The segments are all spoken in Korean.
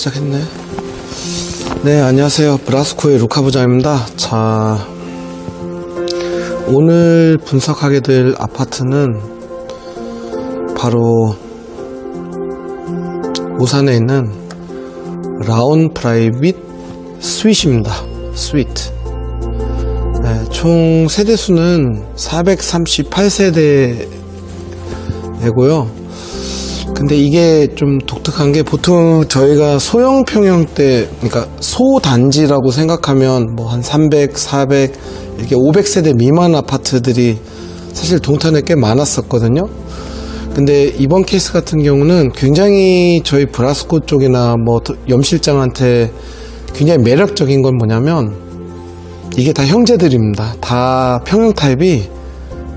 시작했네. 네, 안녕하세요. 브라스코의 루카 부장입니다. 자, 오늘 분석하게 될 아파트는 바로 오산에 있는 라운 프라이빗 스윗입니다. 스위트. 네, 총 세대수는 438세대이고요. 근데 이게 좀 독특한 게 보통 저희가 소형 평형대, 그러니까 소단지라고 생각하면 뭐 한 300, 400, 이렇게 500세대 미만 아파트들이 사실 동탄에 꽤 많았었거든요. 근데 이번 케이스 같은 경우는 굉장히 저희 브라스코 쪽이나 뭐 염실장한테 굉장히 매력적인 건 뭐냐면 이게 다 형제들입니다. 다 평형 타입이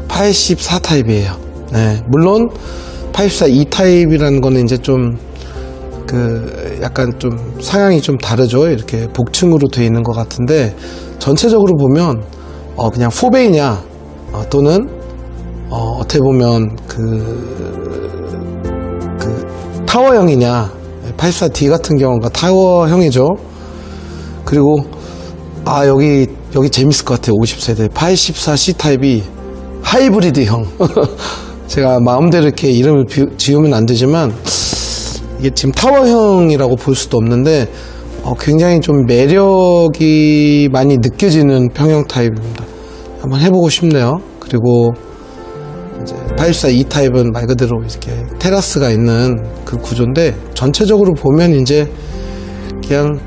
84 타입이에요. 네, 물론 84 E 타입이라는 거는 이제 좀 약간 좀 상향이 좀 다르죠. 이렇게 복층으로 되어 있는 것 같은데 전체적으로 보면 그냥 4베이냐 또는 어떻게 보면 타워형이냐. 84D 같은 경우가 타워형이죠. 그리고 여기 재밌을 것 같아요. 50세대 84C 타입이 하이브리드형. 제가 마음대로 이렇게 이름을 지으면 안 되지만 이게 지금 타워형이라고 볼 수도 없는데 굉장히 좀 매력이 많이 느껴지는 평형 타입입니다. 한번 해보고 싶네요. 그리고 이제 84 E 타입은 말 그대로 이렇게 테라스가 있는 그 구조인데 전체적으로 보면 이제 그냥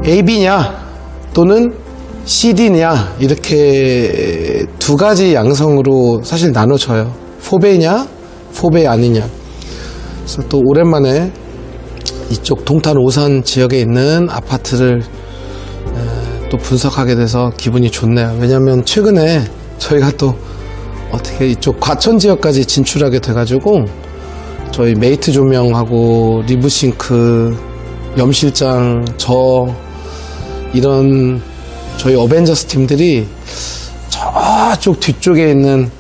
AB냐 또는 CD냐 이렇게 두 가지 양성으로 사실 나눠져요. 4베이냐 4베이 아니냐. 그래서 또 오랜만에 이쪽 동탄 오산 지역에 있는 아파트를 또 분석하게 돼서 기분이 좋네요. 왜냐면 최근에 저희가 또 어떻게 이쪽 과천 지역까지 진출하게 돼가지고 저희 메이트 조명하고 리브싱크 염실장 이런 저희 어벤져스 팀들이 저쪽 뒤쪽에 있는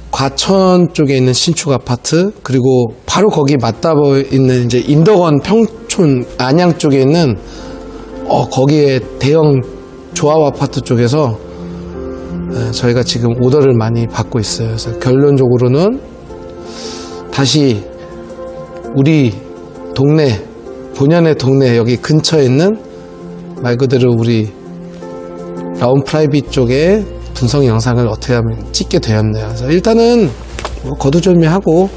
과천 쪽에 있는 신축 아파트, 그리고 바로 거기 맞닿아 있는 이제 인덕원 평촌 안양 쪽에 있는 거기에 대형 조합 아파트 쪽에서 저희가 지금 오더를 많이 받고 있어요. 그래서 결론적으로는 다시 우리 동네, 본연의 동네 여기 근처에 있는 말 그대로 우리 라운 프라이빗 쪽에 분석 영상을 어떻게 하면 찍게 되었네요. 그래서 일단은 거두절미하고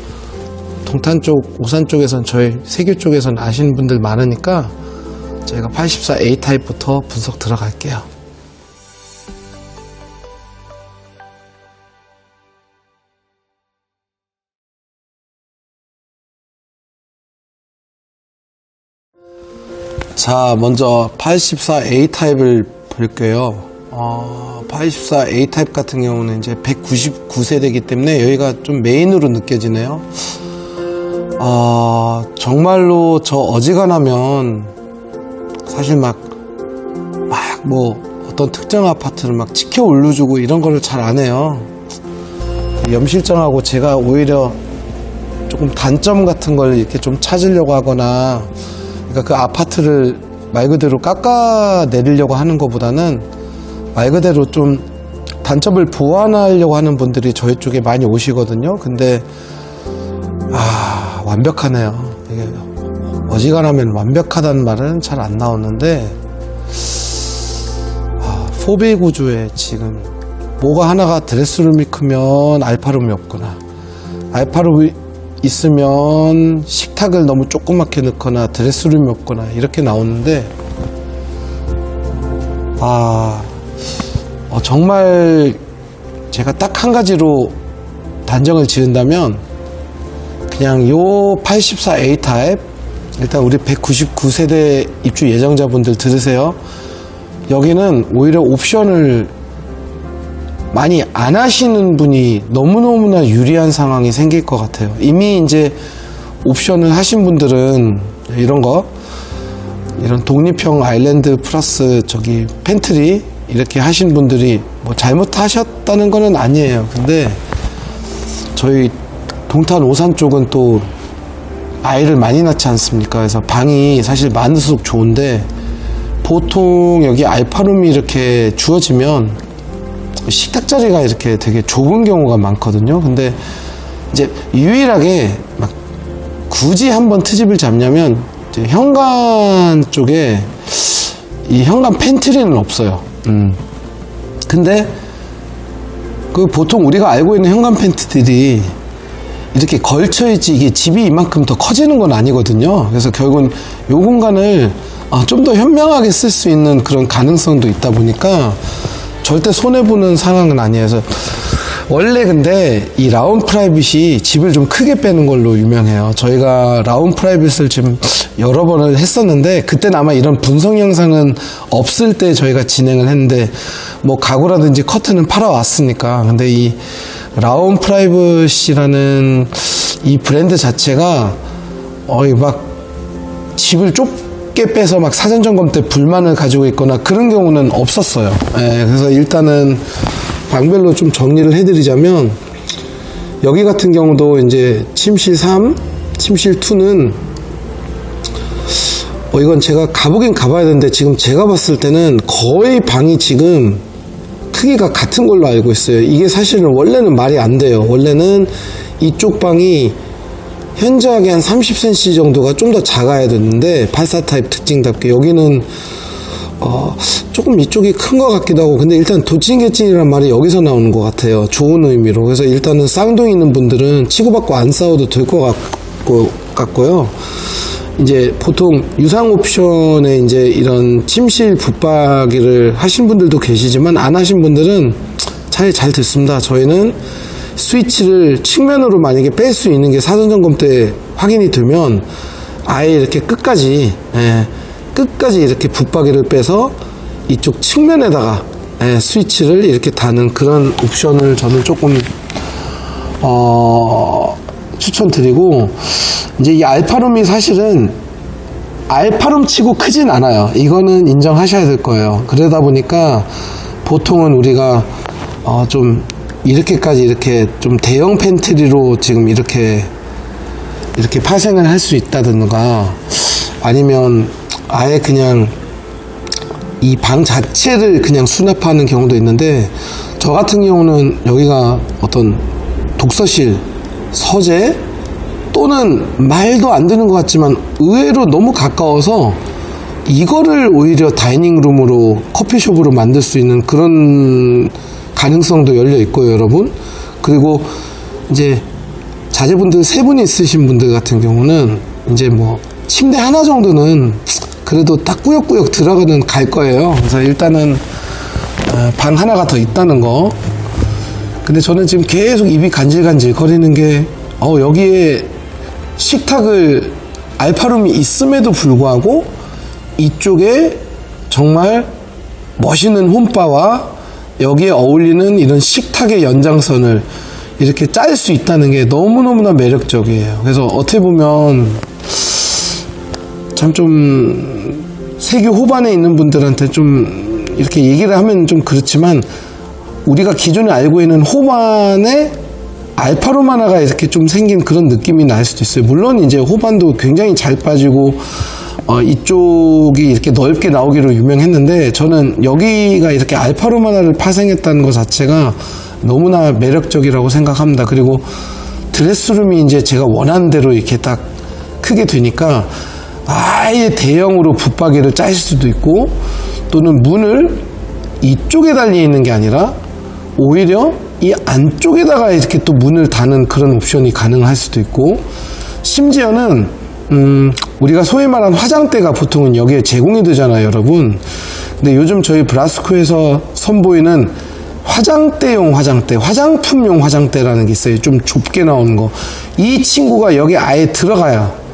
동탄 쪽, 오산 쪽에선 저희 세교 쪽에선 아시는 분들 많으니까 저희가 84 A 타입부터 분석 들어갈게요. 자, 먼저 84 A 타입을 볼게요. 84 A 타입 같은 경우는 이제 199세대이기 때문에 여기가 좀 메인으로 느껴지네요. 정말로 저 어지간하면 사실 막 뭐 어떤 특정 아파트를 막 지켜 올려주고 이런 거를 잘 안 해요. 염실장하고 제가 오히려 조금 단점 같은 걸 이렇게 좀 찾으려고 하거나, 그러니까 그 아파트를 말 그대로 깎아내리려고 하는 것보다는 말 그대로 좀 단점을 보완하려고 하는 분들이 저희 쪽에 많이 오시거든요. 근데 완벽하네요. 이게 어지간하면 완벽하다는 말은 잘 안 나오는데 4베이 구조에 지금 뭐가 하나가 드레스룸이 크면 알파룸이 없거나, 알파룸이 있으면 식탁을 너무 조그맣게 넣거나 드레스룸이 없거나 이렇게 나오는데 정말 제가 딱 한 가지로 단정을 지은다면 그냥 요 84 A 타입, 일단 우리 199세대 입주 예정자분들 들으세요. 여기는 오히려 옵션을 많이 안 하시는 분이 너무너무나 유리한 상황이 생길 것 같아요. 이미 이제 옵션을 하신 분들은 이런 독립형 아일랜드 플러스 팬트리 이렇게 하신 분들이 뭐 잘못하셨다는 거는 아니에요. 근데 저희 동탄 오산 쪽은 또 아이를 많이 낳지 않습니까? 그래서 방이 사실 많을수록 좋은데 보통 여기 알파룸이 이렇게 주어지면 식탁 자리가 이렇게 되게 좁은 경우가 많거든요. 근데 이제 유일하게 막 굳이 한번 트집을 잡냐면 이제 현관 쪽에 이 현관 팬트리는 없어요. 근데 그 보통 우리가 알고 있는 현관 팬트들이 이렇게 걸쳐있지 이게 집이 이만큼 더 커지는 건 아니거든요. 그래서 결국은 요 공간을 좀 더 현명하게 쓸 수 있는 그런 가능성도 있다 보니까 절대 손해보는 상황은 아니에요. 그래서 원래 근데 이 라운 프라이빗이 집을 좀 크게 빼는 걸로 유명해요. 저희가 라운 프라이빗을 지금 여러 번을 했었는데 그때는 아마 이런 분석 영상은 없을 때 저희가 진행을 했는데 뭐 가구라든지 커튼은 팔아왔으니까. 근데 이 라운 프라이빗이라는 이 브랜드 자체가 막 집을 좁게 빼서 막 사전 점검 때 불만을 가지고 있거나 그런 경우는 없었어요. 그래서 일단은 방별로 좀 정리를 해드리자면 여기 같은 경우도 이제 침실 3, 침실 2는 이건 제가 가보긴 가봐야 되는데 지금 제가 봤을 때는 거의 방이 지금 크기가 같은 걸로 알고 있어요. 이게 사실은 원래는 말이 안 돼요. 원래는 이쪽 방이 현저하게 한 30cm 정도가 좀 더 작아야 되는데 84 타입 특징답게 여기는 조금 이쪽이 큰 것 같기도 하고. 근데 일단 도찐개찐이란 말이 여기서 나오는 것 같아요. 좋은 의미로. 그래서 일단은 쌍둥이 있는 분들은 치고받고 안 싸워도 될 것 같고요. 이제 보통 유상 옵션에 이제 이런 침실 붙박이를 하신 분들도 계시지만 안 하신 분들은 잘 듣습니다. 저희는 스위치를 측면으로 만약에 뺄 수 있는 게 사전 점검 때 확인이 되면 아예 이렇게 끝까지 이렇게 붙박이를 빼서 이쪽 측면에다가 스위치를 이렇게 다는 그런 옵션을 저는 조금 추천드리고, 이제 이 알파룸이 사실은 알파룸 치고 크진 않아요. 이거는 인정하셔야 될 거예요. 그러다 보니까 보통은 우리가 좀 이렇게까지 이렇게 좀 대형 팬트리로 지금 이렇게 파생을 할 수 있다든가, 아니면 아예 그냥 이 방 자체를 그냥 수납하는 경우도 있는데, 저 같은 경우는 여기가 어떤 독서실, 서재 또는 말도 안 되는 것 같지만 의외로 너무 가까워서 이거를 오히려 다이닝룸으로 커피숍으로 만들 수 있는 그런 가능성도 열려 있고요, 여러분. 그리고 이제 자제분들 3분이 있으신 분들 같은 경우는 이제 뭐 침대 하나 정도는 그래도 딱 꾸역꾸역 들어가는 갈 거예요. 그래서 일단은 방 하나가 더 있다는 거. 근데 저는 지금 계속 입이 간질간질 거리는 게 여기에 식탁을 알파룸이 있음에도 불구하고 이쪽에 정말 멋있는 홈바와 여기에 어울리는 이런 식탁의 연장선을 이렇게 짤 수 있다는 게 너무너무나 매력적이에요. 그래서 어떻게 보면 참 좀 세계 후반에 있는 분들한테 좀 이렇게 얘기를 하면 좀 그렇지만, 우리가 기존에 알고 있는 호반에 알파룸 하나가 이렇게 좀 생긴 그런 느낌이 날 수도 있어요. 물론 이제 호반도 굉장히 잘 빠지고 이쪽이 이렇게 넓게 나오기로 유명했는데, 저는 여기가 이렇게 알파룸 하나를 파생했다는 것 자체가 너무나 매력적이라고 생각합니다. 그리고 드레스룸이 이제 제가 원하는 대로 이렇게 딱 크게 되니까 아예 대형으로 붙박이를 짜실 수도 있고, 또는 문을 이쪽에 달려 있는 게 아니라 오히려 이 안쪽에다가 이렇게 또 문을 다는 그런 옵션이 가능할 수도 있고, 심지어는 우리가 소위 말하는 화장대가 보통은 여기에 제공이 되잖아요, 여러분. 근데 요즘 저희 브라스코에서 선보이는 화장대용 화장대, 화장품용 화장대라는 게 있어요. 좀 좁게 나오는 거. 이 친구가 여기 아예 들어가요.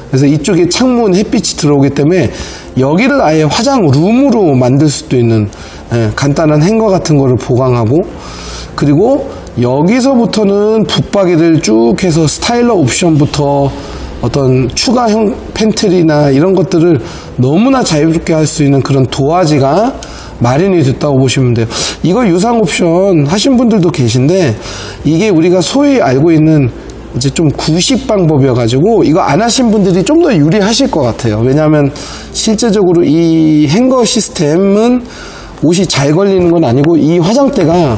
그래서 이쪽에 창문 햇빛이 들어오기 때문에 여기를 아예 화장룸으로 만들 수도 있는 간단한 행거 같은 거를 보강하고, 그리고 여기서부터는 붙박이를 쭉 해서 스타일러 옵션부터 어떤 추가형 팬트리나 이런 것들을 너무나 자유롭게 할 수 있는 그런 도화지가 마련이 됐다고 보시면 돼요. 이거 유상 옵션 하신 분들도 계신데, 이게 우리가 소위 알고 있는 이제 좀 구식 방법이어가지고 이거 안 하신 분들이 좀 더 유리하실 것 같아요. 왜냐하면 실제적으로 이 행거 시스템은 옷이 잘 걸리는 건 아니고, 이 화장대가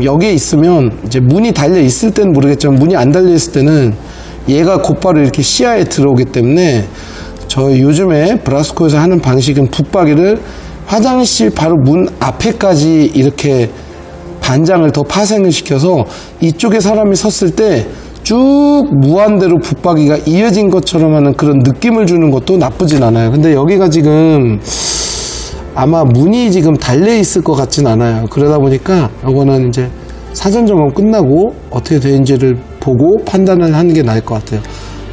여기에 있으면 이제 문이 달려 있을 때는 모르겠지만 문이 안 달려 있을 때는 얘가 곧바로 이렇게 시야에 들어오기 때문에, 저희 요즘에 브라스코에서 하는 방식은 붙박이를 화장실 바로 문 앞에까지 이렇게 반장을 더 파생을 시켜서 이쪽에 사람이 섰을 때 쭉 무한대로 붙박이가 이어진 것처럼 하는 그런 느낌을 주는 것도 나쁘진 않아요. 근데 여기가 지금 아마 문이 지금 달려 있을 것 같진 않아요. 그러다 보니까 이거는 이제 사전 점검 끝나고 어떻게 되는지를 보고 판단을 하는 게 나을 것 같아요.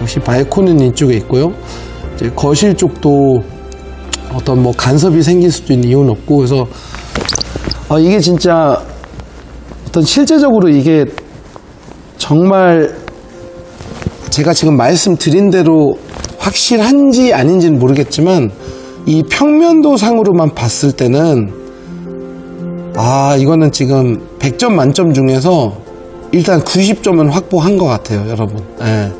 역시 발코니는 이쪽에 있고요. 이제 거실 쪽도 어떤 뭐 간섭이 생길 수도 있는 이유는 없고, 그래서 이게 진짜 어떤 실제적으로 이게 정말 제가 지금 말씀드린 대로 확실한지 아닌지는 모르겠지만, 이 평면도 상으로만 봤을 때는 이거는 지금 100점 만점 중에서 일단 90점은 확보한 것 같아요, 여러분. 예.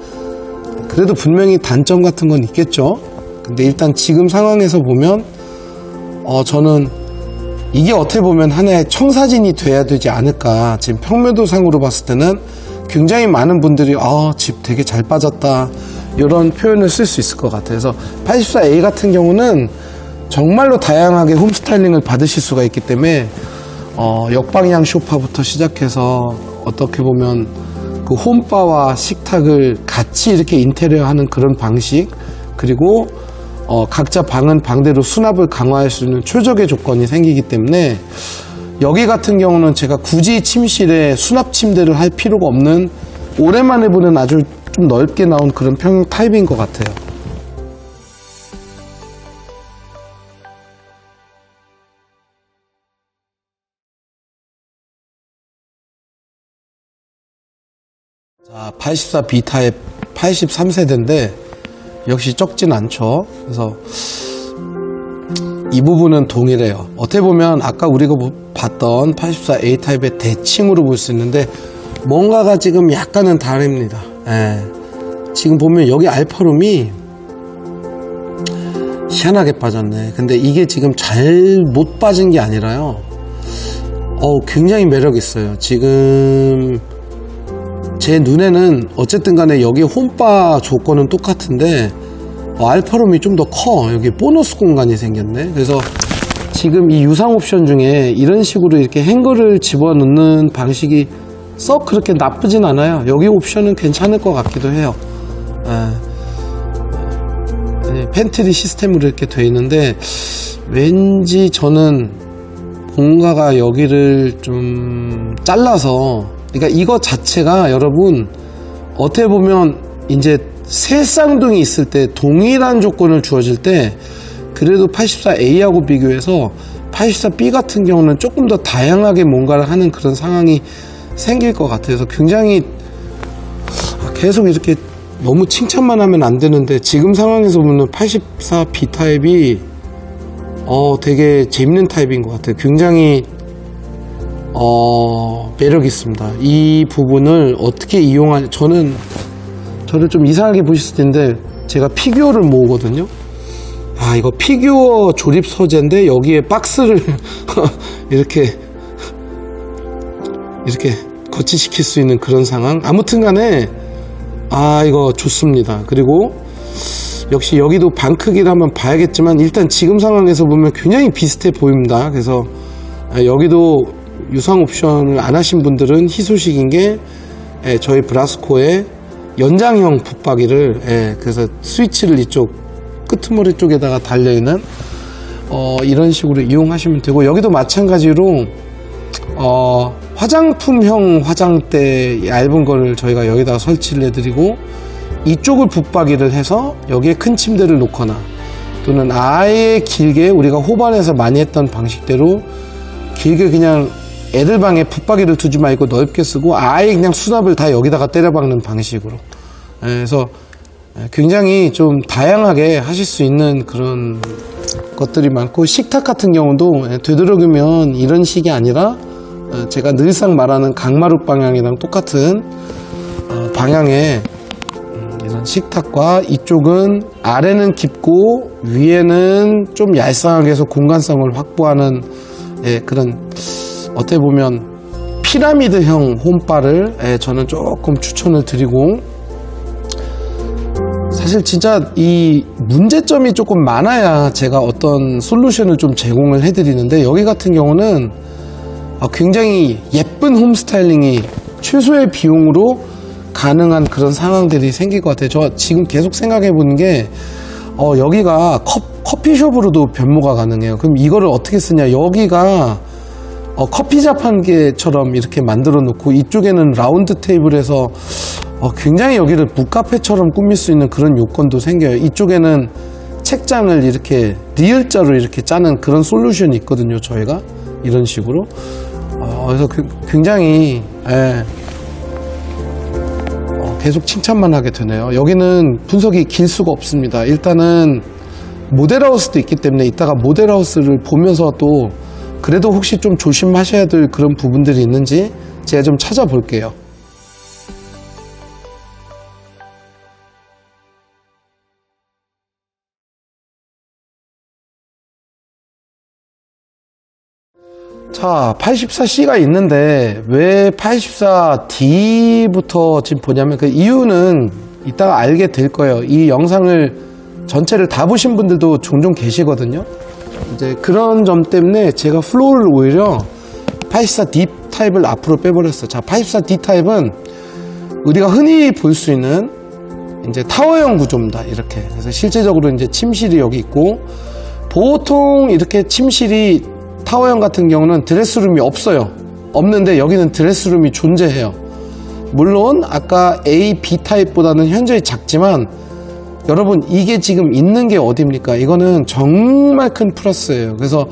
그래도 분명히 단점 같은 건 있겠죠. 근데 일단 지금 상황에서 보면 저는 이게 어떻게 보면 하나의 청사진이 돼야 되지 않을까. 지금 평면도 상으로 봤을 때는 굉장히 많은 분들이 집 되게 잘 빠졌다, 이런 표현을 쓸 수 있을 것 같아요. 그래서 84A 같은 경우는 정말로 다양하게 홈스타일링을 받으실 수가 있기 때문에 역방향 소파부터 시작해서 어떻게 보면 그 홈바와 식탁을 같이 이렇게 인테리어 하는 그런 방식, 그리고 각자 방은 방대로 수납을 강화할 수 있는 최적의 조건이 생기기 때문에, 여기 같은 경우는 제가 굳이 침실에 수납 침대를 할 필요가 없는, 오랜만에 보는 아주 좀 넓게 나온 그런 평형 타입인 것 같아요. 자, 84B 타입 83세대인데 역시 적진 않죠. 그래서 이 부분은 동일해요. 어떻게 보면 아까 우리가 봤던 84A 타입의 대칭으로 볼 수 있는데, 뭔가가 지금 약간은 다릅니다. 예. 지금 보면 여기 알파룸이 희한하게 빠졌네. 근데 이게 지금 잘 못 빠진 게 아니라요, 굉장히 매력 있어요. 지금 제 눈에는 어쨌든 간에 여기 홈바 조건은 똑같은데 알파룸이 좀 더 커. 여기 보너스 공간이 생겼네. 그래서 지금 이 유상 옵션 중에 이런 식으로 이렇게 행거를 집어넣는 방식이 썩 그렇게 나쁘진 않아요. 여기 옵션은 괜찮을 것 같기도 해요. 팬트리 시스템으로 이렇게 돼 있는데, 왠지 저는 뭔가가 여기를 좀 잘라서, 그러니까 이거 자체가 여러분 어떻게 보면 이제 세 쌍둥이 있을 때 동일한 조건을 주어질 때, 그래도 84A하고 비교해서 84B 같은 경우는 조금 더 다양하게 뭔가를 하는 그런 상황이 생길 것 같아요. 그래서 굉장히 계속 이렇게 너무 칭찬만 하면 안 되는데, 지금 상황에서 보면 84B 타입이 되게 재밌는 타입인 것 같아요. 굉장히 매력 있습니다. 이 부분을 어떻게 이용하냐, 저를 좀 이상하게 보실 수도 있는데, 제가 피규어를 모으거든요. 이거 피규어 조립 소재인데 여기에 박스를 이렇게 거치시킬 수 있는 그런 상황. 아무튼 간에 이거 좋습니다. 그리고 역시 여기도 방 크기를 한번 봐야겠지만, 일단 지금 상황에서 보면 굉장히 비슷해 보입니다. 그래서 여기도 유상 옵션을 안 하신 분들은 희소식인 게, 저희 브라스코의 연장형 붙박이를, 그래서 스위치를 이쪽 끄트머리 쪽에다가 달려있는 이런 식으로 이용하시면 되고, 여기도 마찬가지로 화장품형 화장대 얇은 거를 저희가 여기다가 설치를 해드리고, 이쪽을 붙박이를 해서 여기에 큰 침대를 놓거나, 또는 아예 길게 우리가 호반에서 많이 했던 방식대로 길게 그냥 애들 방에 붙박이를 두지 말고 넓게 쓰고 아예 그냥 수납을 다 여기다가 때려박는 방식으로. 그래서 굉장히 좀 다양하게 하실 수 있는 그런 것들이 많고, 식탁 같은 경우도 되도록이면 이런 식이 아니라 제가 늘상 말하는 강마루 방향이랑 똑같은 방향에 이런 식탁과 이쪽은 아래는 깊고 위에는 좀 얄쌍하게 해서 공간성을 확보하는 그런 어떻게 보면 피라미드형 홈바를 저는 조금 추천을 드리고, 사실 진짜 이 문제점이 조금 많아야 제가 어떤 솔루션을 좀 제공을 해드리는데, 여기 같은 경우는 굉장히 예쁜 홈 스타일링이 최소의 비용으로 가능한 그런 상황들이 생길 것 같아요. 저 지금 계속 생각해 보는 게 여기가 커피숍으로도 변모가 가능해요. 그럼 이거를 어떻게 쓰냐, 여기가 커피 자판기처럼 이렇게 만들어 놓고 이쪽에는 라운드 테이블에서 굉장히 여기를 북카페처럼 꾸밀 수 있는 그런 요건도 생겨요. 이쪽에는 책장을 이렇게 리을자로 이렇게 짜는 그런 솔루션이 있거든요, 저희가 이런 식으로. 그래서 굉장히 계속 칭찬만 하게 되네요. 여기는 분석이 길 수가 없습니다. 일단은 모델하우스도 있기 때문에 이따가 모델하우스를 보면서 또 그래도 혹시 좀 조심하셔야 될 그런 부분들이 있는지 제가 좀 찾아볼게요. 자, 84C가 있는데 왜 84D부터 지금 보냐면 그 이유는 이따가 알게 될 거예요. 이 영상을 전체를 다 보신 분들도 종종 계시거든요. 이제 그런 점 때문에 제가 플로우를 오히려 84D 타입을 앞으로 빼버렸어요. 자, 84D 타입은 우리가 흔히 볼 수 있는 이제 타워형 구조입니다. 이렇게. 그래서 실제적으로 이제 침실이 여기 있고, 보통 이렇게 침실이 타워형 같은 경우는 드레스룸이 없어요. 없는데 여기는 드레스룸이 존재해요. 물론 아까 A, B 타입보다는 현저히 작지만 여러분 이게 지금 있는 게 어딥니까? 이거는 정말 큰 플러스예요. 그래서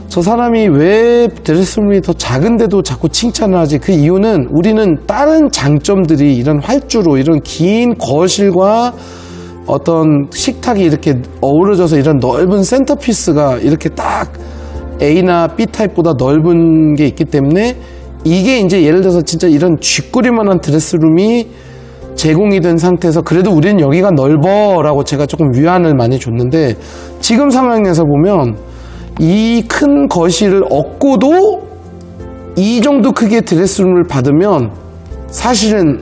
저 사람이 왜 드레스룸이 더 작은데도 자꾸 칭찬을 하지? 그 이유는 우리는 다른 장점들이 이런 활주로, 이런 긴 거실과 어떤 식탁이 이렇게 어우러져서 이런 넓은 센터피스가 이렇게 딱 A나 B 타입보다 넓은 게 있기 때문에, 이게 이제 예를 들어서 진짜 이런 쥐꼬리만한 드레스룸이 제공이 된 상태에서 그래도 우리는 여기가 넓어 라고 제가 조금 위안을 많이 줬는데, 지금 상황에서 보면 이 큰 거실을 얻고도 이 정도 크기의 드레스룸을 받으면 사실은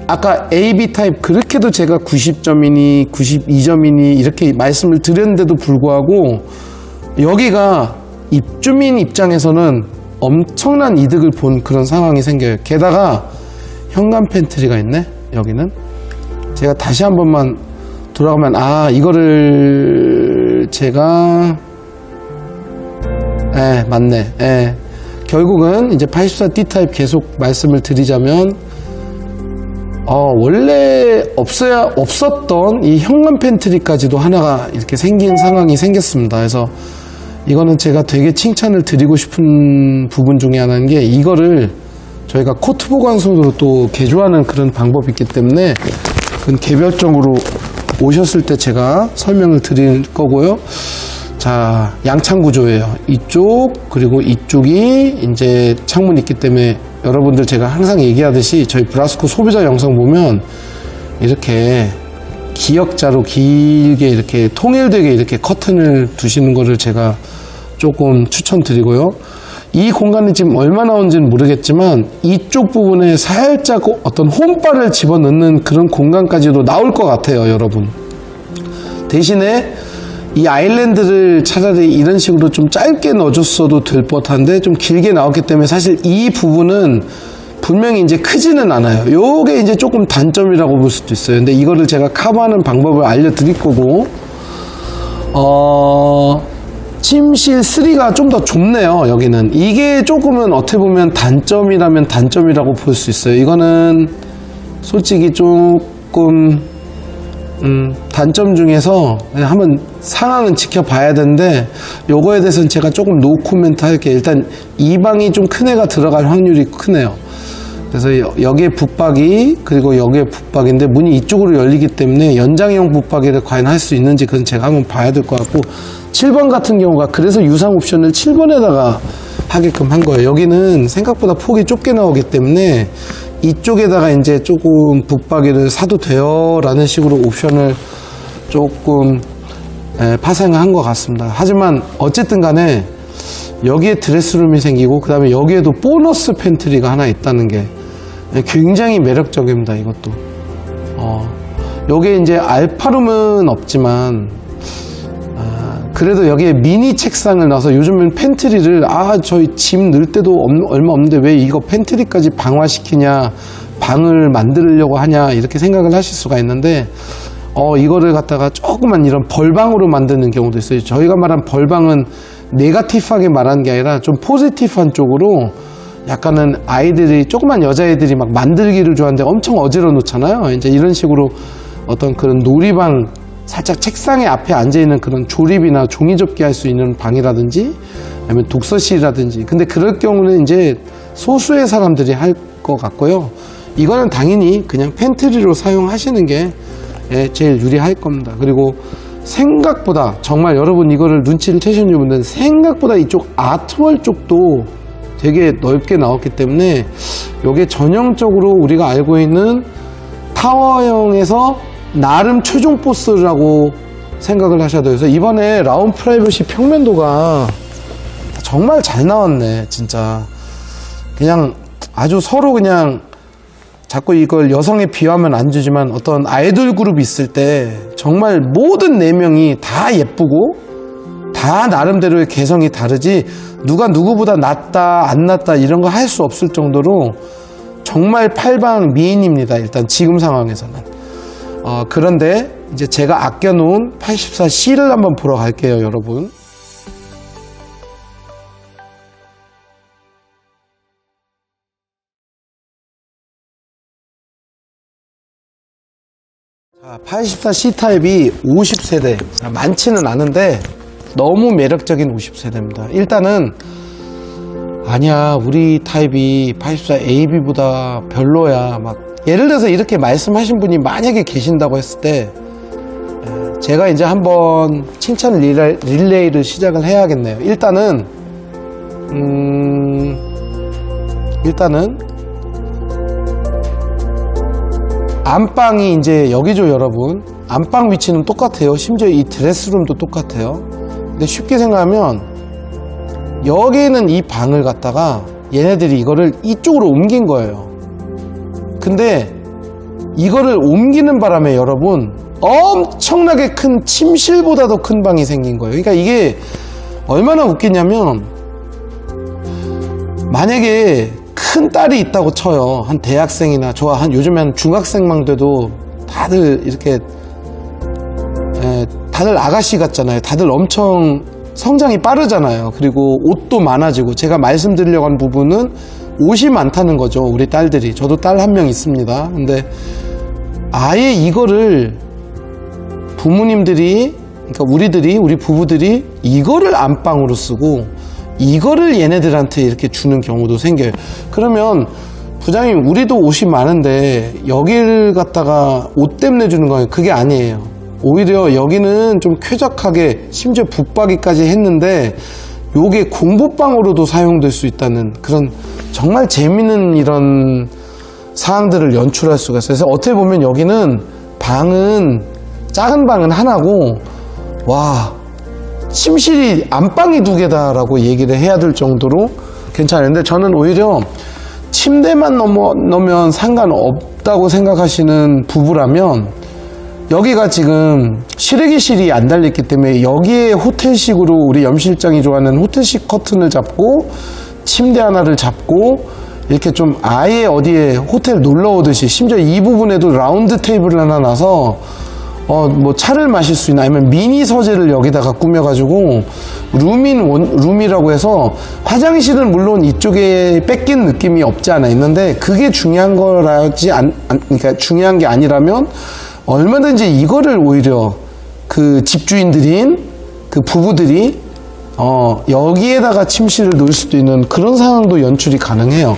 아까 A, B 타입 그렇게도 제가 90점이니 92점이니 이렇게 말씀을 드렸는데도 불구하고 여기가 입주민 입장에서는 엄청난 이득을 본 그런 상황이 생겨요. 게다가 현관 팬트리가 있네. 여기는 제가 다시 한 번만 돌아가면 이거를 제가 맞네. 결국은 이제 84D 타입 계속 말씀을 드리자면 원래 없었던 이 현관 팬트리까지도 하나가 이렇게 생긴 상황이 생겼습니다. 그래서 이거는 제가 되게 칭찬을 드리고 싶은 부분 중에 하나인 게, 이거를 저희가 코트 보관소로 또 개조하는 그런 방법이 있기 때문에 그건 개별적으로 오셨을 때 제가 설명을 드릴 거고요. 자, 양창 구조예요. 이쪽 그리고 이쪽이 이제 창문이 있기 때문에 여러분들 제가 항상 얘기하듯이 저희 브라스코 소비자 영상 보면 이렇게 기역자로 길게 이렇게 통일되게 이렇게 커튼을 두시는 거를 제가 조금 추천드리고요. 이 공간이 지금 얼마 나온지는 모르겠지만 이쪽 부분에 살짝 어떤 홈바를 집어넣는 그런 공간까지도 나올 것 같아요, 여러분. 대신에 이 아일랜드를 차라리 이런 식으로 좀 짧게 넣어줬어도 될 법한데 좀 길게 나왔기 때문에 사실 이 부분은 분명히 이제 크지는 않아요. 요게 이제 조금 단점이라고 볼 수도 있어요. 근데 이거를 제가 커버하는 방법을 알려드릴 거고, 침실 3가 좀 더 좁네요. 여기는 이게 조금은 어떻게 보면 단점이라면 단점이라고 볼 수 있어요. 이거는 솔직히 조금 단점 중에서 한번 상황은 지켜봐야 되는데, 요거에 대해서는 제가 조금 노 코멘트 할게요. 일단 이 방이 좀 큰 애가 들어갈 확률이 크네요. 그래서 여기에 붙박이, 그리고 여기에 붙박이인데 문이 이쪽으로 열리기 때문에 연장형 붙박이를 과연 할 수 있는지 그건 제가 한번 봐야 될 것 같고, 7번 같은 경우가 그래서 유상 옵션을 7번에다가 하게끔 한 거예요. 여기는 생각보다 폭이 좁게 나오기 때문에 이쪽에다가 이제 조금 붙박이를 사도 돼요 라는 식으로 옵션을 조금 파생한 것 같습니다. 하지만 어쨌든 간에 여기에 드레스룸이 생기고 그 다음에 여기에도 보너스 팬트리가 하나 있다는 게 굉장히 매력적입니다. 이것도 여기에 이제 알파룸은 없지만 그래도 여기에 미니 책상을 놔서 요즘은 팬트리를 저희 짐 넣을 때도 얼마 없는데 왜 이거 팬트리까지 방화시키냐, 방을 만들려고 하냐 이렇게 생각을 하실 수가 있는데 이거를 갖다가 조그만 이런 벌방으로 만드는 경우도 있어요. 저희가 말한 벌방은 네거티브하게 말하는 게 아니라 좀 포지티브한 쪽으로 약간은 아이들이 조그만 여자애들이 막 만들기를 좋아하는데 엄청 어지러 놓잖아요. 이제 이런 식으로 어떤 그런 놀이방 살짝 책상에 앞에 앉아있는 그런 조립이나 종이접기 할 수 있는 방이라든지 아니면 독서실이라든지 근데 그럴 경우는 이제 소수의 사람들이 할 것 같고요. 이거는 당연히 그냥 팬트리로 사용하시는 게 제일 유리할 겁니다. 그리고 생각보다 정말 여러분 이거를 눈치를 채신 분들은 생각보다 이쪽 아트월 쪽도 되게 넓게 나왔기 때문에 이게 전형적으로 우리가 알고 있는 타워형에서 나름 최종 보스라고 생각을 하셔야 돼요. 그래서 이번에 라운 프라이버시 평면도가 정말 잘 나왔네. 진짜 그냥 아주 서로 그냥 자꾸 이걸 여성에 비하면 안 주지만 어떤 아이돌 그룹이 있을 때 정말 모든 4명이 다 예쁘고 다 나름대로의 개성이 다르지 누가 누구보다 낫다 안 낫다 이런 거 할 수 없을 정도로 정말 팔방 미인입니다. 일단 지금 상황에서는 그런데 이제 제가 아껴놓은 84C를 한번 보러 갈게요, 여러분. 자, 84C 타입이 50세대 많지는 않은데 너무 매력적인 50세대입니다. 일단은 아니야 우리 타입이 84AB보다 별로야 막 예를 들어서 이렇게 말씀하신 분이 만약에 계신다고 했을 때 제가 이제 한번 칭찬 릴레이를 시작을 해야겠네요. 일단은 안방이 이제 여기죠, 여러분. 안방 위치는 똑같아요. 심지어 이 드레스룸도 똑같아요. 근데 쉽게 생각하면 여기는 이 방을 갖다가 얘네들이 이거를 이쪽으로 옮긴 거예요. 근데 이거를 옮기는 바람에 여러분 엄청나게 큰 침실보다도 큰 방이 생긴 거예요. 그러니까 이게 얼마나 웃기냐면 만약에 큰 딸이 있다고 쳐요. 한 대학생이나 한 요즘에 한 중학생만 돼도 다들 이렇게 다들 아가씨 같잖아요. 다들 엄청 성장이 빠르잖아요. 그리고 옷도 많아지고 제가 말씀드리려고 한 부분은 옷이 많다는 거죠. 우리 딸들이. 저도 딸 한 명 있습니다. 근데 아예 이거를 부모님들이 그러니까 우리 부부들이 이거를 안방으로 쓰고 이거를 얘네들한테 이렇게 주는 경우도 생겨요. 그러면 부장님 우리도 옷이 많은데 여기를 갖다가 옷 때문에 주는 거예요. 그게 아니에요. 오히려 여기는 좀 쾌적하게 심지어 붙박이까지 했는데 요게 공부방으로도 사용될 수 있다는 그런 정말 재밌는 이런 사항들을 연출할 수가 있어요. 그래서 어떻게 보면 여기는 작은 방은 하나고 와 침실이 안방이 2개다라고 얘기를 해야 될 정도로 괜찮은데 저는 오히려 침대만 넣으면 상관없다고 생각하시는 부부라면 여기가 지금 실외기실이 안 달려있기 때문에 여기에 호텔식으로 우리 염실장이 좋아하는 호텔식 커튼을 잡고 침대 하나를 잡고 이렇게 좀 아예 어디에 호텔 놀러 오듯이 심지어 이 부분에도 라운드 테이블을 하나 놔서 뭐 차를 마실 수 있는 아니면 미니 서재를 여기다가 꾸며가지고 룸이라고 해서 화장실은 물론 이쪽에 뺏긴 느낌이 없지 않아 있는데 그게 중요한 그러니까 중요한 게 아니라면 얼마든지 이거를 오히려 그 집주인들인 그 부부들이 여기에다가 침실을 놓을 수도 있는 그런 상황도 연출이 가능해요.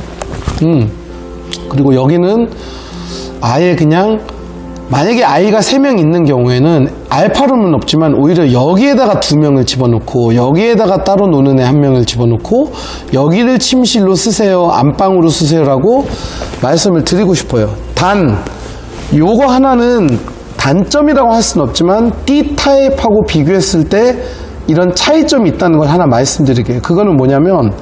그리고 여기는 아예 그냥 만약에 아이가 3명 있는 경우에는 알파룸은 없지만 오히려 여기에다가 2명을 집어넣고 여기에다가 따로 노는 애 1명을 집어넣고 여기를 침실로 쓰세요, 안방으로 쓰세요라고 말씀을 드리고 싶어요. 단 요거 하나는 단점이라고 할 수는 없지만 D타입하고 비교했을 때 이런 차이점이 있다는 걸 하나 말씀드릴게요. 그거는 뭐냐면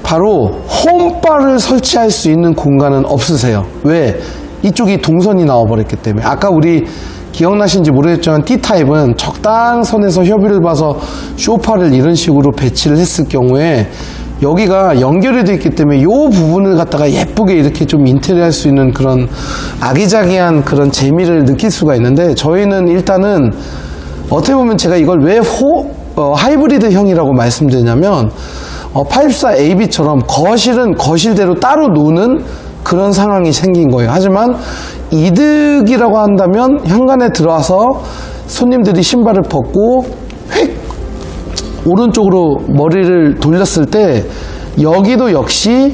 바로 홈바를 설치할 수 있는 공간은 없으세요. 왜? 이쪽이 동선이 나와버렸기 때문에. 아까 우리 기억나신지 모르겠지만 D타입은 적당선에서 협의를 봐서 소파를 이런 식으로 배치를 했을 경우에 여기가 연결이 되어 있기 때문에 이 부분을 갖다가 예쁘게 이렇게 좀 인테리어 할 수 있는 그런 아기자기한 그런 재미를 느낄 수가 있는데, 저희는 일단은 어떻게 보면 제가 이걸 왜 하이브리드형이라고 말씀드리냐면 814AB처럼 거실은 거실대로 따로 노는 그런 상황이 생긴 거예요. 하지만 이득이라고 한다면 현관에 들어와서 손님들이 신발을 벗고 휙 오른쪽으로 머리를 돌렸을 때 여기도 역시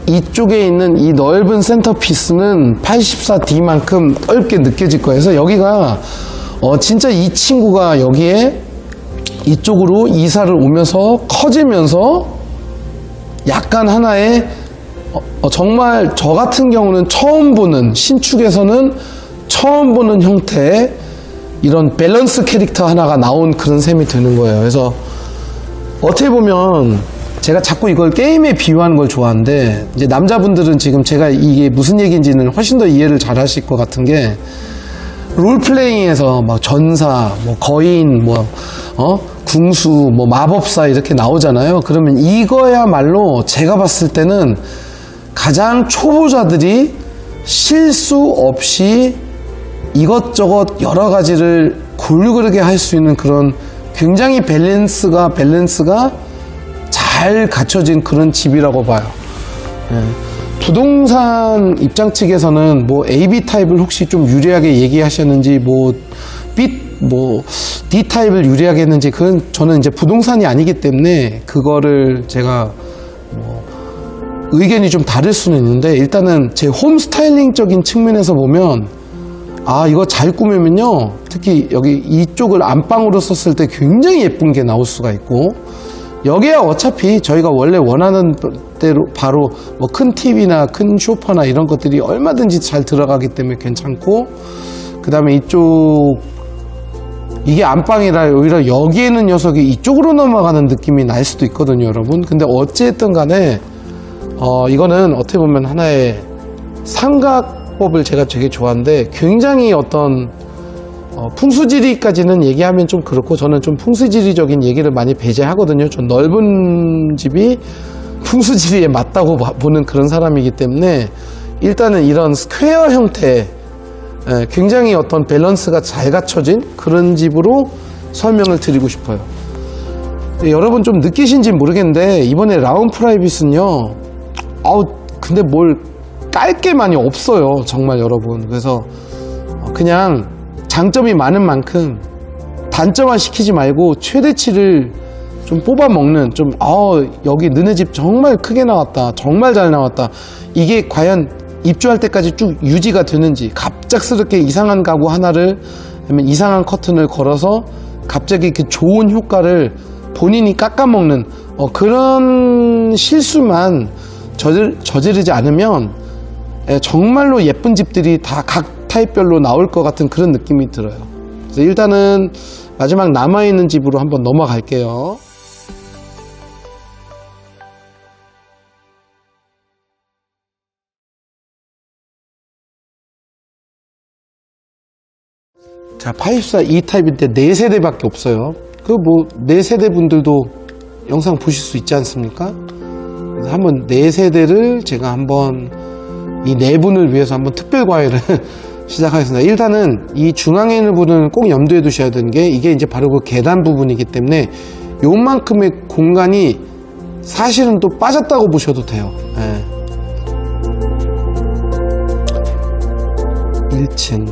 이쪽에 있는 이 넓은 센터피스는 84D만큼 넓게 느껴질 거예요. 그래서 여기가 진짜 이 친구가 여기에 이쪽으로 이사를 오면서 커지면서 약간 하나의 정말 저 같은 경우는 처음 보는, 신축에서는 처음 보는 형태의 이런 밸런스 캐릭터 하나가 나온 그런 셈이 드는 거예요. 그래서 어떻게 보면 제가 자꾸 이걸 게임에 비유하는 걸 좋아하는데, 이제 남자분들은 지금 제가 이게 무슨 얘기인지는 훨씬 더 이해를 잘 하실 것 같은 게, 롤플레잉에서 막 전사, 뭐 거인, 궁수, 뭐 마법사 이렇게 나오잖아요. 그러면 이거야말로 제가 봤을 때는 가장 초보자들이 실수 없이 이것저것 여러 가지를 골고루게 할 수 있는 그런 굉장히 밸런스가 잘 갖춰진 그런 집이라고 봐요. 부동산 입장 측에서는 뭐 AB 타입을 혹시 좀 유리하게 얘기하셨는지, D 타입을 유리하게 했는지, 그건 저는 이제 부동산이 아니기 때문에 그거를 제가 의견이 좀 다를 수는 있는데, 일단은 제 홈 스타일링적인 측면에서 보면 이거 잘 꾸미면요, 특히 여기 이쪽을 안방으로 썼을 때 굉장히 예쁜 게 나올 수가 있고, 여기야 어차피 저희가 원래 원하는 대로 바로 뭐 큰 TV나 큰 소파나 이런 것들이 얼마든지 잘 들어가기 때문에 괜찮고, 그 다음에 이게 안방이라 오히려 여기에는 녀석이 이쪽으로 넘어가는 느낌이 날 수도 있거든요, 여러분. 근데 어찌됐든 간에 이거는 어떻게 보면 하나의 삼각법을 제가 되게 좋아하는데, 굉장히 어떤 풍수지리까지는 얘기하면 좀 그렇고, 저는 좀 풍수지리적인 얘기를 많이 배제하거든요. 전 넓은 집이 풍수지리에 맞다고 보는 그런 사람이기 때문에, 일단은 이런 스퀘어 형태, 굉장히 어떤 밸런스가 잘 갖춰진 그런 집으로 설명을 드리고 싶어요. 여러분 좀 느끼신지 모르겠는데, 이번에 라운 프라이빗은요, 근데 뭘 깔 게 많이 없어요, 정말 여러분. 그래서 그냥 장점이 많은 만큼 단점화 시키지 말고 최대치를 좀 뽑아 먹는, 여기 너네 집 정말 크게 나왔다, 정말 잘 나왔다, 이게 과연 입주할 때까지 쭉 유지가 되는지, 갑작스럽게 이상한 가구 하나를, 아니면 이상한 커튼을 걸어서 갑자기 그 좋은 효과를 본인이 깎아먹는 그런 실수만 저지르지 않으면 정말로 예쁜 집들이 다 각 타입별로 나올 것 같은 그런 느낌이 들어요. 그래서 일단은 마지막 남아있는 집으로 한번 넘어갈게요. 자, 824 E타입인데 4세대밖에 없어요. 4세대 분들도 영상 보실 수 있지 않습니까? 그래서 한번 4세대를 제가 한번 이 4분을 위해서 한번 특별 과외를 시작하겠습니다. 일단은 이 중앙에 있는 부분은 꼭 염두에 두셔야 되는 게, 이게 이제 바로 그 계단 부분이기 때문에 요만큼의 공간이 사실은 또 빠졌다고 보셔도 돼요. 1층.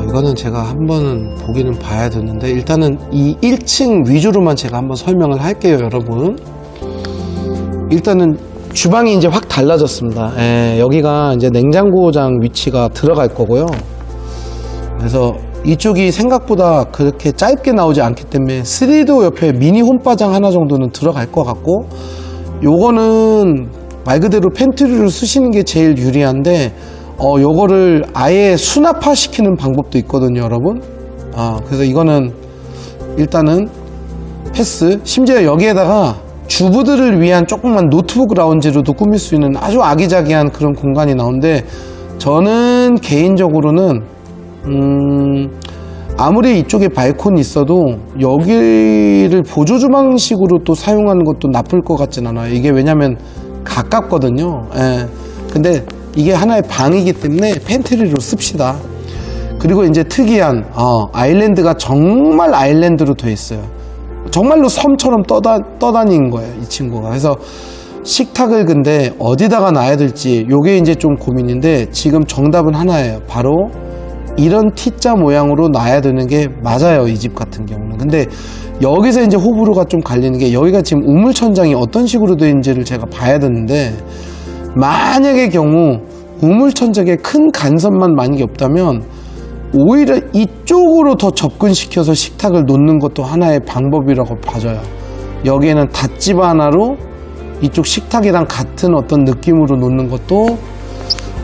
이거는 제가 한번 보기는 봐야 되는데, 일단은 이 1층 위주로만 제가 한번 설명을 할게요, 여러분. 일단은 주방이 이제 확 달라졌습니다. 예, 여기가 이제 냉장고장 위치가 들어갈 거고요. 그래서 이쪽이 생각보다 그렇게 짧게 나오지 않기 때문에 3도 옆에 미니 홈바장 하나 정도는 들어갈 것 같고, 요거는 말 그대로 팬트리로 쓰시는 게 제일 유리한데, 요거를 아예 수납화 시키는 방법도 있거든요, 여러분. 그래서 이거는 일단은 패스. 심지어 여기에다가 주부들을 위한 조그만 노트북 라운지로도 꾸밀 수 있는 아주 아기자기한 그런 공간이 나오는데, 저는 개인적으로는 아무리 이쪽에 발코니 있어도 여기를 보조주방식으로 또 사용하는 것도 나쁠 것 같진 않아요. 이게 왜냐면 가깝거든요. 예. 근데 이게 하나의 방이기 때문에 팬트리로 씁시다. 그리고 이제 특이한 아일랜드가 정말 아일랜드로 돼 있어요. 정말로 섬처럼 떠다니는 거예요, 이 친구가. 그래서 식탁을 근데 어디다가 놔야 될지 요게 이제 좀 고민인데, 지금 정답은 하나예요. 바로 이런 T자 모양으로 놔야 되는 게 맞아요, 이 집 같은 경우는. 근데 여기서 이제 호불호가 좀 갈리는 게, 여기가 지금 우물천장이 어떤 식으로 되어 있는지를 제가 봐야 되는데, 만약의 경우 우물천장에 큰 간섭만 만약에 없다면 오히려 이쪽으로 더 접근시켜서 식탁을 놓는 것도 하나의 방법이라고 봐져요. 여기에는 닷집 하나로 이쪽 식탁이랑 같은 어떤 느낌으로 놓는 것도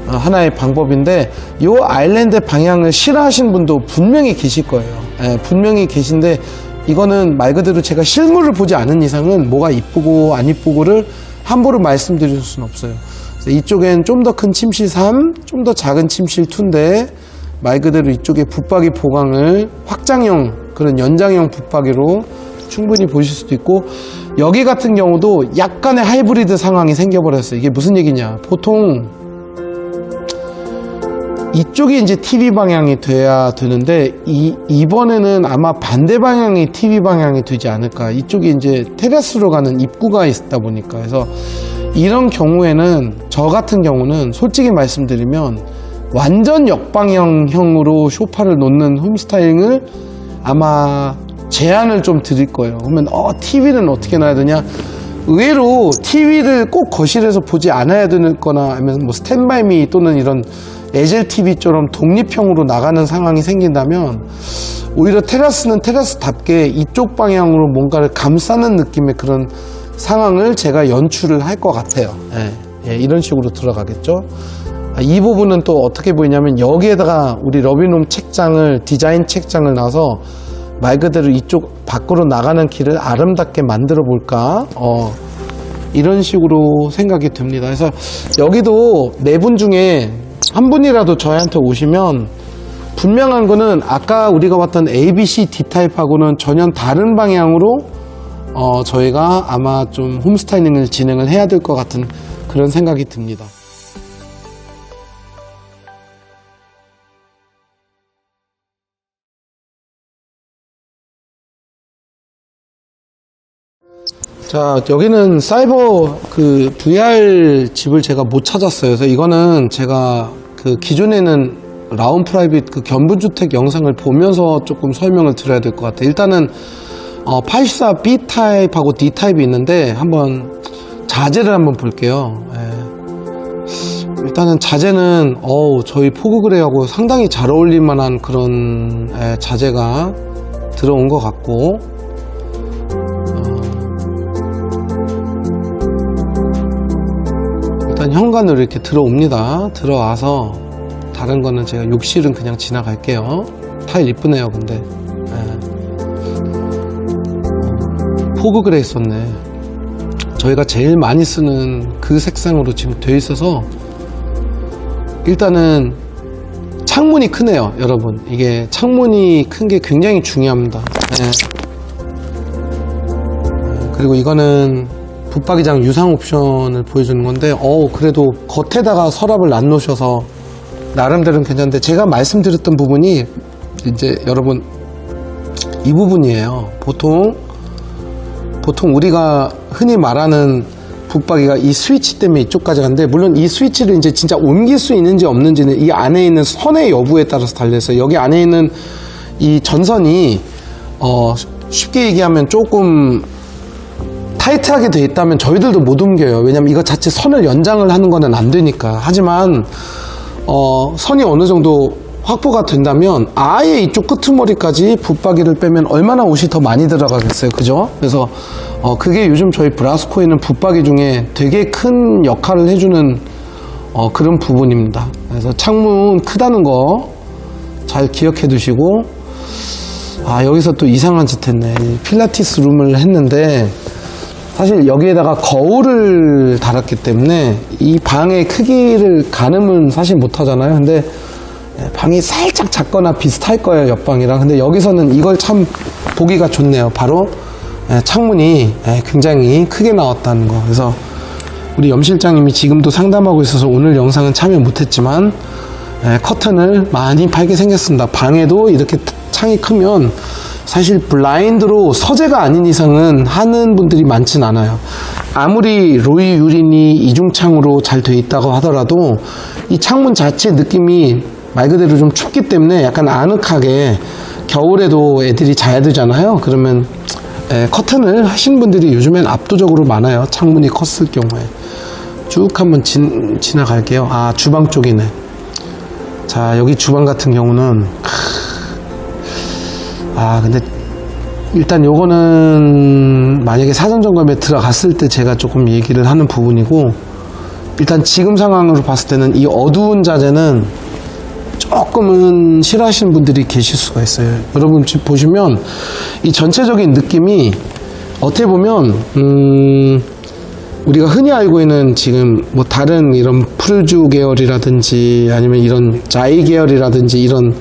하나의 방법인데, 이 아일랜드 방향을 싫어하시는 분도 분명히 계실 거예요. 분명히 계신데, 이거는 말 그대로 제가 실물을 보지 않은 이상은 뭐가 이쁘고 안 이쁘고를 함부로 말씀드릴 수는 없어요. 그래서 이쪽엔 좀 더 큰 침실 3, 좀 더 작은 침실 2인데, 말 그대로 이쪽에 붙박이 보강을 확장형, 그런 연장형 붙박이로 충분히 보실 수도 있고, 여기 같은 경우도 약간의 하이브리드 상황이 생겨버렸어요. 이게 무슨 얘기냐, 보통 이쪽이 이제 TV 방향이 돼야 되는데, 이번에는 아마 반대 방향이 TV 방향이 되지 않을까. 이쪽이 이제 테라스로 가는 입구가 있다 보니까. 그래서 이런 경우에는, 저 같은 경우는 솔직히 말씀드리면 완전 역방향형으로 소파를 놓는 홈스타일링을 아마 제안을 좀 드릴 거예요. 그러면 TV는 어떻게 놔야 되냐, 의외로 TV를 꼭 거실에서 보지 않아야 되는 거나, 아니면 뭐 스탠바이미 또는 이런 에젤 TV처럼 독립형으로 나가는 상황이 생긴다면, 오히려 테라스는 테라스답게 이쪽 방향으로 뭔가를 감싸는 느낌의 그런 상황을 제가 연출을 할 것 같아요. 이런 식으로 들어가겠죠. 이 부분은 또 어떻게 보이냐면, 여기에다가 우리 러비룸 책장을, 디자인 책장을 놔서 말 그대로 이쪽 밖으로 나가는 길을 아름답게 만들어 볼까, 이런 식으로 생각이 듭니다. 그래서 여기도 네 분 중에 한 분이라도 저희한테 오시면, 분명한 거는 아까 우리가 봤던 ABC D타입하고는 전혀 다른 방향으로 저희가 아마 좀 홈스타일링을 진행을 해야 될 것 같은 그런 생각이 듭니다. 자, 여기는 사이버 그 VR 집을 제가 못 찾았어요. 그래서 이거는 제가 그 기존에는 라운 프라이빗 그 견분주택 영상을 보면서 조금 설명을 드려야 될 것 같아요. 일단은 84 B 타입하고 D 타입이 있는데, 한번 자재를 한번 볼게요. 일단은 자재는 저희 포그그레이하고 상당히 잘 어울릴 만한 그런 자재가 들어온 것 같고, 일단 현관으로 이렇게 들어옵니다. 들어와서 다른 거는 제가 욕실은 그냥 지나갈게요. 타일 이쁘네요. 근데 포그그레이 썼네. 저희가 제일 많이 쓰는 그 색상으로 지금 되어 있어서, 일단은 창문이 크네요, 여러분. 이게 창문이 큰 게 굉장히 중요합니다. 그리고 이거는 붙박이장 유상 옵션을 보여주는 건데, 그래도 겉에다가 서랍을 안 놓으셔서 나름대로는 괜찮은데, 제가 말씀드렸던 부분이 이제 여러분 이 부분이에요. 보통 우리가 흔히 말하는 붙박이가 이 스위치 때문에 이쪽까지 가는데, 물론 이 스위치를 이제 진짜 옮길 수 있는지 없는지는 이 안에 있는 선의 여부에 따라서 달려있어요. 여기 안에 있는 이 전선이 쉽게 얘기하면 조금 타이트하게 돼 있다면 저희들도 못 옮겨요. 왜냐면 이거 자체 선을 연장을 하는 거는 안 되니까. 하지만 선이 어느 정도 확보가 된다면 아예 이쪽 끄트머리까지 붙박이를 빼면 얼마나 옷이 더 많이 들어가겠어요. 그죠? 그래서 그게 요즘 저희 브라스코에 있는 붙박이 중에 되게 큰 역할을 해주는 그런 부분입니다. 그래서 창문 크다는 거 잘 기억해 두시고, 여기서 또 이상한 짓 했네. 필라티스 룸을 했는데 사실 여기에다가 거울을 달았기 때문에 이 방의 크기를 가늠은 사실 못 하잖아요. 근데 방이 살짝 작거나 비슷할 거예요, 옆방이랑. 근데 여기서는 이걸 참 보기가 좋네요. 바로 창문이 굉장히 크게 나왔다는 거. 그래서 우리 염 실장님이 지금도 상담하고 있어서 오늘 영상은 참여 못했지만 커튼을 많이 팔게 생겼습니다. 방에도 이렇게 창이 크면 사실 블라인드로 서재가 아닌 이상은 하는 분들이 많진 않아요. 아무리 로이 유린이 이중창으로 잘 돼 있다고 하더라도 이 창문 자체 느낌이 말 그대로 좀 춥기 때문에 약간 아늑하게, 겨울에도 애들이 자야 되잖아요. 그러면 커튼을 하신 분들이 요즘엔 압도적으로 많아요. 창문이 컸을 경우에. 쭉 한번 지나갈게요. 주방 쪽이네. 자, 여기 주방 같은 경우는 근데 일단 요거는 만약에 사전 점검에 들어갔을 때 제가 조금 얘기를 하는 부분이고, 일단 지금 상황으로 봤을 때는 이 어두운 자재는 조금은 싫어하시는 분들이 계실 수가 있어요. 여러분 지금 보시면 이 전체적인 느낌이 어떻게 보면 우리가 흔히 알고 있는 지금 뭐 다른 이런 풀주 계열이라든지 아니면 이런 자이 계열이라든지 이런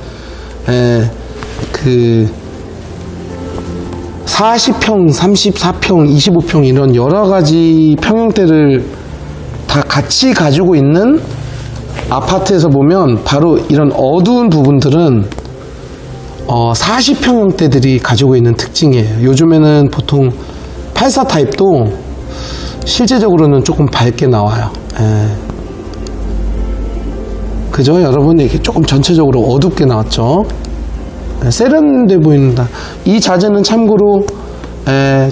40평, 34평, 25평 이런 여러가지 평형대를 다 같이 가지고 있는 아파트에서 보면 바로 이런 어두운 부분들은 40평형대들이 가지고 있는 특징이에요. 요즘에는 보통 84 타입도 실제적으로는 조금 밝게 나와요. 그죠? 여러분, 이렇게 조금 전체적으로 어둡게 나왔죠? 세련돼 보인다. 이 자재는 참고로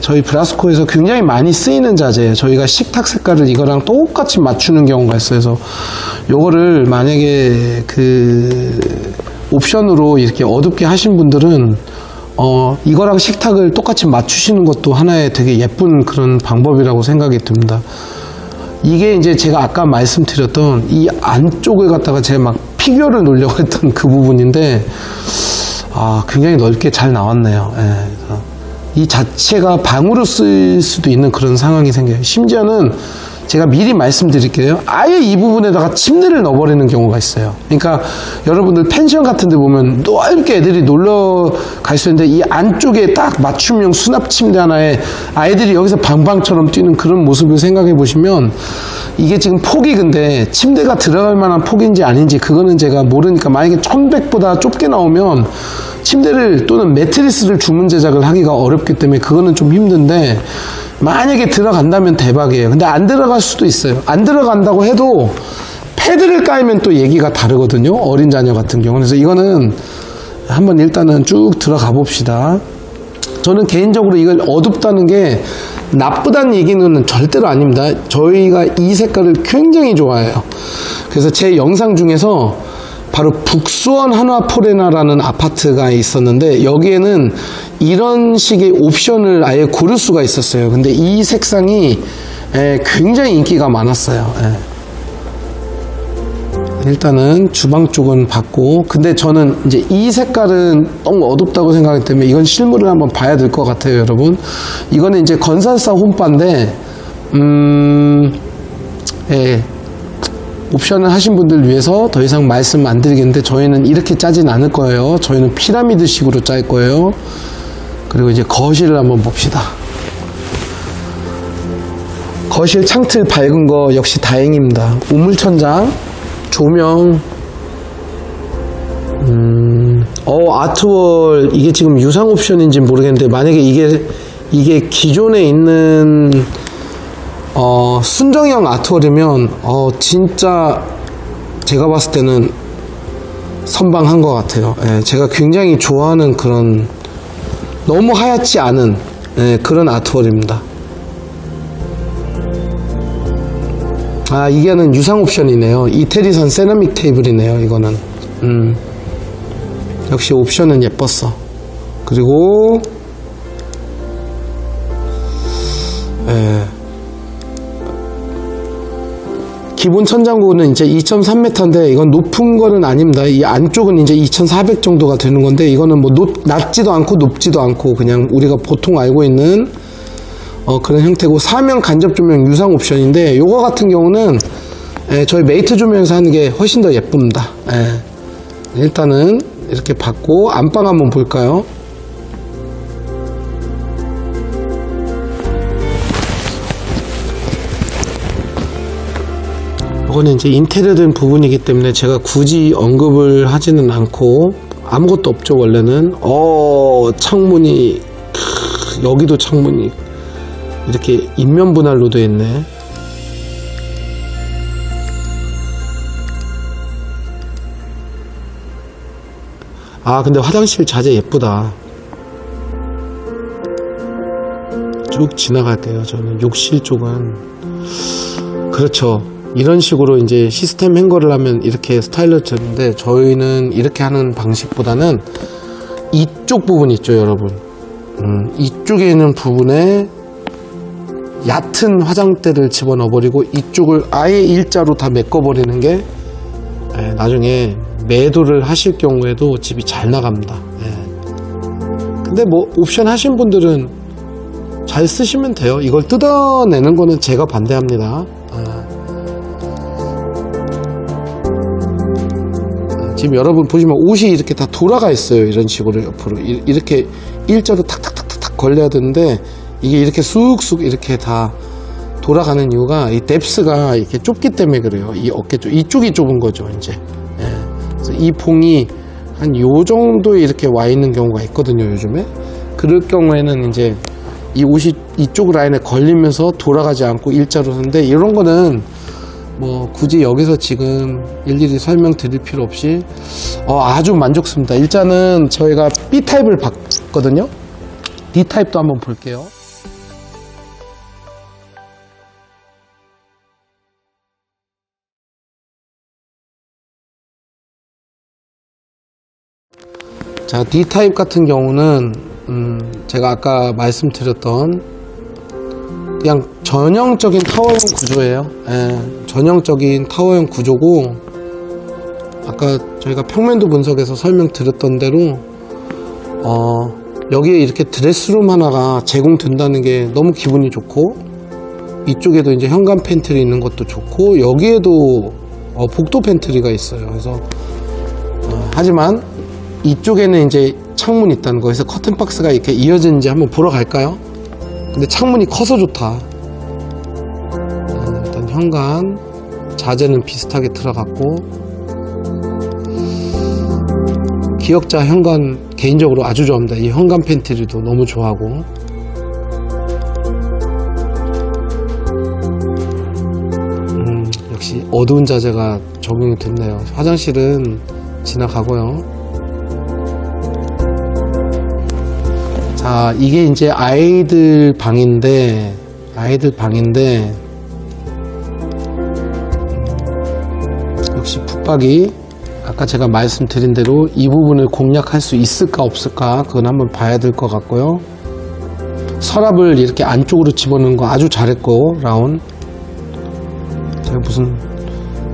저희 브라스코에서 굉장히 많이 쓰이는 자재예요. 저희가 식탁 색깔을 이거랑 똑같이 맞추는 경우가 있어요. 그래서 요거를 만약에 옵션으로 이렇게 어둡게 하신 분들은 이거랑 식탁을 똑같이 맞추시는 것도 하나의 되게 예쁜 그런 방법이라고 생각이 듭니다. 이게 이제 제가 아까 말씀드렸던 이 안쪽을 갖다가 제가 막 피규어를 놓으려고 했던 그 부분인데, 굉장히 넓게 잘 나왔네요. 이 자체가 방으로 쓸 수도 있는 그런 상황이 생겨요. 심지어는 제가 미리 말씀드릴게요. 아예 이 부분에다가 침대를 넣어버리는 경우가 있어요. 그러니까 여러분들 펜션 같은 데 보면 넓게 애들이 놀러 갈 수 있는데 이 안쪽에 딱 맞춤형 수납 침대 하나에 아이들이 여기서 방방처럼 뛰는 그런 모습을 생각해 보시면, 이게 지금 폭이 근데 침대가 들어갈 만한 폭인지 아닌지 그거는 제가 모르니까, 만약에 1100보다 좁게 나오면 침대를 또는 매트리스를 주문 제작을 하기가 어렵기 때문에 그거는 좀 힘든데, 만약에 들어간다면 대박이에요. 근데 안 들어갈 수도 있어요. 안 들어간다고 해도 패드를 깔면 또 얘기가 다르거든요. 어린 자녀 같은 경우는. 그래서 이거는 한번 일단은 쭉 들어가 봅시다. 저는 개인적으로 이걸 어둡다는 게 나쁘다는 얘기는 절대로 아닙니다. 저희가 이 색깔을 굉장히 좋아해요. 그래서 제 영상 중에서 바로 북수원 한화포레나라는 아파트가 있었는데, 여기에는 이런 식의 옵션을 아예 고를 수가 있었어요. 근데 이 색상이 굉장히 인기가 많았어요. 일단은 주방 쪽은 봤고, 근데 저는 이제 이 색깔은 너무 어둡다고 생각하기 때문에 이건 실물을 한번 봐야 될 것 같아요, 여러분. 이거는 이제 건설사 홈바인데, 옵션을 하신 분들 위해서 더 이상 말씀 안 드리겠는데, 저희는 이렇게 짜진 않을 거예요. 저희는 피라미드 식으로 짤 거예요. 그리고 이제 거실을 한번 봅시다. 거실 창틀 밝은 거 역시 다행입니다. 우물천장, 조명, 아트월, 이게 지금 유상 옵션인지 모르겠는데, 만약에 이게 기존에 있는 순정형 아트월이면 진짜 제가 봤을 때는 선방한 것 같아요. 제가 굉장히 좋아하는 그런 너무 하얗지 않은 그런 아트월입니다. 아, 이게는 유상 옵션이네요. 이태리산 세라믹 테이블이네요, 이거는. 역시 옵션은 예뻤어. 그리고, 기본 천장고는 이제 2.3m인데, 이건 높은 거는 아닙니다. 이 안쪽은 이제 2,400 정도가 되는 건데, 이거는 뭐 낮지도 않고 높지도 않고, 그냥 우리가 보통 알고 있는, 그런 형태고, 사면 간접 조명 유상 옵션인데, 요거 같은 경우는, 저희 메이트 조명에서 하는 게 훨씬 더 예쁩니다. 일단은, 이렇게 받고, 안방 한번 볼까요? 이거는 이제 인테리어 된 부분이기 때문에 제가 굳이 언급을 하지는 않고 아무것도 없죠. 원래는 창문이 여기도 창문이 이렇게 인면 분할로 되어 있네. 아, 근데 화장실 자재 예쁘다. 쭉 지나갈게요. 저는 욕실 쪽은 그렇죠. 이런 식으로 이제 시스템 행거를 하면 이렇게 스타일러 쳤는데, 저희는 이렇게 하는 방식보다는 이쪽 부분 있죠, 여러분. 이쪽에 있는 부분에 얕은 화장대를 집어넣어 버리고 이쪽을 아예 일자로 다 메꿔버리는 게 나중에 매도를 하실 경우에도 집이 잘 나갑니다. 근데 뭐 옵션 하신 분들은 잘 쓰시면 돼요. 이걸 뜯어내는 거는 제가 반대합니다. 지금 여러분 보시면 옷이 이렇게 다 돌아가 있어요. 이런 식으로 옆으로 이렇게 일자로 탁탁탁탁 걸려야 되는데, 이게 이렇게 쑥쑥 이렇게 다 돌아가는 이유가 이 뎁스가 이렇게 좁기 때문에 그래요. 이 어깨 쪽 이쪽이 좁은 거죠, 이제. 그래서 이 봉이 한 요 정도에 이렇게 와 있는 경우가 있거든요, 요즘에. 그럴 경우에는 이제 이 옷이 이쪽 라인에 걸리면서 돌아가지 않고 일자로 서는데, 이런 거는 뭐 굳이 여기서 지금 일일이 설명드릴 필요 없이 아주 만족스럽습니다. 일단은 저희가 B타입을 봤거든요. D타입도 한번 볼게요. 자, D타입 같은 경우는 제가 아까 말씀드렸던 그냥 전형적인 타워형 구조예요. 전형적인 타워형 구조고, 아까 저희가 평면도 분석에서 설명드렸던 대로 여기에 이렇게 드레스룸 하나가 제공된다는 게 너무 기분이 좋고, 이쪽에도 이제 현관 팬트리 있는 것도 좋고, 여기에도 복도 팬트리가 있어요. 그래서 하지만 이쪽에는 이제 창문이 있다는 거. 그래서 커튼 박스가 이렇게 이어지는지 한번 보러 갈까요? 근데 창문이 커서 좋다. 일단 현관 자재는 비슷하게 들어갔고, 기역자 현관 개인적으로 아주 좋아합니다. 이 현관 팬트리도 너무 좋아하고, 역시 어두운 자재가 적용이 됐네요. 화장실은 지나가고요. 자, 이게 이제 아이들 방인데 역시 붙박이 아까 제가 말씀드린 대로 이 부분을 공략할 수 있을까 없을까, 그건 한번 봐야 될 것 같고요. 서랍을 이렇게 안쪽으로 집어넣는 거 아주 잘했고, 라운. 제가 무슨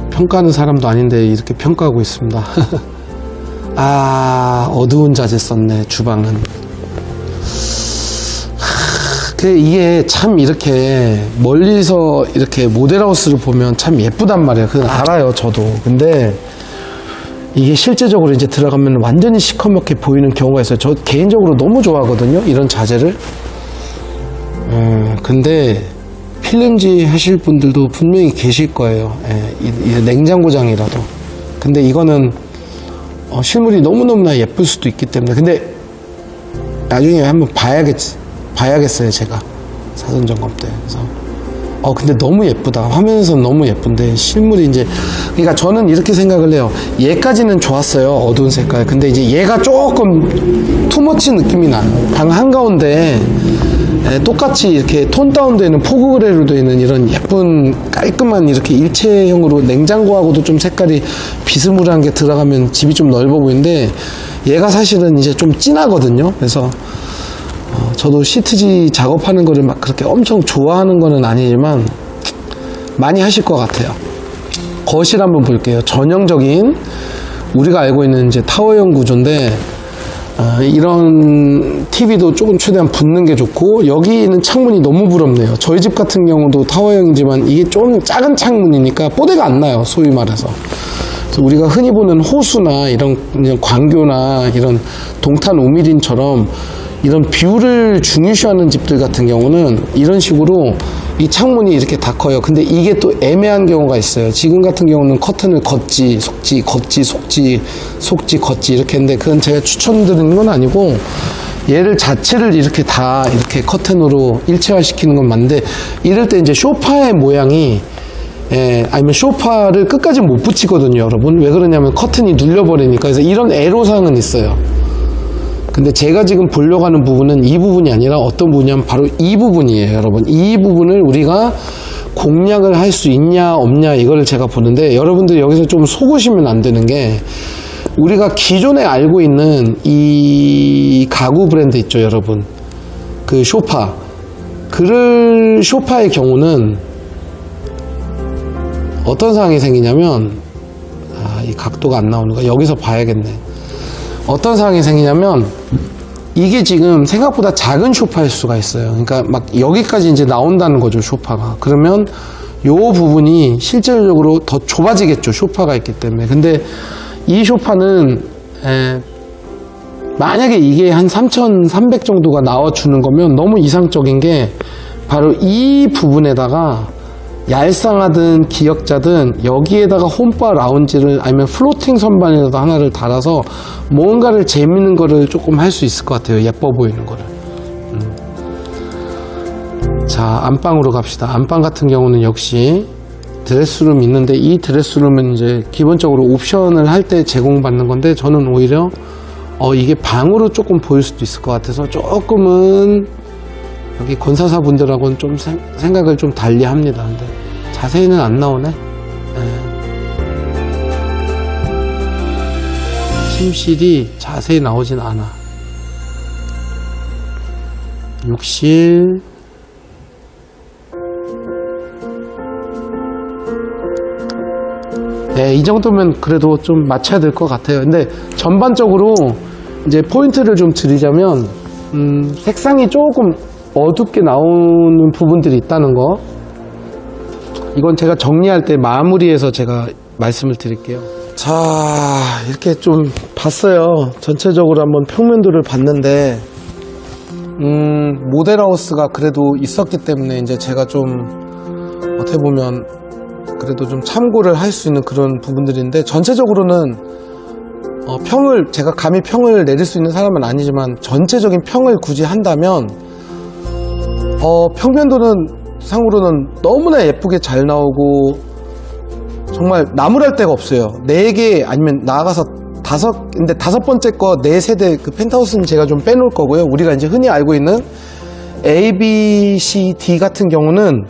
평가하는 사람도 아닌데 이렇게 평가하고 있습니다. 어두운 자재 썼네, 주방은. 이게 참 이렇게 멀리서 이렇게 모델하우스를 보면 참 예쁘단 말이에요. 그건 알아요, 저도. 근데 이게 실제적으로 이제 들어가면 완전히 시커멓게 보이는 경우가 있어요. 저 개인적으로 너무 좋아하거든요, 이런 자재를. 근데 필름지 하실 분들도 분명히 계실 거예요. 이 냉장고장이라도. 근데 이거는 실물이 너무너무나 예쁠 수도 있기 때문에. 근데 나중에 한번 봐야겠어요, 제가. 사전 점검 때. 그래서 근데 너무 예쁘다. 화면에서는 너무 예쁜데 실물이 이제, 그러니까 저는 이렇게 생각을 해요. 얘까지는 좋았어요, 어두운 색깔. 근데 이제 얘가 조금 투머치 느낌이 나요. 방 한가운데 똑같이 이렇게 톤 다운되는 포그 그레이로 되어 있는 이런 예쁜 깔끔한 이렇게 일체형으로 냉장고하고도 좀 색깔이 비스무리한 게 들어가면 집이 좀 넓어 보이는데 얘가 사실은 이제 좀 진하거든요. 그래서 저도 시트지 작업하는 거를 막 그렇게 엄청 좋아하는 거는 아니지만 많이 하실 것 같아요. 거실 한번 볼게요. 전형적인 우리가 알고 있는 이제 타워형 구조인데 이런 TV도 조금 최대한 붙는 게 좋고, 여기 있는 창문이 너무 부럽네요. 저희 집 같은 경우도 타워형이지만 이게 좀 작은 창문이니까 뽀대가 안 나요, 소위 말해서. 그래서 우리가 흔히 보는 호수나 이런 광교나 이런 동탄 오미린처럼 이런 뷰를 중요시하는 집들 같은 경우는 이런 식으로 이 창문이 이렇게 다 커요. 근데 이게 또 애매한 경우가 있어요. 지금 같은 경우는 커튼을 걷지, 속지, 걷지, 속지, 속지, 걷지 이렇게 했는데 그건 제가 추천드리는 건 아니고 얘를 자체를 이렇게 다 이렇게 커튼으로 일체화 시키는 건 맞는데, 이럴 때 이제 소파의 모양이 아니면 소파를 끝까지 못 붙이거든요, 여러분. 왜 그러냐면 커튼이 눌려버리니까. 그래서 이런 애로사항은 있어요. 근데 제가 지금 보려고 하는 부분은 이 부분이 아니라 어떤 부분이냐면 바로 이 부분이에요, 여러분. 이 부분을 우리가 공략을 할 수 있냐 없냐 이거를 제가 보는데, 여러분들 여기서 좀 속으시면 안 되는 게, 우리가 기존에 알고 있는 이 가구 브랜드 있죠, 여러분. 그 소파. 그 소파의 경우는 어떤 상황이 생기냐면, 이 각도가 안 나오는 거 여기서 봐야겠네. 어떤 상황이 생기냐면, 이게 지금 생각보다 작은 소파일 수가 있어요. 그러니까 막 여기까지 이제 나온다는 거죠, 소파가. 그러면 요 부분이 실질적으로 더 좁아지겠죠, 소파가 있기 때문에. 근데 이 소파는 만약에 이게 한 3,300 정도가 나와주는 거면 너무 이상적인 게, 바로 이 부분에다가 얄쌍하든 기역자든 여기에다가 홈바 라운지를, 아니면 플로팅 선반이라도 하나를 달아서 뭔가를 재밌는 거를 조금 할 수 있을 것 같아요. 예뻐 보이는 거를. 자, 안방으로 갑시다. 안방 같은 경우는 역시 드레스룸이 있는데, 이 드레스룸은 이제 기본적으로 옵션을 할 때 제공받는 건데, 저는 오히려 이게 방으로 조금 보일 수도 있을 것 같아서 조금은 여기 건사사 분들하고는 좀 생각을 좀 달리 합니다. 근데 자세히는 안 나오네. 침실이 자세히 나오진 않아. 욕실, 이 정도면 그래도 좀 맞춰야 될 것 같아요. 근데 전반적으로 이제 포인트를 좀 드리자면, 색상이 조금 어둡게 나오는 부분들이 있다는 거, 이건 제가 정리할 때 마무리해서 제가 말씀을 드릴게요. 자, 이렇게 좀 봤어요. 전체적으로 한번 평면도를 봤는데, 모델하우스가 그래도 있었기 때문에 이제 제가 좀 어떻게 보면 그래도 좀 참고를 할 수 있는 그런 부분들인데, 전체적으로는 제가 감히 평을 내릴 수 있는 사람은 아니지만, 전체적인 평을 굳이 한다면 평면도는 상으로는 너무나 예쁘게 잘 나오고 정말 나무랄 데가 없어요. 4개 아니면 나아가서 5, 근데 5번째 거 4세대 그 펜트하우스는 제가 좀 빼놓을 거고요. 우리가 이제 흔히 알고 있는 A, B, C, D 같은 경우는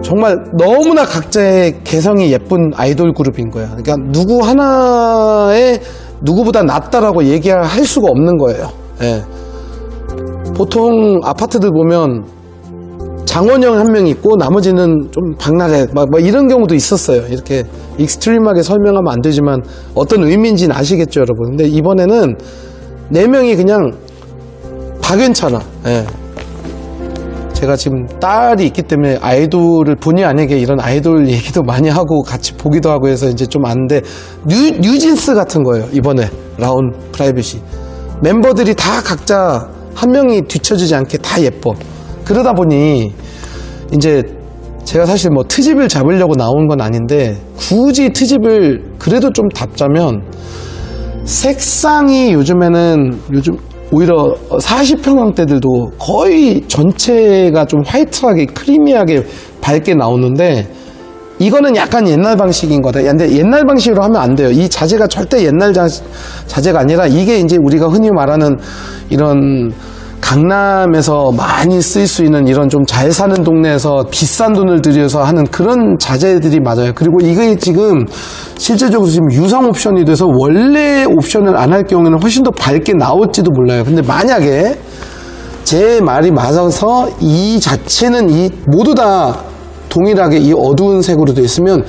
정말 너무나 각자의 개성이 예쁜 아이돌 그룹인 거야. 그러니까 누구 하나에 누구보다 낫다라고 얘기할 수가 없는 거예요. 예. 보통 아파트들 보면 장원영 한 명 있고 나머지는 좀 박나래 막 이런 경우도 있었어요. 이렇게 익스트림하게 설명하면 안 되지만 어떤 의미인지는 아시겠죠, 여러분. 근데 이번에는 4명이 그냥 다 괜찮아. 예. 제가 지금 딸이 있기 때문에 아이돌을 본의 아니게 이런 아이돌 얘기도 많이 하고 같이 보기도 하고 해서 이제 좀 아는데, 뉴진스 같은 거예요. 이번에 라운 프라이빗이 멤버들이 다 각자 한 명이 뒤처지지 않게 다 예뻐. 그러다 보니 이제 제가 사실 뭐 트집을 잡으려고 나온 건 아닌데, 굳이 트집을 그래도 좀 잡자면 색상이 요즘에는 오히려 40평형대들도 거의 전체가 좀 화이트하게 크리미하게 밝게 나오는데, 이거는 약간 옛날 방식인 거다. 근데 옛날 방식으로 하면 안 돼요. 이 자재가 절대 옛날 자재가 아니라, 이게 이제 우리가 흔히 말하는 이런 강남에서 많이 쓸 수 있는 이런 좀 잘 사는 동네에서 비싼 돈을 들여서 하는 그런 자재들이 맞아요. 그리고 이게 지금 실제적으로 지금 유상 옵션이 돼서 원래 옵션을 안 할 경우에는 훨씬 더 밝게 나올지도 몰라요. 근데 만약에 제 말이 맞아서 이 자체는 모두 다 동일하게 이 어두운 색으로 되어 있으면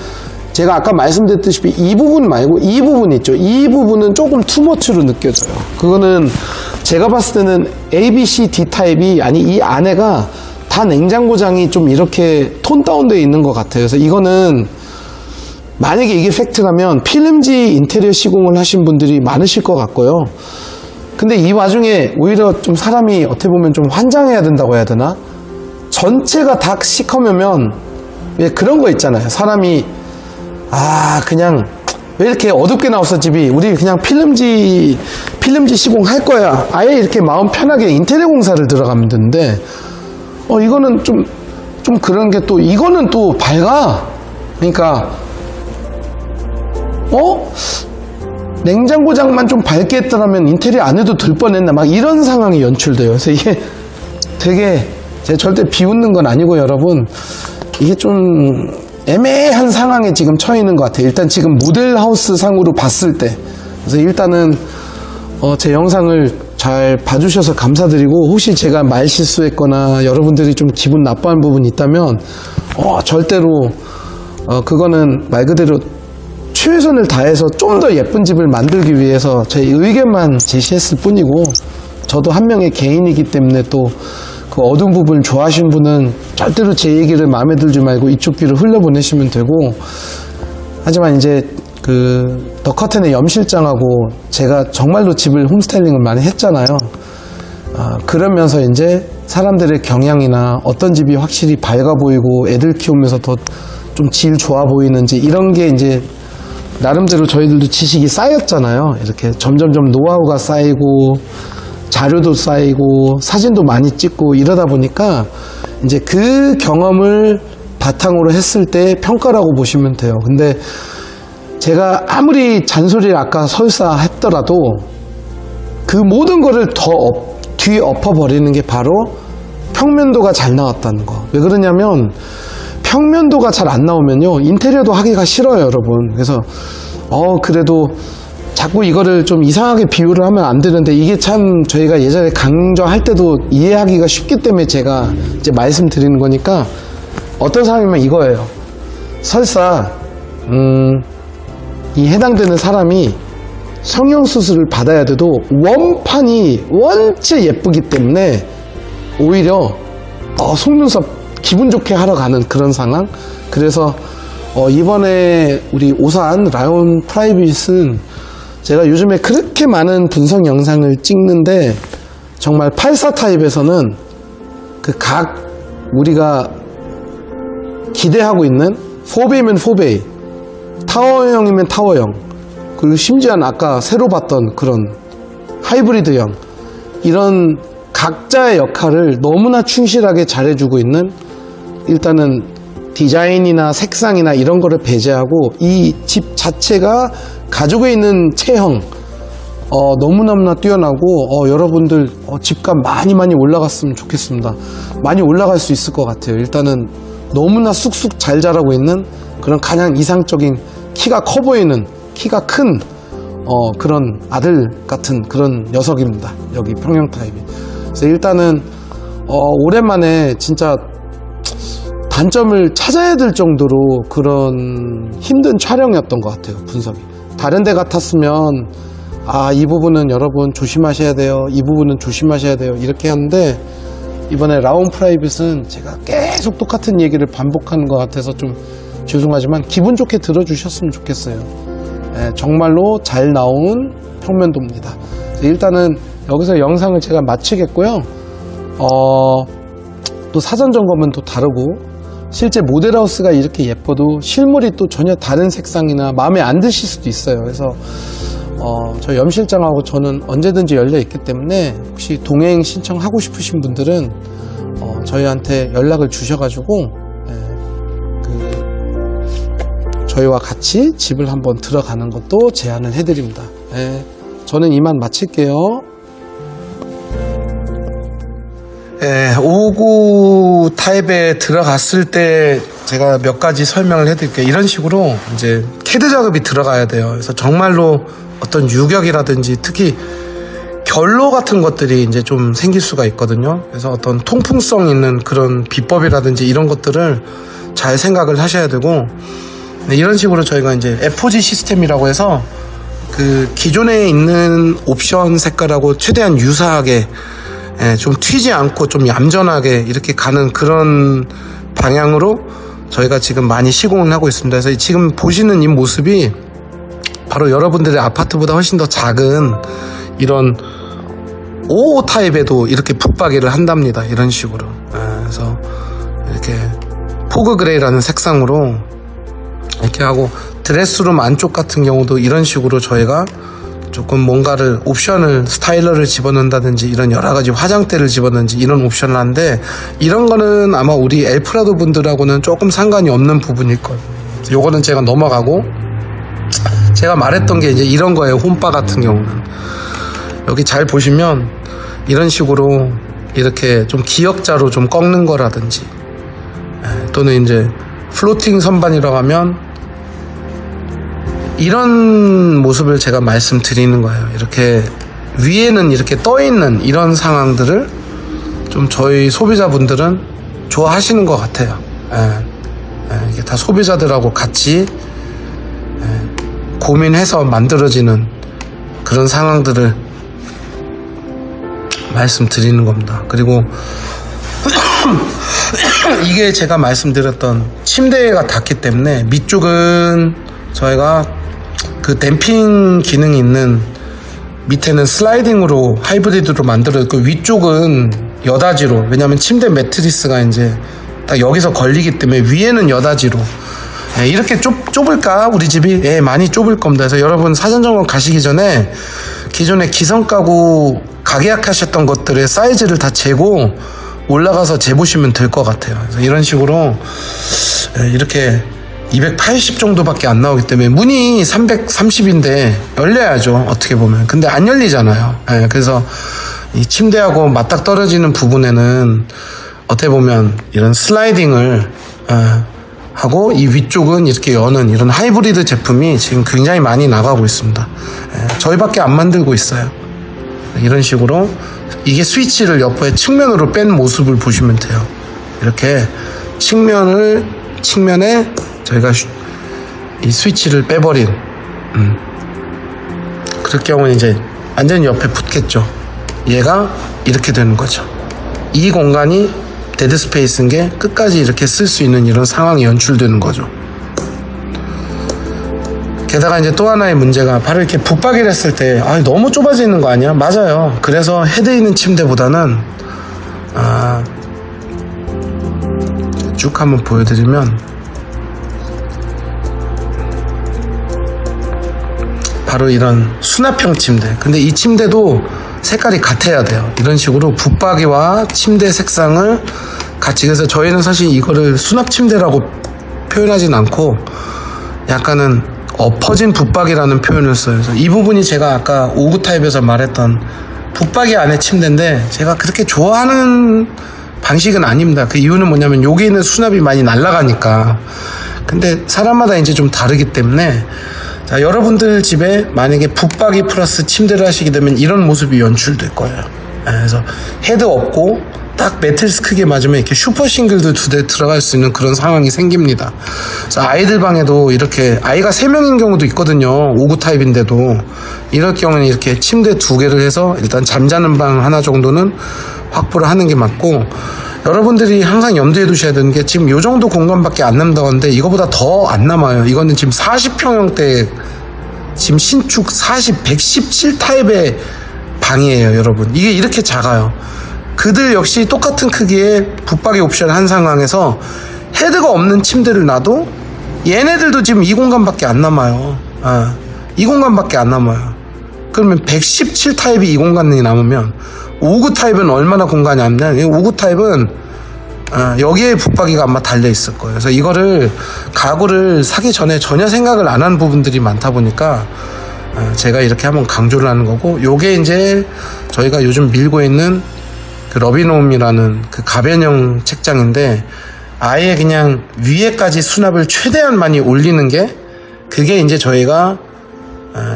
제가 아까 말씀드렸듯이 이 부분 말고 이 부분 있죠. 이 부분은 조금 투머치로 느껴져요. 그거는 제가 봤을 때는 A, B, C, D 타입이 아니 이 안에가 다 냉장고장이 좀 이렇게 톤 다운되어 있는 것 같아요. 그래서 이거는 만약에 이게 팩트라면 필름지 인테리어 시공을 하신 분들이 많으실 것 같고요. 근데 이 와중에 오히려 좀 사람이 어떻게 보면 좀 환장해야 된다고 해야 되나? 전체가 다 시커매면 왜 그런 거 있잖아요. 사람이 그냥 왜 이렇게 어둡게 나왔어 집이, 우리 그냥 필름지 시공할 거야, 아예 이렇게 마음 편하게 인테리어 공사를 들어가면 되는데 이거는 좀 그런 게 또 이거는 또 밝아. 그러니까 냉장고장만 좀 밝게 했더라면 인테리어 안 해도 될 뻔했나 막 이런 상황이 연출돼요. 그래서 이게 되게 제가 절대 비웃는 건 아니고 여러분 이게 좀 애매한 상황에 지금 처해 있는 것 같아요. 일단 지금 모델하우스 상으로 봤을 때. 그래서 일단은 제 영상을 잘 봐주셔서 감사드리고, 혹시 제가 말 실수했거나 여러분들이 좀 기분 나빠하는 부분이 있다면 절대로 그거는 말 그대로 최선을 다해서 좀 더 예쁜 집을 만들기 위해서 제 의견만 제시했을 뿐이고, 저도 한 명의 개인이기 때문에 또 그 어두운 부분을 좋아하시는 분은 절대로 제 얘기를 마음에 들지 말고 이쪽 귀로 흘려보내시면 되고, 하지만 이제 더 커튼의 염 실장하고 제가 정말로 집을 홈스타일링을 많이 했잖아요. 그러면서 이제 사람들의 경향이나 어떤 집이 확실히 밝아 보이고 애들 키우면서 더 좀 질 좋아 보이는지 이런 게 이제 나름대로 저희들도 지식이 쌓였잖아요. 이렇게 점점점 노하우가 쌓이고 자료도 쌓이고 사진도 많이 찍고 이러다 보니까 이제 그 경험을 바탕으로 했을 때 평가라고 보시면 돼요. 근데 제가 아무리 잔소리를 아까 설사 했더라도 그 모든 거를 더 뒤에 엎어버리는 게 바로 평면도가 잘 나왔다는 거. 왜 그러냐면 평면도가 잘 안 나오면요 인테리어도 하기가 싫어요, 여러분. 그래서 그래도 자꾸 이거를 좀 이상하게 비유를 하면 안 되는데, 이게 참 저희가 예전에 강조할 때도 이해하기가 쉽기 때문에 제가 이제 말씀드리는 거니까, 어떤 상황이면 이거예요. 설사 이 해당되는 사람이 성형수술을 받아야 돼도 원판이 원체 예쁘기 때문에 오히려 속눈썹 기분 좋게 하러 가는 그런 상황. 그래서 이번에 우리 오산 라온 프라이빗은 제가 요즘에 그렇게 많은 분석 영상을 찍는데, 정말 84 타입에서는 그 각 우리가 기대하고 있는 4베이면 4베이, 타워형이면 타워형, 그리고 심지어는 아까 새로 봤던 그런 하이브리드형, 이런 각자의 역할을 너무나 충실하게 잘해주고 있는, 일단은 디자인이나 색상이나 이런 거를 배제하고 이 집 자체가 가지고 있는 체형 너무너무나 뛰어나고, 여러분들 집값 많이 올라갔으면 좋겠습니다. 많이 올라갈 수 있을 것 같아요. 일단은 너무나 쑥쑥 잘 자라고 있는 그런 가장 이상적인 키가 커 보이는, 키가 큰 그런 아들 같은 그런 녀석입니다. 여기 평형 타입이. 그래서 일단은 오랜만에 진짜 단점을 찾아야 될 정도로 그런 힘든 촬영이었던 것 같아요. 분석이 다른 데 같았으면 이 부분은 여러분 조심하셔야 돼요, 이 부분은 조심하셔야 돼요, 이렇게 하는데, 이번에 라온 프라이빗은 제가 계속 똑같은 얘기를 반복하는 것 같아서 좀 죄송하지만 기분 좋게 들어주셨으면 좋겠어요. 정말로 잘 나온 평면도입니다. 일단은 여기서 영상을 제가 마치겠고요. 또 사전 점검은 또 다르고, 실제 모델하우스가 이렇게 예뻐도 실물이 또 전혀 다른 색상이나 마음에 안 드실 수도 있어요. 그래서 저희 염실장하고 저는 언제든지 열려 있기 때문에, 혹시 동행 신청하고 싶으신 분들은 저희한테 연락을 주셔가지고 저희와 같이 집을 한번 들어가는 것도 제안을 해드립니다. 저는 이만 마칠게요. 59 타입에 들어갔을 때 제가 몇 가지 설명을 해드릴게요. 이런 식으로 이제 캐드 작업이 들어가야 돼요. 그래서 정말로 어떤 유격이라든지 특히 결로 같은 것들이 이제 좀 생길 수가 있거든요. 그래서 어떤 통풍성 있는 그런 비법이라든지 이런 것들을 잘 생각을 하셔야 되고, 이런 식으로 저희가 이제 FOG 시스템이라고 해서 그 기존에 있는 옵션 색깔하고 최대한 유사하게 좀 튀지 않고 좀 얌전하게 이렇게 가는 그런 방향으로 저희가 지금 많이 시공을 하고 있습니다. 그래서 지금 보시는 이 모습이 바로 여러분들의 아파트보다 훨씬 더 작은 이런 55 타입에도 이렇게 붙박이를 한답니다. 이런 식으로. 그래서 이렇게 포그 그레이라는 색상으로 이렇게 하고, 드레스룸 안쪽 같은 경우도 이런 식으로 저희가 조금 뭔가를 옵션을 스타일러를 집어넣는다든지 이런 여러 가지 화장대를 집어넣는지 이런 옵션을 하는데, 이런 거는 아마 우리 엘프라도 분들하고는 조금 상관이 없는 부분일 거예요. 요거는 제가 넘어가고, 제가 말했던 게 이제 이런 거예요. 홈바 같은 경우는 여기 잘 보시면 이런 식으로 이렇게 좀 기역자로 좀 꺾는 거라든지, 또는 이제 플로팅 선반이라고 하면 이런 모습을 제가 말씀드리는 거예요. 이렇게 위에는 이렇게 떠 있는 이런 상황들을 좀 저희 소비자분들은 좋아하시는 것 같아요. 이게 다 소비자들하고 같이 고민해서 만들어지는 그런 상황들을 말씀드리는 겁니다. 그리고 이게 제가 말씀드렸던 침대가 닿기 때문에 밑쪽은 저희가 그 댐핑 기능이 있는, 밑에는 슬라이딩으로 하이브리드로 만들어졌고 위쪽은 여다지로, 왜냐면 침대 매트리스가 이제 딱 여기서 걸리기 때문에 위에는 여다지로. 이렇게 좁을까 우리 집이? 많이 좁을 겁니다. 그래서 여러분 사전 점검 가시기 전에 기존에 기성가구 가계약하셨던 것들의 사이즈를 다 재고 올라가서 재보시면 될 것 같아요. 그래서 이런 식으로 이렇게 280 정도밖에 안 나오기 때문에 문이 330인데 열려야죠, 어떻게 보면. 근데 안 열리잖아요. 그래서 이 침대하고 맞닥 떨어지는 부분에는 어떻게 보면 이런 슬라이딩을 하고, 이 위쪽은 이렇게 여는 이런 하이브리드 제품이 지금 굉장히 많이 나가고 있습니다. 저희밖에 안 만들고 있어요. 이런 식으로 이게 스위치를 옆에 측면으로 뺀 모습을 보시면 돼요. 이렇게 측면에 저희가 이 스위치를 빼버린, 그럴 경우는 이제 완전히 옆에 붙겠죠. 얘가 이렇게 되는 거죠. 이 공간이 데드 스페이스인 게 끝까지 이렇게 쓸 수 있는 이런 상황이 연출되는 거죠. 게다가 이제 또 하나의 문제가 바로 이렇게 붙박이를 했을 때 너무 좁아지는 거 아니야? 맞아요. 그래서 헤드 있는 침대보다는 쭉 한번 보여드리면 바로 이런 수납형 침대. 근데 이 침대도 색깔이 같아야 돼요. 이런 식으로 붙박이와 침대 색상을 같이. 그래서 저희는 사실 이거를 수납 침대라고 표현하진 않고 약간은 엎어진 붙박이라는 표현을 써요. 그래서 이 부분이 제가 아까 59 타입에서 말했던 붙박이 안에 침대인데, 제가 그렇게 좋아하는 방식은 아닙니다. 그 이유는 뭐냐면 여기 있는 수납이 많이 날아가니까. 근데 사람마다 이제 좀 다르기 때문에, 자, 여러분들 집에 만약에 붙박이 플러스 침대를 하시게 되면 이런 모습이 연출될 거예요. 그래서 헤드 없고 딱 매트리스 크게 맞으면 이렇게 슈퍼 싱글도 2대 들어갈 수 있는 그런 상황이 생깁니다. 그래서 아이들 방에도 이렇게 아이가 3명인 경우도 있거든요. 59 타입인데도. 이럴 경우는 이렇게 침대 2개를 해서 일단 잠자는 방 하나 정도는 확보를 하는 게 맞고, 여러분들이 항상 염두에 두셔야 되는 게 지금 요 정도 공간밖에 안 남다고 하는데 이거보다 더 안 남아요. 이거는 지금 40평형대 지금 신축 117 타입의 방이에요, 여러분. 이게 이렇게 작아요. 그들 역시 똑같은 크기의 붙박이 옵션 한 상황에서 헤드가 없는 침대를 놔도 얘네들도 지금 이 공간밖에 안 남아요. 이 공간밖에 안 남아요. 그러면 117 타입이 이 공간이 남으면 59 타입은 얼마나 공간이 남냐면, 59 타입은 여기에 붙박이가 아마 달려 있을 거예요. 그래서 이거를 가구를 사기 전에 전혀 생각을 안 한 부분들이 많다 보니까 제가 이렇게 한번 강조를 하는 거고, 요게 이제 저희가 요즘 밀고 있는 그 러비놈이라는 그 가변형 책장인데 아예 그냥 위에까지 수납을 최대한 많이 올리는 게 그게 이제 저희가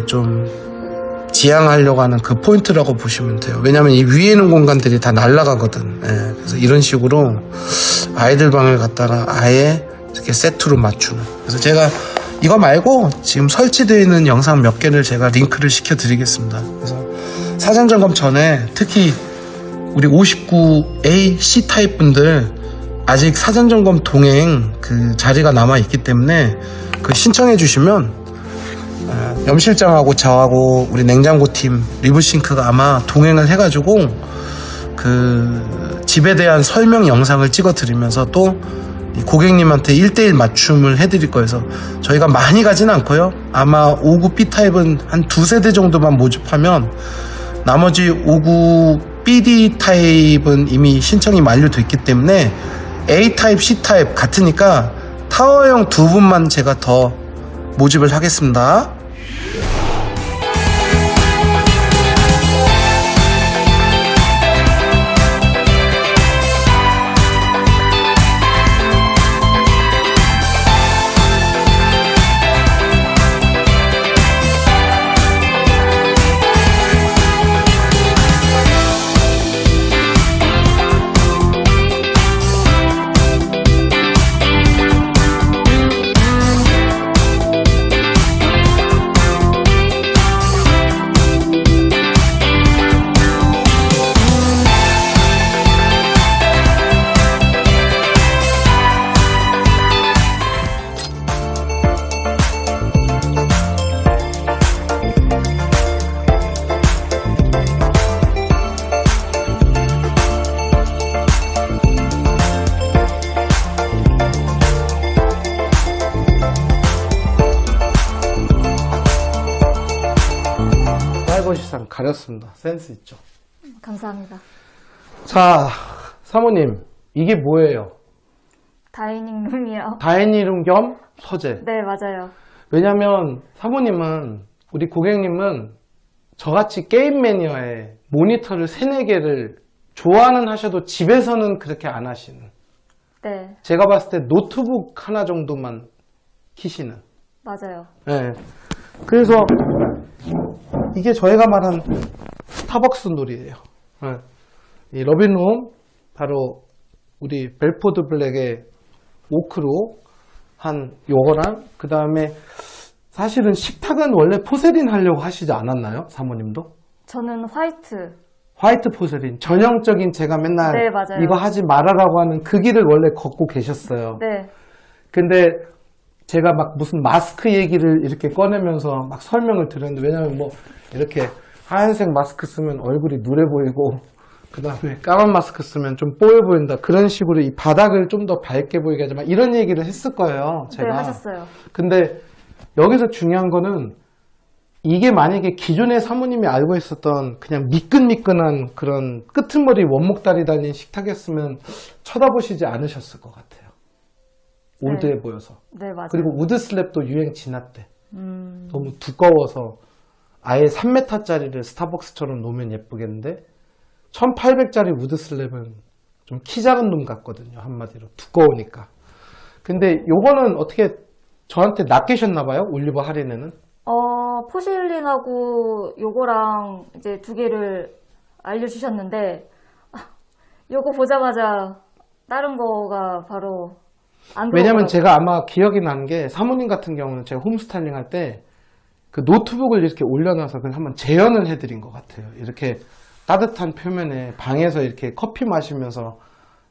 좀 지향하려고 하는 그 포인트라고 보시면 돼요. 왜냐면 이 위에 있는 공간들이 다 날아가거든. 예, 그래서 이런 식으로 아이들 방을 갖다가 아예 이렇게 세트로 맞추는. 그래서 제가 이거 말고 지금 설치되어 있는 영상 몇 개를 제가 링크를 시켜 드리겠습니다. 그래서 사전 점검 전에 특히 우리 59A C 타입 분들 아직 사전 점검 동행 그 자리가 남아 있기 때문에 그 신청해 주시면 염 실장하고 저하고 우리 냉장고 팀 리브싱크가 아마 동행을 해가지고 그 집에 대한 설명 영상을 찍어 드리면서 또 고객님한테 1대1 맞춤을 해드릴 거여서 저희가 많이 가진 않고요. 아마 59B 타입은 한 2세대 정도만 모집하면 나머지 59BD 타입은 이미 신청이 만료됐기 때문에 A 타입, C 타입 같으니까 타워형 두 분만 제가 더 모집을 하겠습니다. 사이버시상 가렸습니다. 센스 있죠? 감사합니다. 자, 사모님 이게 뭐예요? 다이닝룸이요. 다이닝룸 겸 서재. 네, 맞아요. 왜냐면 사모님은 우리 고객님은 저같이 게임 매니아에 모니터를 3, 4개를 좋아는 하셔도 집에서는 그렇게 안 하시는, 네, 제가 봤을 때 노트북 하나 정도만 키시는. 맞아요. 네. 그래서 이게 저희가 말한 스타벅스 놀이에요. 네. 이 러빈룸 바로 우리 벨포드 블랙의 오크로 한 요거랑 그 다음에 사실은 식탁은 원래 포세린 하려고 하시지 않았나요? 사모님도? 저는 화이트 포세린 전형적인 제가 맨날 네, 맞아요. 이거 하지 말아라고 하는 그 길을 원래 걷고 계셨어요. 네, 근데 제가 막 무슨 마스크 얘기를 이렇게 꺼내면서 막 설명을 드렸는데, 왜냐면 뭐 이렇게 하얀색 마스크 쓰면 얼굴이 누래 보이고 그 다음에 까만 마스크 쓰면 좀 뽀여 보인다, 그런 식으로 이 바닥을 좀 더 밝게 보이게 하자, 막 이런 얘기를 했을 거예요, 제가. 네, 하셨어요. 근데 여기서 중요한 거는 이게 만약에 기존에 사모님이 알고 있었던 그냥 미끈미끈한 그런 끄트머리 원목다리 달린 식탁이었으면 쳐다보시지 않으셨을 것 같아요. 올드해 네. 보여서. 네, 맞아요. 그리고 우드 슬랩도 유행 지났대. 너무 두꺼워서 아예 3m짜리를 스타벅스처럼 놓으면 예쁘겠는데 1800짜리 우드 슬랩은 좀 키 작은 놈 같거든요, 한마디로. 두꺼우니까. 근데 요거는 어떻게 저한테 낚이셨나봐요, 올리버 할인에는? 포실린하고 요거랑 이제 2개를 알려주셨는데, 요거 보자마자 다른 거가 바로 안 왜냐면 들어오더라고요. 제가 아마 기억이 나는 게, 사모님 같은 경우는 제가 홈스타일링 할 때 그 노트북을 이렇게 올려놔서 그걸 한번 재현을 해드린 것 같아요. 이렇게 따뜻한 표면에 방에서 이렇게 커피 마시면서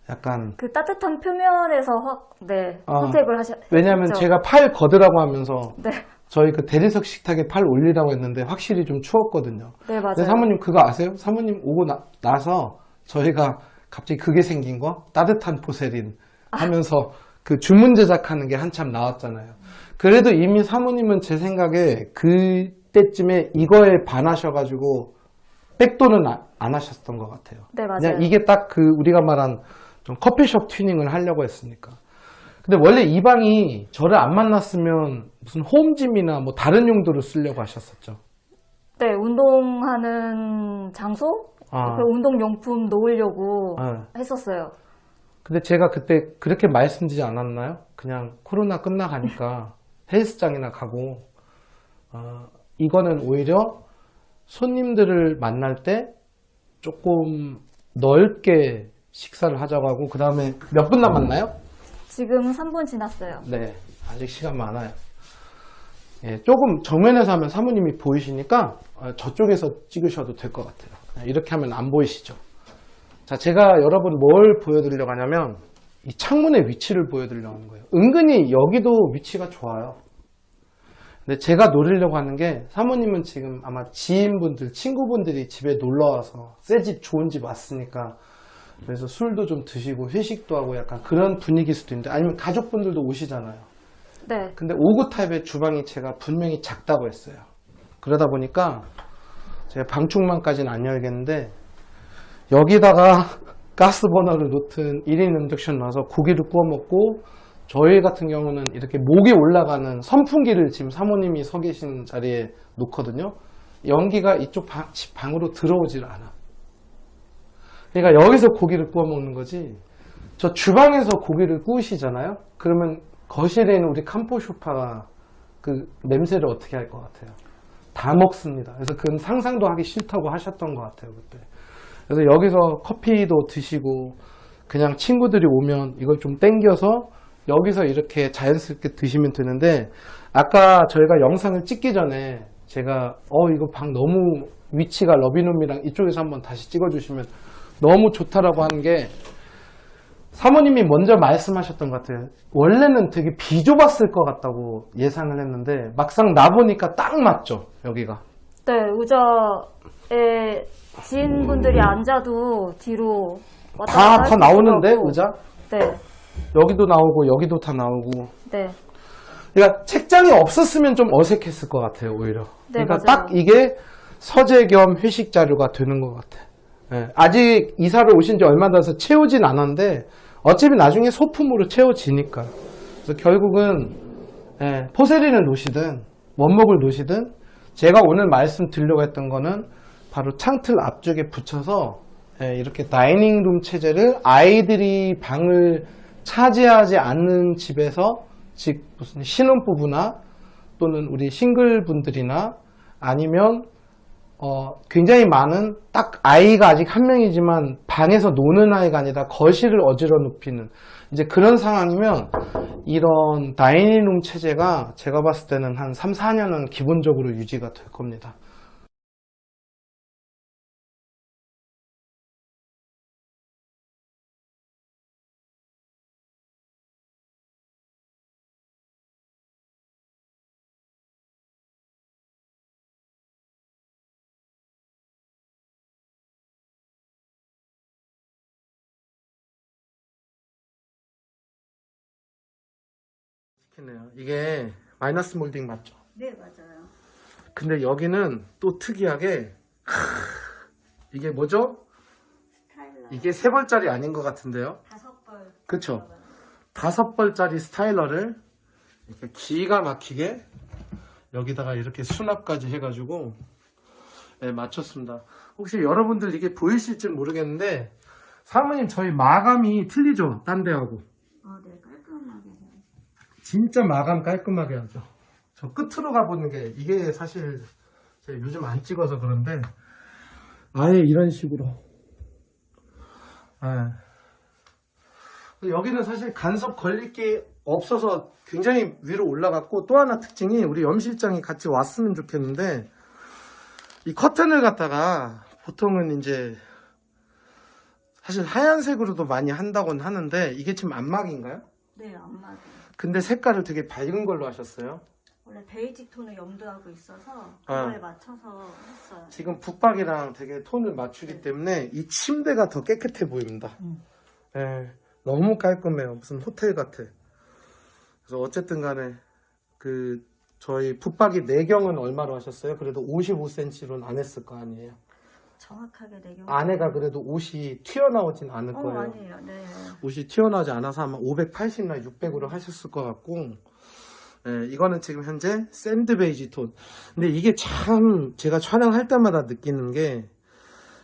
약간 그 따뜻한 표면에서 선택을 하셨죠. 왜냐면 제가 팔 걷으라고 하면서 네, 저희 그 대리석 식탁에 팔 올리라고 했는데 확실히 좀 추웠거든요. 네, 맞아요. 근데 사모님 그거 아세요? 사모님 오고 나서 저희가 갑자기 그게 생긴 거, 따뜻한 포세린 하면서 그 주문 제작하는 게 한참 나왔잖아요. 그래도 이미 사모님은 제 생각에 그때쯤에 이거에 반하셔가지고 백도는 안 하셨던 것 같아요. 네, 맞아요. 그냥 이게 딱 그 우리가 말한 좀 커피숍 튜닝을 하려고 했으니까. 근데 원래 이 방이 저를 안 만났으면 무슨 홈짐이나 뭐 다른 용도로 쓰려고 하셨었죠. 네, 운동하는 장소? 아. 그 운동용품 놓으려고 아. 했었어요. 근데 제가 그때 그렇게 말씀드리지 않았나요? 그냥 코로나 끝나가니까 헬스장이나 가고, 이거는 오히려 손님들을 만날 때 조금 넓게 식사를 하자고 하고, 그 다음에 몇 분 남았나요? 지금 3분 지났어요. 네, 아직 시간 많아요. 예, 조금 정면에서 하면 사모님이 보이시니까 저쪽에서 찍으셔도 될 것 같아요. 이렇게 하면 안 보이시죠? 자, 제가 여러분 뭘 보여드리려고 하냐면 이 창문의 위치를 보여드리려고 하는 거예요. 은근히 여기도 위치가 좋아요. 근데 제가 노리려고 하는 게, 사모님은 지금 아마 지인분들, 친구분들이 집에 놀러와서 새 집, 좋은 집 왔으니까 그래서 술도 좀 드시고 회식도 하고 약간 그런 분위기일 수도 있는데, 아니면 가족분들도 오시잖아요. 네. 근데 5구 타입의 주방이 제가 분명히 작다고 했어요. 그러다 보니까 제가 방충망까지는 안 열겠는데, 여기다가 가스버너를 놓든 1인 인덕션 놔서 고기를 구워 먹고, 저희 같은 경우는 이렇게 목이 올라가는 선풍기를 지금 사모님이 서 계신 자리에 놓거든요. 연기가 이쪽 방으로 들어오질 않아. 그러니까 여기서 고기를 구워 먹는 거지, 저 주방에서 고기를 구우시잖아요. 그러면 거실에 있는 우리 캄포쇼파가 그 냄새를 어떻게 할 것 같아요? 다 먹습니다. 그래서 그건 상상도 하기 싫다고 하셨던 것 같아요, 그때. 그래서 여기서 커피도 드시고, 그냥 친구들이 오면 이걸 좀 땡겨서 여기서 이렇게 자연스럽게 드시면 되는데, 아까 저희가 영상을 찍기 전에 제가 이거 방 너무 위치가 러비룸이랑 이쪽에서 한번 다시 찍어주시면 너무 좋다라고 하는 게, 사모님이 먼저 말씀하셨던 것 같아요. 원래는 되게 비좁았을 것 같다고 예상을 했는데 막상 나보니까 딱 맞죠, 여기가. 네, 의자에 지인분들이 앉아도 뒤로 왔다 갔다 다 할수 나오는데, 있을 것 같고. 의자? 네. 여기도 나오고 여기도 다 나오고. 네. 그러니까 책장이 없었으면 좀 어색했을 것 같아요, 오히려. 네, 그러니까 맞아요. 딱 이게 서재 겸 회식 자료가 되는 것 같아요. 예, 아직 이사를 오신 지 얼마 돼서 채우진 않았는데 어차피 나중에 소품으로 채워지니까. 그래서 결국은 포세린을 놓으시든 원목을 놓으시든, 제가 오늘 말씀드리려고 했던 거는 바로 창틀 앞쪽에 붙여서 이렇게 다이닝룸 체제를 아이들이 방을 차지하지 않는 집에서, 즉 무슨 신혼부부나 또는 우리 싱글분들이나 아니면 굉장히 많은, 딱 아이가 아직 한 명이지만 방에서 노는 아이가 아니라 거실을 어지러 눕히는 이제 그런 상황이면, 이런 다이닝룸 체제가 제가 봤을 때는 한 3, 4년은 기본적으로 유지가 될 겁니다. 이게 마이너스 몰딩 맞죠? 네, 맞아요. 근데 여기는 또 특이하게, 이게 뭐죠? 이게 3벌짜리 아닌 것 같은데요? 5벌. 그쵸? 5벌짜리 스타일러를 이렇게 기가 막히게 여기다가 이렇게 수납까지 해가지고 맞췄습니다. 혹시 여러분들 이게 보이실지 모르겠는데, 사모님 저희 마감이 틀리죠? 딴 데하고. 네, 깔끔하게. 진짜 마감 깔끔하게 하죠. 저 끝으로 가보는 게, 이게 사실 제가 요즘 안 찍어서 그런데 아예 이런 식으로. 여기는 사실 간섭 걸릴 게 없어서 굉장히 위로 올라갔고, 또 하나 특징이, 우리 염 실장이 같이 왔으면 좋겠는데, 이 커튼을 갖다가 보통은 이제 사실 하얀색으로도 많이 한다고는 하는데, 이게 지금 안막인가요? 네, 안 맞아요. 근데 색깔을 되게 밝은 걸로 하셨어요. 원래 베이직 톤을 염두하고 있어서 그거에 맞춰서 했어요. 지금 북박이랑 되게 톤을 맞추기 때문에 이 침대가 더 깨끗해 보입니다. 너무 깔끔해요. 무슨 호텔 같아. 그래서 어쨌든 간에 저희 북박이 내경은 얼마로 하셨어요? 그래도 55cm로는 안 했을 거 아니에요? 정확하게 내경. 안에가 그래도 옷이 튀어나오진 않을 거예요. 아니에요. 네. 옷이 튀어나오지 않아서 아마 580나 600으로 하셨을 것 같고, 이거는 지금 현재 샌드 베이지 톤. 근데 이게 참 제가 촬영할 때마다 느끼는 게,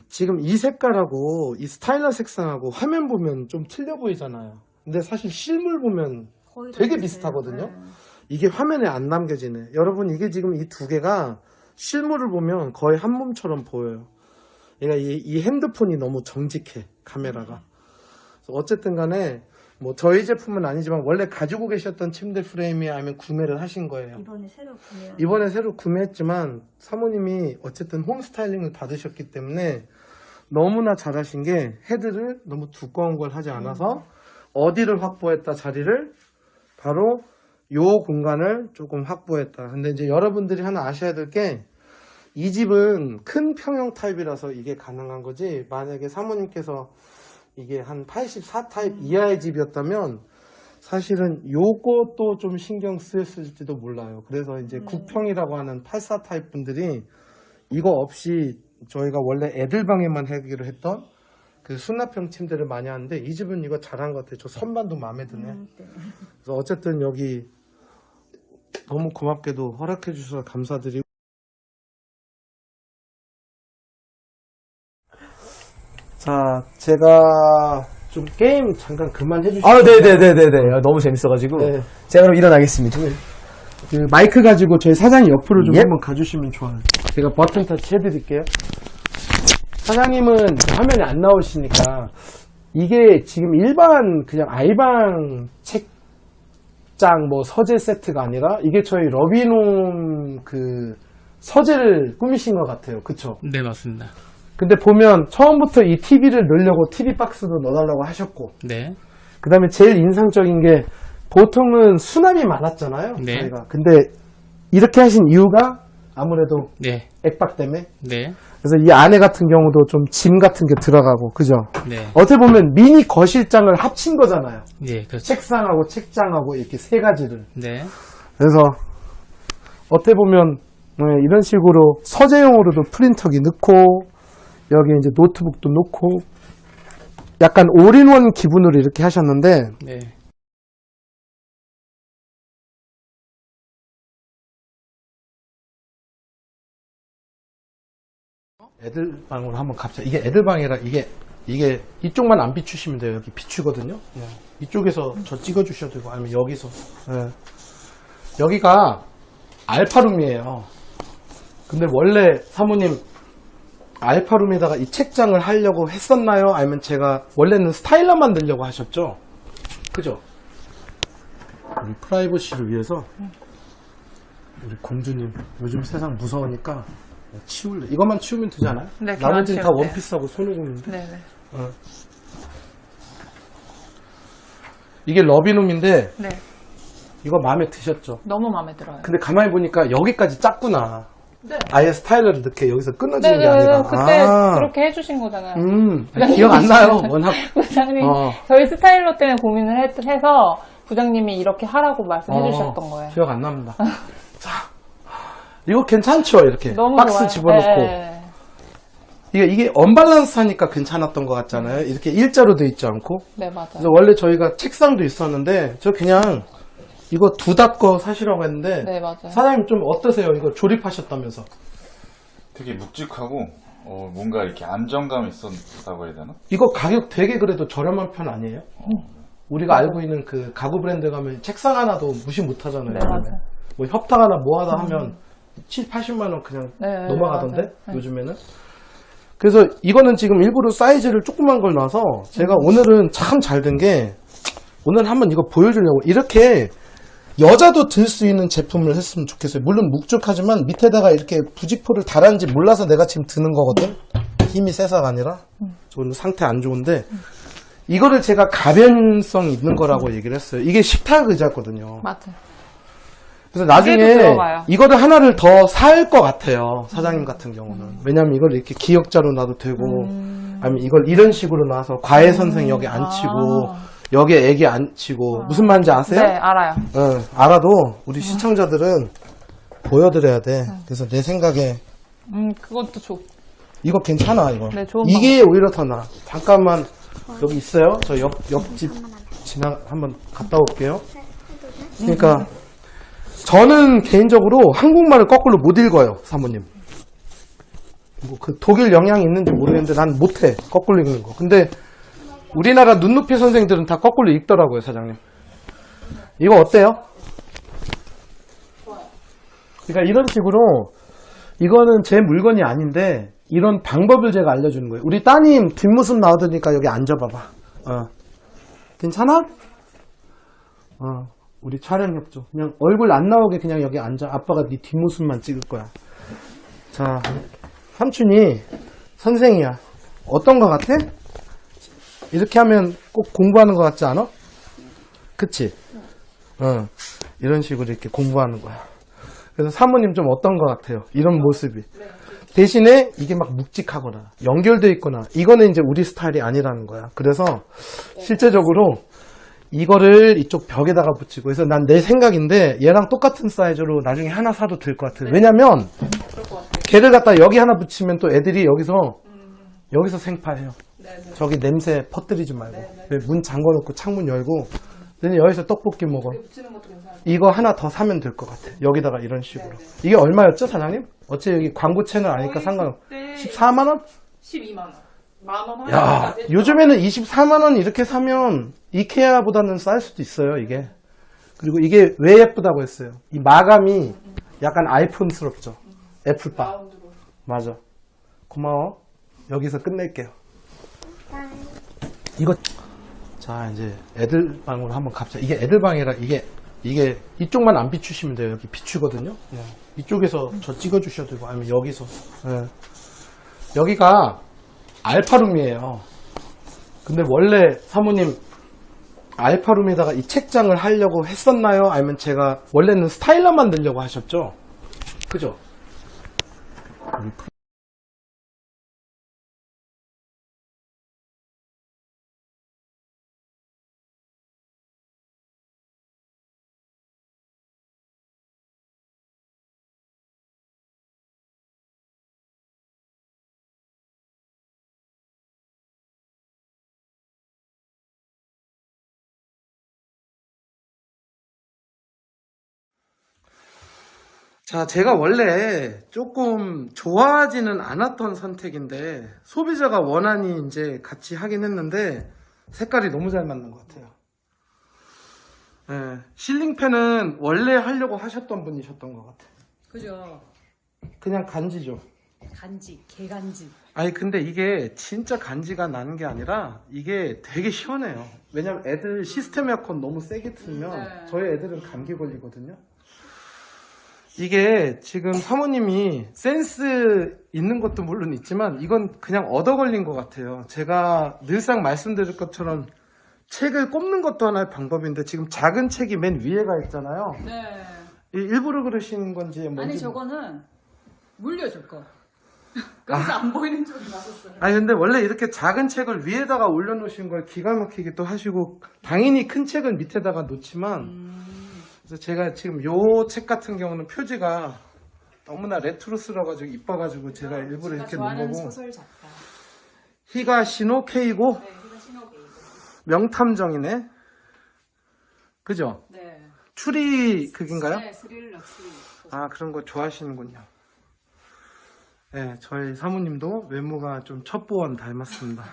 지금 이 색깔하고 이 스타일러 색상하고 화면 보면 좀 틀려 보이잖아요. 근데 사실 실물 보면 거의 다 되게 비슷해요. 비슷하거든요. 네. 이게 화면에 안 남겨지네. 여러분 이게 지금 이 두 개가 실물을 보면 거의 한 몸처럼 보여요. 그러니까 이 핸드폰이 너무 정직해, 카메라가. 그래서 어쨌든 간에 뭐 저희 제품은 아니지만 원래 가지고 계셨던 침대 프레임이 아니면 구매를 하신 거예요. 이번에 새로 구매했지만 사모님이 어쨌든 홈 스타일링을 받으셨기 때문에 너무나 잘하신 게 헤드를 너무 두꺼운 걸 하지 않아서 어디를 확보했다 자리를 바로 요 공간을 조금 확보했다. 근데 이제 여러분들이 하나 아셔야 될 게 이 집은 큰 평형 타입이라서 이게 가능한 거지, 만약에 사모님께서 이게 한 84 타입 이하의 집이었다면 사실은 요것도 좀 신경 쓰였을지도 몰라요. 그래서 이제 9평이라고 하는 84 타입 분들이 이거 없이 저희가 원래 애들 방에만 하기로 했던 그 수납형 침대를 많이 하는데 이 집은 이거 잘한 것 같아요. 저 선반도 마음에 드네. 네. 그래서 어쨌든 여기 너무 고맙게도 허락해 주셔서 감사드리고, 자, 제가 좀 게임 잠깐 그만 해주시죠. 아, 네네네네네. 너무 재밌어가지고. 네. 제가 그럼 일어나겠습니다. 그 마이크 가지고 저희 사장님 옆으로 좀 예. 한번 가주시면 좋아요. 제가 버튼 터치 해드릴게요. 사장님은 화면에 안 나오시니까 이게 지금 일반 그냥 아이방 책장 뭐 서재 세트가 아니라 이게 저희 러비놈 그 서재를 꾸미신 것 같아요. 그쵸? 네, 맞습니다. 근데 보면 처음부터 이 TV를 넣으려고 TV 박스도 넣어달라고 하셨고, 네. 그 다음에 제일 인상적인 게 보통은 수납이 많았잖아요. 네. 저희가. 근데 이렇게 하신 이유가 아무래도 네. 액박 때문에. 네. 그래서 이 안에 같은 경우도 좀 짐 같은 게 들어가고, 그죠? 네. 어떻게 보면 미니 거실장을 합친 거잖아요. 네, 그렇죠. 책상하고 책장하고 이렇게 세 가지를. 네. 그래서 어떻게 보면 이런 식으로 서재용으로도 프린터기 넣고, 여기 이제 노트북도 놓고, 약간 올인원 기분으로 이렇게 하셨는데, 네. 애들 방으로 한번 갑시다. 이게 애들 방이라 이게 이쪽만 안 비추시면 돼요. 여기 비추거든요. 그냥 이쪽에서 저 찍어주셔도 되고 아니면 여기서. 예. 여기가 알파룸이에요. 근데 원래 사모님 알파룸에다가 이 책장을 하려고 했었나요? 아니면 제가 원래는 스타일러 만들려고 하셨죠? 그죠? 우리 프라이버시를 위해서 우리 공주님 요즘 세상 무서우니까 치울래. 이것만 치우면 되지 않아요? 네, 나머지는 다 치우면 돼요. 원피스하고 손오공인데. 네네. 이게 러비룸인데 네. 이거 마음에 드셨죠? 너무 마음에 들어요. 근데 가만히 보니까 여기까지 작구나. 네. 아예 스타일러를 넣게 여기서 끊어지는 게 네네. 아니라. 그때 아. 그렇게 해주신 거잖아요. 기억 안 나요. 워낙. 부장님, 어. 저희 스타일러 때문에 고민을 해서 부장님이 이렇게 하라고 말씀해 주셨던 거예요. 기억 안 납니다. 자, 이거 괜찮죠? 이렇게 너무 박스 좋아요. 집어넣고. 네. 이게 언밸런스하니까 괜찮았던 것 같잖아요. 이렇게 일자로 돼 있지 않고. 네, 맞아요. 그래서 원래 저희가 책상도 있었는데 저 그냥 이거 두답 거 사시라고 했는데 네, 맞아요. 사장님 좀 어떠세요? 이거 조립하셨다면서. 되게 묵직하고 뭔가 이렇게 안정감이 있었다고 해야 되나? 이거 가격 되게 그래도 저렴한 편 아니에요? 우리가 알고 있는 그 가구 브랜드 가면 책상 하나도 무시 못 하잖아요. 네, 맞아요. 뭐 협탁 하나 뭐 하다 하면 7, 80만 원 그냥 네, 넘어가던데 맞아요. 네. 요즘에는. 그래서 이거는 지금 일부러 사이즈를 조그만 걸 놔서 제가 오늘은 참 잘 된 게 오늘 한번 이거 보여주려고 이렇게 여자도 들 수 있는 제품을 했으면 좋겠어요. 물론 묵직하지만 밑에다가 이렇게 부직포를 달았는지 몰라서 내가 지금 드는 거거든. 힘이 세서가 아니라 오늘 상태 안 좋은데 이거를 제가 가변성 있는 거라고 얘기를 했어요. 이게 식탁 의자거든요. 맞아요. 그래서 무게도 나중에 들어가요. 이거를 하나를 더 살 것 같아요. 사장님 같은 경우는. 왜냐면 이걸 이렇게 기역자로 놔도 되고 아니면 이걸 이런 식으로 놔서 과외 선생 여기 앉히고 여기에 애기 앉히고 무슨 말인지 아세요? 네, 알아요. 알아도 우리 시청자들은 보여드려야 돼. 그래서 내 생각에 그것도 좋고. 이거 괜찮아 이거. 네, 좋은 이게 오히려 더 나아. 잠깐만 여기 있어요. 저 옆집 한번 갔다 올게요. 그러니까 저는 개인적으로 한국말을 거꾸로 못 읽어요, 사모님. 뭐 그 독일 영향이 있는지 모르겠는데 난 못해. 거꾸로 읽는 거. 근데 우리나라 눈높이 선생들은 다 거꾸로 읽더라고요, 사장님. 이거 어때요? 그러니까 이런 식으로 이거는 제 물건이 아닌데 이런 방법을 제가 알려주는 거예요. 우리 따님 뒷모습 나오더니까 여기 앉아봐봐. 괜찮아? 우리 촬영협조. 그냥 얼굴 안 나오게 그냥 여기 앉아. 아빠가 네 뒷모습만 찍을 거야. 자, 삼촌이 선생이야. 어떤 거 같아? 이렇게 하면 꼭 공부하는 거 같지 않아? 그치? 이런 식으로 이렇게 공부하는 거야. 그래서 사모님 좀 어떤 거 같아요? 이런 모습이. 대신에 이게 막 묵직하거나 연결되어 있거나 이거는 이제 우리 스타일이 아니라는 거야. 그래서 실제적으로 이거를 이쪽 벽에다가 붙이고 그래서 난 내 생각인데 얘랑 똑같은 사이즈로 나중에 하나 사도 될 것 같아. 왜냐면 걔를 갖다 여기 하나 붙이면 또 애들이 여기서 생파해요. 저기 냄새 퍼뜨리지 말고 문 잠궈놓고 창문 열고 근데 여기서 떡볶이 먹어. 이거 하나 더 사면 될 것 같아. 여기다가 이런 식으로. 이게 얼마였죠, 사장님? 어째 여기 광고 채널 아니까 상관없. 14만 원? 12만 원. 만원 야, 요즘에는 24만 원 이렇게 사면 이케아보다는 쌀 수도 있어요, 이게. 그리고 이게 왜 예쁘다고 했어요? 이 마감이 약간 아이폰스럽죠. 애플바. 맞아. 고마워. 여기서 끝낼게요. 이거 자 이제 애들 방으로 한번 갑시다. 이게 애들 방이라 이게 이쪽만 안 비추시면 돼요. 여기 비추거든요. 이쪽에서 저 찍어주셔도 되고 아니면 여기서. 여기가 알파룸이에요. 근데 원래 사모님 알파룸에다가 이 책장을 하려고 했었나요? 아니면 제가 원래는 스타일러 만들려고 하셨죠? 그죠? 자, 제가 원래 조금 좋아하지는 않았던 선택인데 소비자가 원하니 이제 같이 하긴 했는데 색깔이 너무 잘 맞는 것 같아요. 실링팬은 원래 하려고 하셨던 분이셨던 것 같아요. 그죠. 그냥 간지죠. 간지, 개간지. 아니 근데 이게 진짜 간지가 나는 게 아니라 이게 되게 시원해요. 왜냐면 애들 시스템 에어컨 너무 세게 틀면 저희 애들은 감기 걸리거든요. 이게 지금 사모님이 센스 있는 것도 물론 있지만 이건 그냥 얻어 걸린 것 같아요. 제가 늘상 말씀드릴 것처럼 책을 꼽는 것도 하나의 방법인데 지금 작은 책이 맨 위에가 있잖아요. 네. 일부러 그러시는 건지 뭔지. 아니 저거는 물려줄 거. 그래서 안 보이는 쪽이 맞았어요. 아니 근데 원래 이렇게 작은 책을 위에다가 올려놓으신 걸 기가 막히게 또 하시고 당연히 큰 책은 밑에다가 놓지만 그래서 제가 지금 요 책 같은 경우는 표지가 너무나 레트로스러워가지고 이뻐가지고 제가 일부러 이렇게 놓은 좋아하는 거고 소설 작가. 히가시노 케이고 네, 히가시노 게이고. 명탐정이네. 그죠? 네. 추리 극인가요? 네, 스릴러 추리. 아 그런 거 좋아하시는군요. 네, 저희 사모님도 외모가 좀 첩보원 닮았습니다.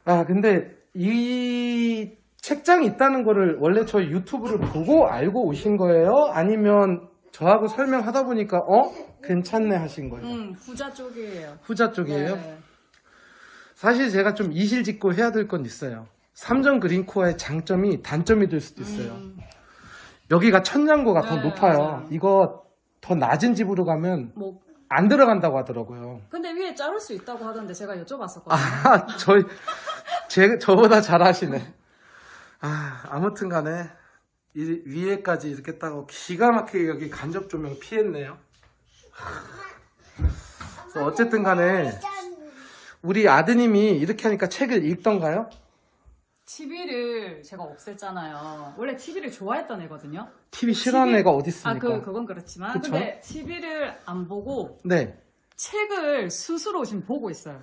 아 근데 이 책장이 있다는 거를 원래 저희 유튜브를 보고 알고 오신 거예요? 아니면 저하고 설명하다 보니까 괜찮네 하신 거예요? 후자 쪽이에요. 후자 쪽이에요? 네. 사실 제가 좀 이실직고 해야 될 건 있어요. 삼성 그린코어의 장점이 단점이 될 수도 있어요. 여기가 천장고가 더 네, 높아요. 맞아요. 이거 더 낮은 집으로 가면 뭐 안 들어간다고 하더라고요. 근데 위에 자를 수 있다고 하던데 제가 여쭤봤었거든요. 아, 저보다 잘하시네. 아무튼 간에 위에까지 이렇게 따고 기가 막히게 여기 간접 조명 피했네요. 그래서 어쨌든 간에 우리 아드님이 이렇게 하니까 책을 읽던가요? TV를 제가 없앴잖아요. 원래 TV를 좋아했던 애거든요. TV 싫어하는 애가 어디 있습니까? 그건 그렇지만. 그쵸? 근데 TV를 안 보고 네. 책을 스스로 지금 보고 있어요.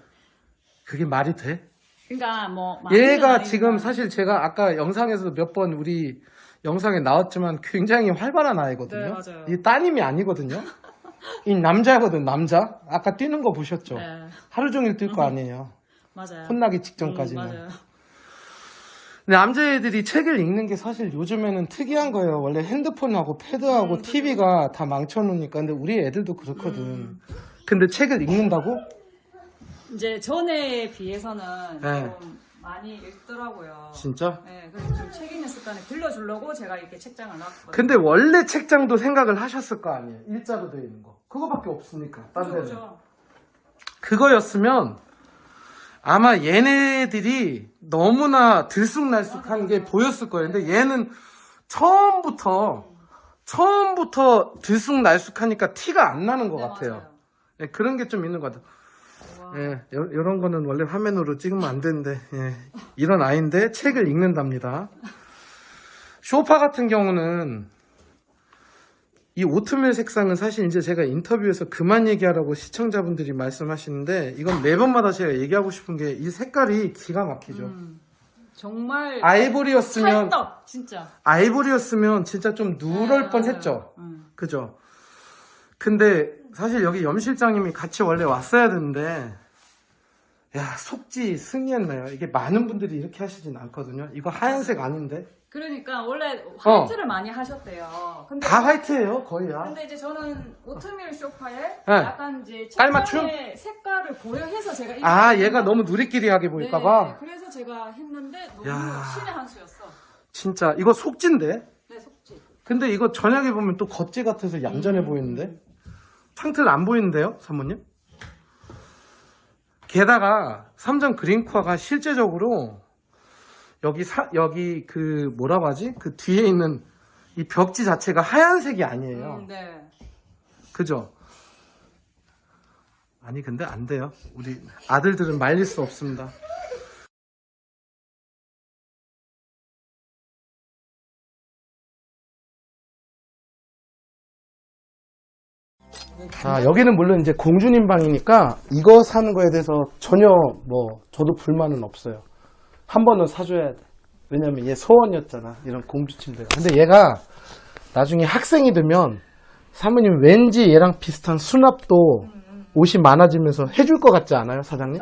그게 말이 돼? 그러니까 뭐 많이는 얘가 아니지만 지금 사실 제가 아까 영상에서도 몇 번 우리 영상에 나왔지만 굉장히 활발한 아이거든요. 네, 맞아요. 이 따님이 아니거든요. 이 남자거든, 남자. 아까 뛰는 거 보셨죠? 네. 하루 종일 뛸 거 아니에요. 맞아요. 혼나기 직전까지는. 맞아요. 근데 남자애들이 책을 읽는 게 사실 요즘에는 특이한 거예요. 원래 핸드폰하고 패드하고 TV가 다 망쳐놓으니까. 근데 우리 애들도 그렇거든. 근데 책을 읽는다고? 이제 전에 비해서는 네. 좀 많이 읽더라고요. 진짜? 네, 그래서 좀 책 읽는 습관을 길러주려고 제가 이렇게 책장을 놨거든요. 근데 원래 책장도 생각을 하셨을 거 아니에요. 일자로 되어 있는 거. 그거밖에 없으니까. 딴 데는. 그죠? 그거였으면 아마 얘네들이 너무나 들쑥날쑥한 게 보였을 거예요. 근데 얘는 처음부터 들쑥날쑥하니까 티가 안 나는 것 네, 같아요. 맞아요. 예, 그런 게 좀 있는 것 같아요. 와. 예, 이런 거는 원래 화면으로 찍으면 안 되는데, 예, 이런 아이인데 책을 읽는답니다. 쇼파 같은 경우는 이 오트밀 색상은 사실 이제 제가 인터뷰에서 그만 얘기하라고 시청자분들이 말씀하시는데 이건 매번마다 제가 얘기하고 싶은 게 이 색깔이 기가 막히죠. 정말 아이보리였으면 찰떡 진짜. 아이보리였으면 진짜 좀 누럴 네, 뻔했죠. 맞아요. 그죠? 근데 사실 여기 염 실장님이 같이 원래 왔어야 되는데 야 속지 승리했나요? 이게 많은 분들이 이렇게 하시진 않거든요. 이거 하얀색 아닌데 그러니까 원래 화이트를 많이 하셨대요. 근데 다 화이트예요 거의야. 근데 이제 저는 오트밀 소파에 네. 약간 이제 깔맞춤? 책장의 색깔을 고려해서 제가 아 이렇게 얘가 했나- 너무 누리끼리하게 네, 보일까봐. 그래서 제가 했는데 너무 야. 신의 한 수였어. 진짜 이거 속지인데. 네, 속지. 근데 이거 저녁에 보면 또 겉지 같아서 얌전해 보이는데 창틀 안 보이는데요 사모님? 게다가 삼성 그린코어가 실제적으로 여기 그 뭐라고 하지? 그 뒤에 있는 이 벽지 자체가 하얀색이 아니에요. 네. 그죠? 아니 근데 안 돼요. 우리 아들들은 말릴 수 없습니다. 자, 여기는 물론 이제 공주님 방이니까 이거 사는 거에 대해서 전혀 뭐 저도 불만은 없어요. 한 번은 사줘야 돼. 왜냐면 얘 소원이었잖아. 이런 공주 침대가. 근데 얘가 나중에 학생이 되면 사모님 왠지 얘랑 비슷한 수납도 옷이 많아지면서 해줄 것 같지 않아요, 사장님?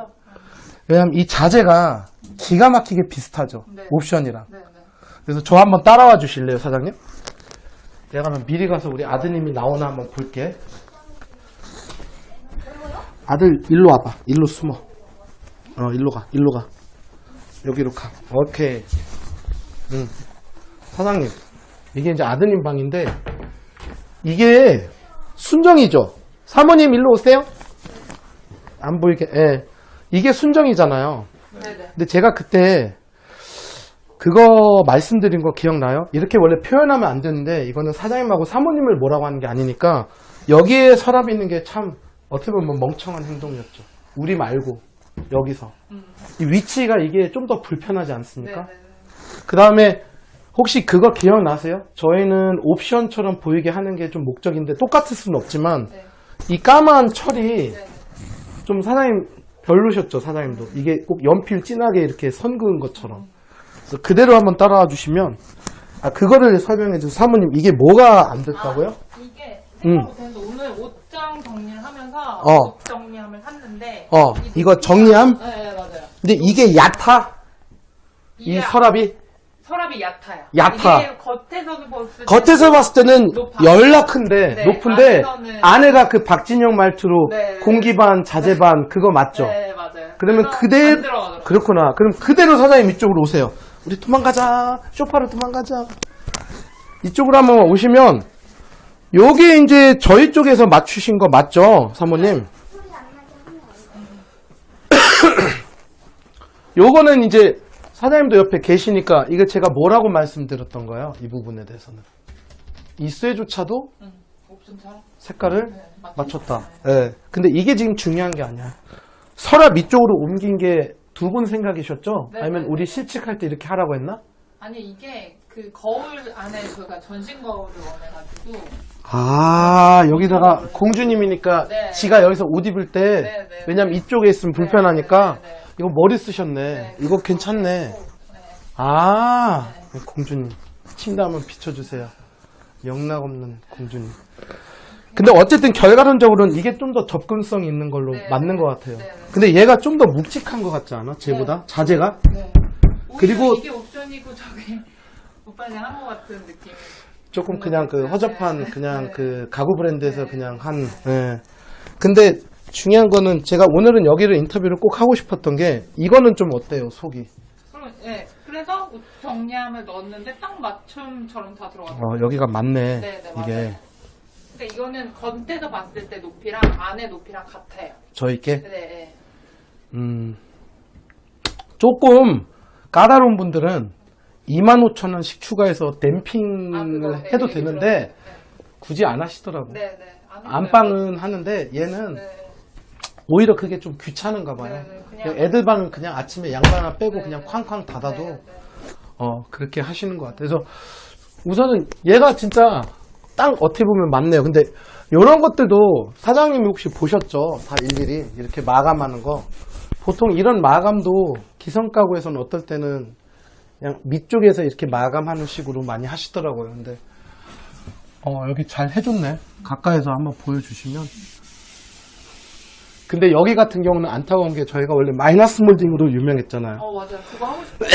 왜냐면 이 자재가 기가 막히게 비슷하죠. 네. 옵션이랑. 네, 네. 그래서 저 한번 따라와 주실래요, 사장님? 내가 그럼 미리 가서 우리 아드님이 나오나 한번 볼게. 아들, 일로 와봐. 일로 숨어. 일로 가. 일로 가. 여기로 가. 오케이. 사장님, 이게 이제 아드님 방인데, 이게 순정이죠? 사모님, 일로 오세요. 안 보이게, 예. 이게 순정이잖아요. 네네. 근데 제가 그때, 그거 말씀드린 거 기억나요? 이렇게 원래 표현하면 안 되는데, 이거는 사장님하고 사모님을 뭐라고 하는 게 아니니까, 여기에 서랍이 있는 게 참, 어떻게 보면 멍청한 행동이었죠. 우리 말고, 여기서. 이 위치가 이게 좀 더 불편하지 않습니까? 그 다음에, 혹시 그거 기억나세요? 저희는 옵션처럼 보이게 하는 게 좀 목적인데, 똑같을 수는 없지만, 네. 이 까만 철이 네. 좀 사장님 별로셨죠, 사장님도. 이게 꼭 연필 진하게 이렇게 선 그은 것처럼. 그래서 그대로 한번 따라와 주시면, 그거를 설명해 주세요. 사모님, 이게 뭐가 안 됐다고요? 이게 응. 생각해서 오늘 옷장 정리를 하면서 어. 옷 정리함을 샀는데 이거 정리함? 네, 맞아요. 근데 이게 얕아? 이 이게 서랍이? 서랍이 얕아요. 얕아. 이게 겉에서도 봤을 때 겉에서 봤을 때는 높아. 열나 큰데, 네, 높은데, 안에서는- 안에가 그 박진영 말투로 네. 공기반, 자재반, 그거 맞죠? 네, 맞아요. 그러면 그래서 그대로, 안 들어가더라고요. 그렇구나. 그럼 그대로 사장님 이쪽으로 오세요. 우리 도망가자. 쇼파로 도망가자. 이쪽으로 한번 오시면, 요게 이제 저희 쪽에서 맞추신 거 맞죠? 사모님? 요거는 이제 사장님도 옆에 계시니까 이거 제가 뭐라고 말씀드렸던 거예요? 이 부분에 대해서는. 이 쇠조차도 옵션처럼? 색깔을 네, 맞췄다. 예. 근데 이게 지금 중요한 게 아니야. 서랍 이쪽으로 옮긴 게 두 분 생각이셨죠? 네, 아니면 네, 우리 실측할 때 이렇게 하라고 했나? 아니 이게 그 거울 안에 저희가 전신 거울을 원해가지고 아, 여기다가 공주님이니까 네. 지가 여기서 옷 입을 때, 네, 네, 왜냐면 이쪽에 있으면 불편하니까, 네, 네, 네. 이거 머리 쓰셨네. 네. 이거 괜찮네. 네. 아, 공주님. 침대 한번 비춰주세요. 영락 없는 공주님. 근데 어쨌든 결과론적으로는 이게 좀 더 접근성이 있는 걸로 네, 맞는 네, 것 같아요. 네, 네. 근데 얘가 좀 더 묵직한 것 같지 않아? 쟤보다? 자재가? 네. 그리고- 오히려 이게 옵션이고 저게 오빠가 한 것 같은 느낌. 조금 그냥 그 허접한 그냥 네. 그 가구 브랜드에서 그냥 한. 예. 근데 중요한 거는 제가 오늘은 여기를 인터뷰를 꼭 하고 싶었던 게 이거는 좀 어때요, 속이? 네. 그래서 정리함을 넣었는데 딱 맞춤처럼 다 들어갔어요. 여기가 맞네. 네, 이게 맞아요. 그러니까 이거는 겉에서 봤을 때 높이랑 안에 높이랑 같아요. 저 있게. 네. 조금 까다로운 분들은 25,000원씩 추가해서 댐핑을 그거 해도 얘기 되는데 들었어요. 굳이 안 하시더라고. 네, 네. 안방은 하는데 얘는 네. 오히려 그게 좀 귀찮은가 봐요. 네, 그냥- 애들 방은 그냥 아침에 양방 하나 빼고 네, 그냥 네. 쾅쾅 닫아도 네, 네. 그렇게 하시는 것 같아요. 그래서 우선은 얘가 진짜 딱 어떻게 보면 맞네요. 근데 이런 것들도 사장님이 혹시 보셨죠? 다 일일이 이렇게 마감하는 거. 보통 이런 마감도 기성가구에서는 어떨 때는 그냥 밑쪽에서 이렇게 마감하는 식으로 많이 하시더라고요. 근데 여기 잘 해줬네. 가까이서 한번 보여주시면. 근데 여기 같은 경우는 안타까운 게 저희가 원래 마이너스 몰딩으로 유명했잖아요. 맞아요. 그거 하고 싶어요.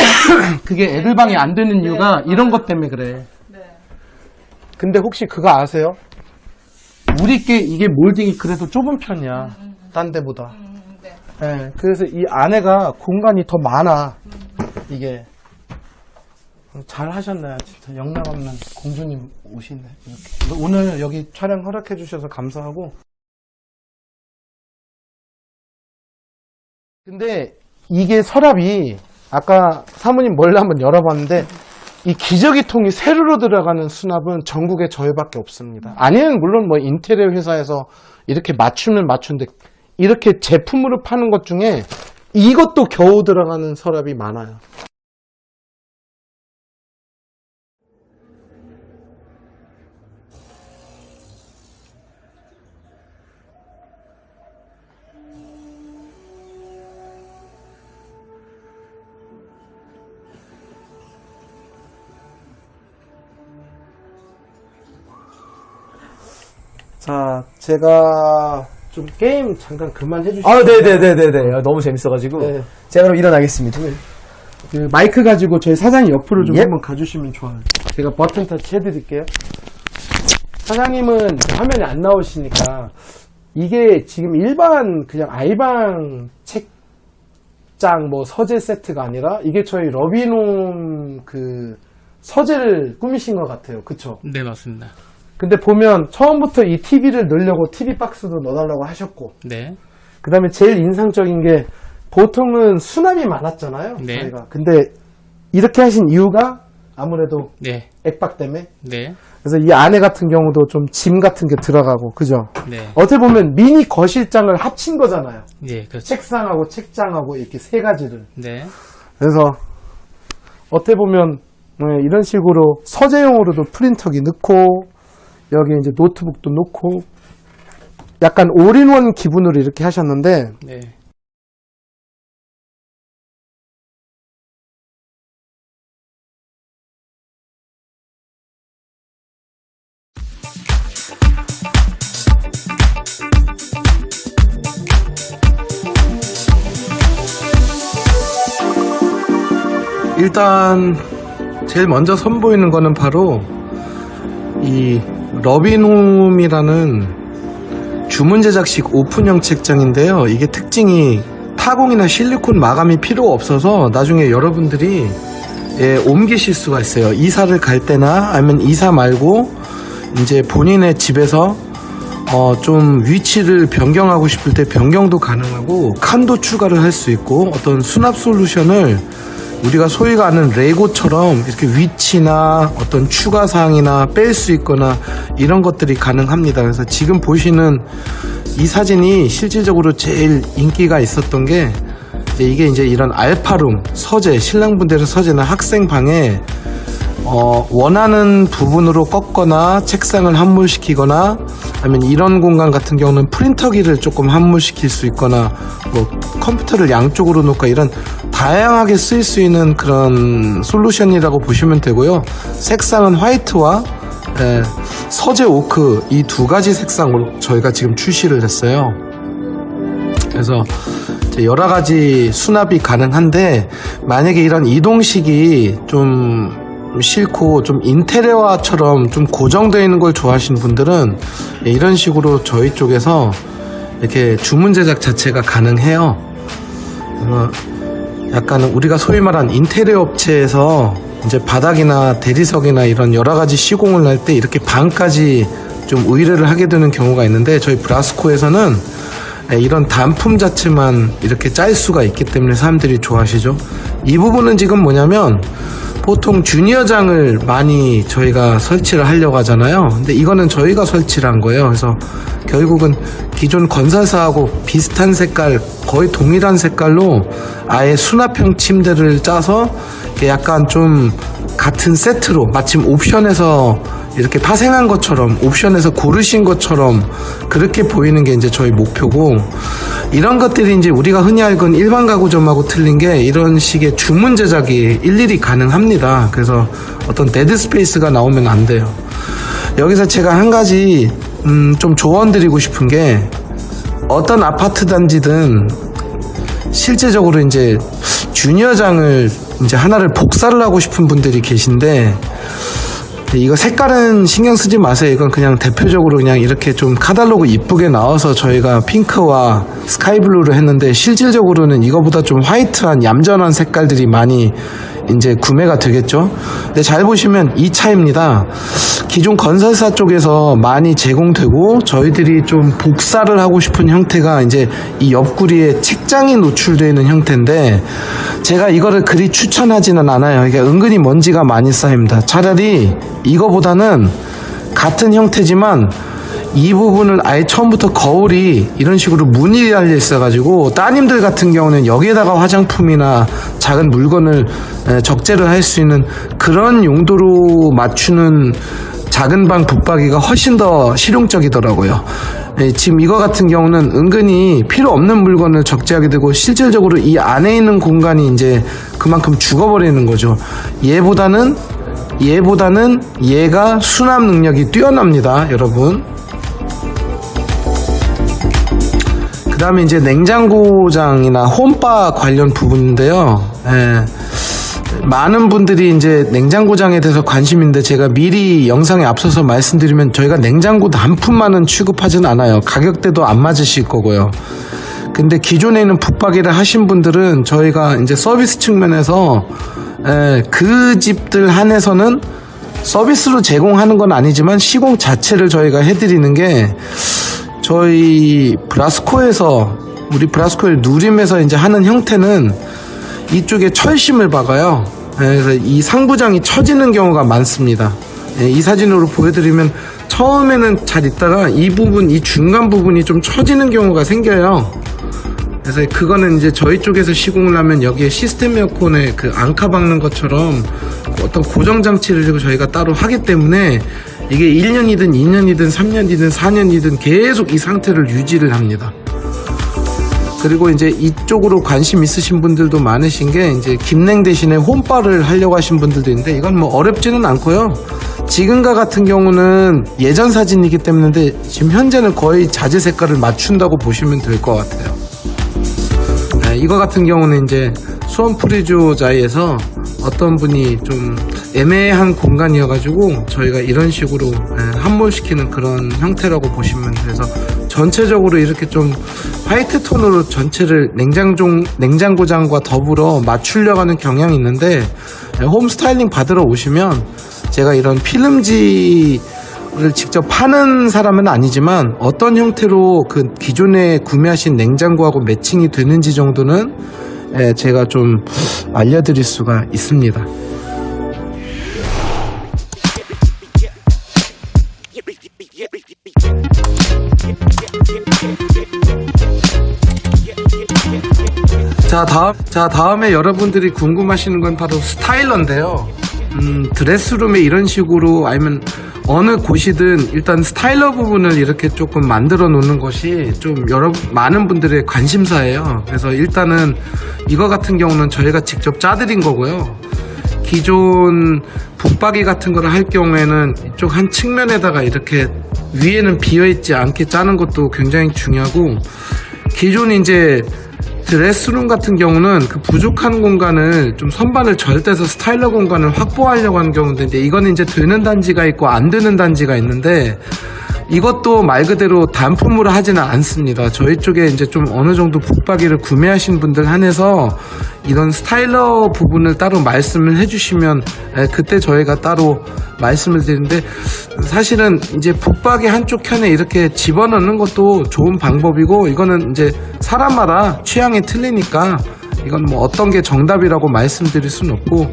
그게 애들 방이 안 되는 네, 이유가 맞아요. 이런 것 때문에 그래. 네. 근데 혹시 그거 아세요? 우리께 이게 몰딩이 그래도 좁은 편이야. 딴 데보다. 네. 네, 그래서 이 안에가 공간이 더 많아. 이게. 잘 하셨나요? 진짜 영락 없는 공주님 오시네. 이렇게. 오늘 여기 촬영 허락해 주셔서 감사하고. 근데 이게 서랍이 아까 사모님 몰래 한번 열어봤는데 이 기저귀 통이 세로로 들어가는 수납은 전국에 저희밖에 없습니다. 아니면 물론 뭐 인테리어 회사에서 이렇게 맞추면 맞추는데 이렇게 제품으로 파는 것 중에 이것도 겨우 들어가는 서랍이 많아요. 자, 제가 좀 게임 잠깐 그만 해주시죠. 네네네네네. 너무 재밌어가지고. 네. 제가 그럼 일어나겠습니다. 그 마이크 가지고 저희 사장님 옆으로 좀 예. 한번 가주시면 좋아요. 제가 버튼 터치 해드릴게요. 사장님은 화면에 안 나오시니까 이게 지금 일반 그냥 아이방 책장 뭐 서재 세트가 아니라 이게 저희 러비놈 그 서재를 꾸미신 것 같아요. 그쵸? 네, 맞습니다. 근데 보면 처음부터 이 TV를 넣으려고 TV 박스도 넣어달라고 하셨고 네. 그 다음에 제일 인상적인 게 보통은 수납이 많았잖아요. 네. 저희가. 근데 이렇게 하신 이유가 아무래도 네. 액박 때문에. 네. 그래서 이 안에 같은 경우도 좀 짐 같은 게 들어가고, 그죠? 네. 어떻게 보면 미니 거실장을 합친 거잖아요. 네, 그렇죠. 책상하고 책장하고 이렇게 세 가지를. 네. 그래서 어떻게 보면 이런 식으로 서재용으로도 프린터기 넣고 여기 이제 노트북도 놓고 약간 올인원 기분으로 이렇게 하셨는데 네. 일단 제일 먼저 선보이는 거는 바로 이 러비홈이라는 주문 제작식 오픈형 책장인데요. 이게 특징이 타공이나 실리콘 마감이 필요 없어서 나중에 여러분들이 옮기실 수가 있어요. 이사를 갈 때나 아니면 이사 말고 이제 본인의 집에서 좀 위치를 변경하고 싶을 때 변경도 가능하고 칸도 추가를 할 수 있고 어떤 수납 솔루션을 우리가 소위가 아는 레고처럼 이렇게 위치나 어떤 추가 사항이나 뺄 수 있거나 이런 것들이 가능합니다. 그래서 지금 보시는 이 사진이 실질적으로 제일 인기가 있었던 게 이게 이제 이런 알파룸 서재, 신랑분들의 서재나 학생 방에 원하는 부분으로 꺾거나 책상을 함몰시키거나 아니면 이런 공간 같은 경우는 프린터기를 조금 함몰시킬 수 있거나 뭐 컴퓨터를 양쪽으로 놓고 이런 다양하게 쓰일 수 있는 그런 솔루션이라고 보시면 되고요. 색상은 화이트와 서재 오크 이 두 가지 색상으로 저희가 지금 출시를 했어요. 그래서 이제 여러 가지 수납이 가능한데, 만약에 이런 이동식이 좀 싫고 좀 인테리어처럼 좀 고정되어 있는 걸 좋아하시는 분들은 이런 식으로 저희 쪽에서 이렇게 주문 제작 자체가 가능해요. 그래서 약간 우리가 소위 말한 인테리어 업체에서 이제 바닥이나 대리석이나 이런 여러 가지 시공을 할 때 이렇게 방까지 좀 의뢰를 하게 되는 경우가 있는데, 저희 브라스코에서는 이런 단품 자체만 이렇게 짤 수가 있기 때문에 사람들이 좋아하시죠. 이 부분은 지금 뭐냐면, 보통 주니어장을 많이 저희가 설치를 하려고 하잖아요. 근데 이거는 저희가 설치를 한 거예요. 그래서 결국은 기존 건설사하고 비슷한 색깔, 거의 동일한 색깔로 아예 수납형 침대를 짜서 약간 좀 같은 세트로, 마침 옵션에서 이렇게 파생한 것처럼, 옵션에서 고르신 것처럼 그렇게 보이는 게 이제 저희 목표고, 이런 것들이 이제 우리가 흔히 알건 일반 가구점하고 틀린 게 이런 식의 주문 제작이 일일이 가능합니다. 그래서 어떤 데드 스페이스가 나오면 안 돼요. 여기서 제가 한 가지 좀 조언 드리고 싶은 게, 어떤 아파트 단지든 실제적으로 이제 주니어장을 이제 하나를 복사를 하고 싶은 분들이 계신데, 이거 색깔은 신경 쓰지 마세요. 이건 그냥 대표적으로 그냥 이렇게 좀 카탈로그 이쁘게 나와서 저희가 핑크와 스카이블루를 했는데, 실질적으로는 이거보다 좀 화이트한 얌전한 색깔들이 많이 이제 구매가 되겠죠. 근데 잘 보시면 이 차이입니다. 기존 건설사 쪽에서 많이 제공되고, 저희들이 좀 복사를 하고 싶은 형태가 이제 이 옆구리에 책장이 노출되어 있는 형태인데, 제가 이거를 그리 추천하지는 않아요. 이게 은근히 먼지가 많이 쌓입니다. 차라리 이거보다는 같은 형태지만 이 부분을 아예 처음부터 거울이 이런 식으로 무늬 달려 있어가지고, 따님들 같은 경우는 여기에다가 화장품이나 작은 물건을 적재를 할 수 있는 그런 용도로 맞추는 작은 방 붙박이가 훨씬 더 실용적이더라고요. 지금 이거 같은 경우는 은근히 필요 없는 물건을 적재하게 되고, 실질적으로 이 안에 있는 공간이 이제 그만큼 죽어버리는 거죠. 얘보다는 얘가 수납 능력이 뛰어납니다, 여러분. 그 다음에 이제 냉장고장이나 홈바 관련 부분인데요. 많은 분들이 이제 냉장고장에 대해서 관심인데, 제가 미리 영상에 앞서서 말씀드리면, 저희가 냉장고 단품만은 취급하진 않아요. 가격대도 안 맞으실 거고요. 근데 기존에 있는 붙박이를 하신 분들은 저희가 이제 서비스 측면에서 그 집들 한해서는 서비스로 제공하는 건 아니지만 시공 자체를 저희가 해드리는 게, 저희 브라스코에서, 우리 브라스코의 누림에서 이제 하는 형태는 이쪽에 철심을 박아요. 그래서 이 상부장이 처지는 경우가 많습니다. 이 사진으로 보여드리면, 처음에는 잘 있다가 이 부분, 이 중간 부분이 좀 처지는 경우가 생겨요. 그래서 그거는 이제 저희 쪽에서 시공을 하면 여기에 시스템 에어컨에 그 앙카 박는 것처럼 어떤 고정 장치를 저희가 따로 하기 때문에, 이게 1년이든 2년이든 3년이든 4년이든 계속 이 상태를 유지를 합니다. 그리고 이제 이쪽으로 관심 있으신 분들도 많으신 게, 이제 김냉 대신에 홈바를 하려고 하신 분들도 있는데, 이건 뭐 어렵지는 않고요. 지금과 같은 경우는 예전 사진이기 때문에 지금 현재는 거의 자재 색깔을 맞춘다고 보시면 될 것 같아요. 이거 같은 경우는 이제 수원 프리조자이에서 어떤 분이 좀 애매한 공간이어가지고 저희가 이런 식으로 함몰시키는 그런 형태라고 보시면 돼서, 전체적으로 이렇게 좀 화이트 톤으로 전체를 냉장고장과 더불어 맞추려고 하는 경향이 있는데, 홈 스타일링 받으러 오시면 제가 이런 필름지를 직접 파는 사람은 아니지만 어떤 형태로 그 기존에 구매하신 냉장고하고 매칭이 되는지 정도는 제가 좀 알려드릴 수가 있습니다. 자, 다음에 여러분들이 궁금하시는 건 바로 스타일러인데요. 드레스룸에 이런 식으로, 아니면 어느 곳이든 일단 스타일러 부분을 이렇게 조금 만들어 놓는 것이 좀 많은 분들의 관심사예요. 그래서 일단은 이거 같은 경우는 저희가 직접 짜드린 거고요. 기존 붙박이 같은 거를 할 경우에는 이쪽 한 측면에다가 이렇게 위에는 비어있지 않게 짜는 것도 굉장히 중요하고, 기존 이제 드레스룸 같은 경우는 그 부족한 공간을 좀 선반을 절대서 스타일러 공간을 확보하려고 하는 경우인데, 이거는 이제 되는 단지가 있고 안 되는 단지가 있는데, 이것도 말 그대로 단품으로 하지는 않습니다. 저희 쪽에 이제 좀 어느 정도 붙박이를 구매하신 분들 한해서 이런 스타일러 부분을 따로 말씀을 해주시면 그때 저희가 따로 말씀을 드리는데, 사실은 이제 붙박이 한쪽 켠에 이렇게 집어넣는 것도 좋은 방법이고, 이거는 이제 사람마다 취향이 틀리니까 이건 뭐 어떤 게 정답이라고 말씀드릴 수는 없고,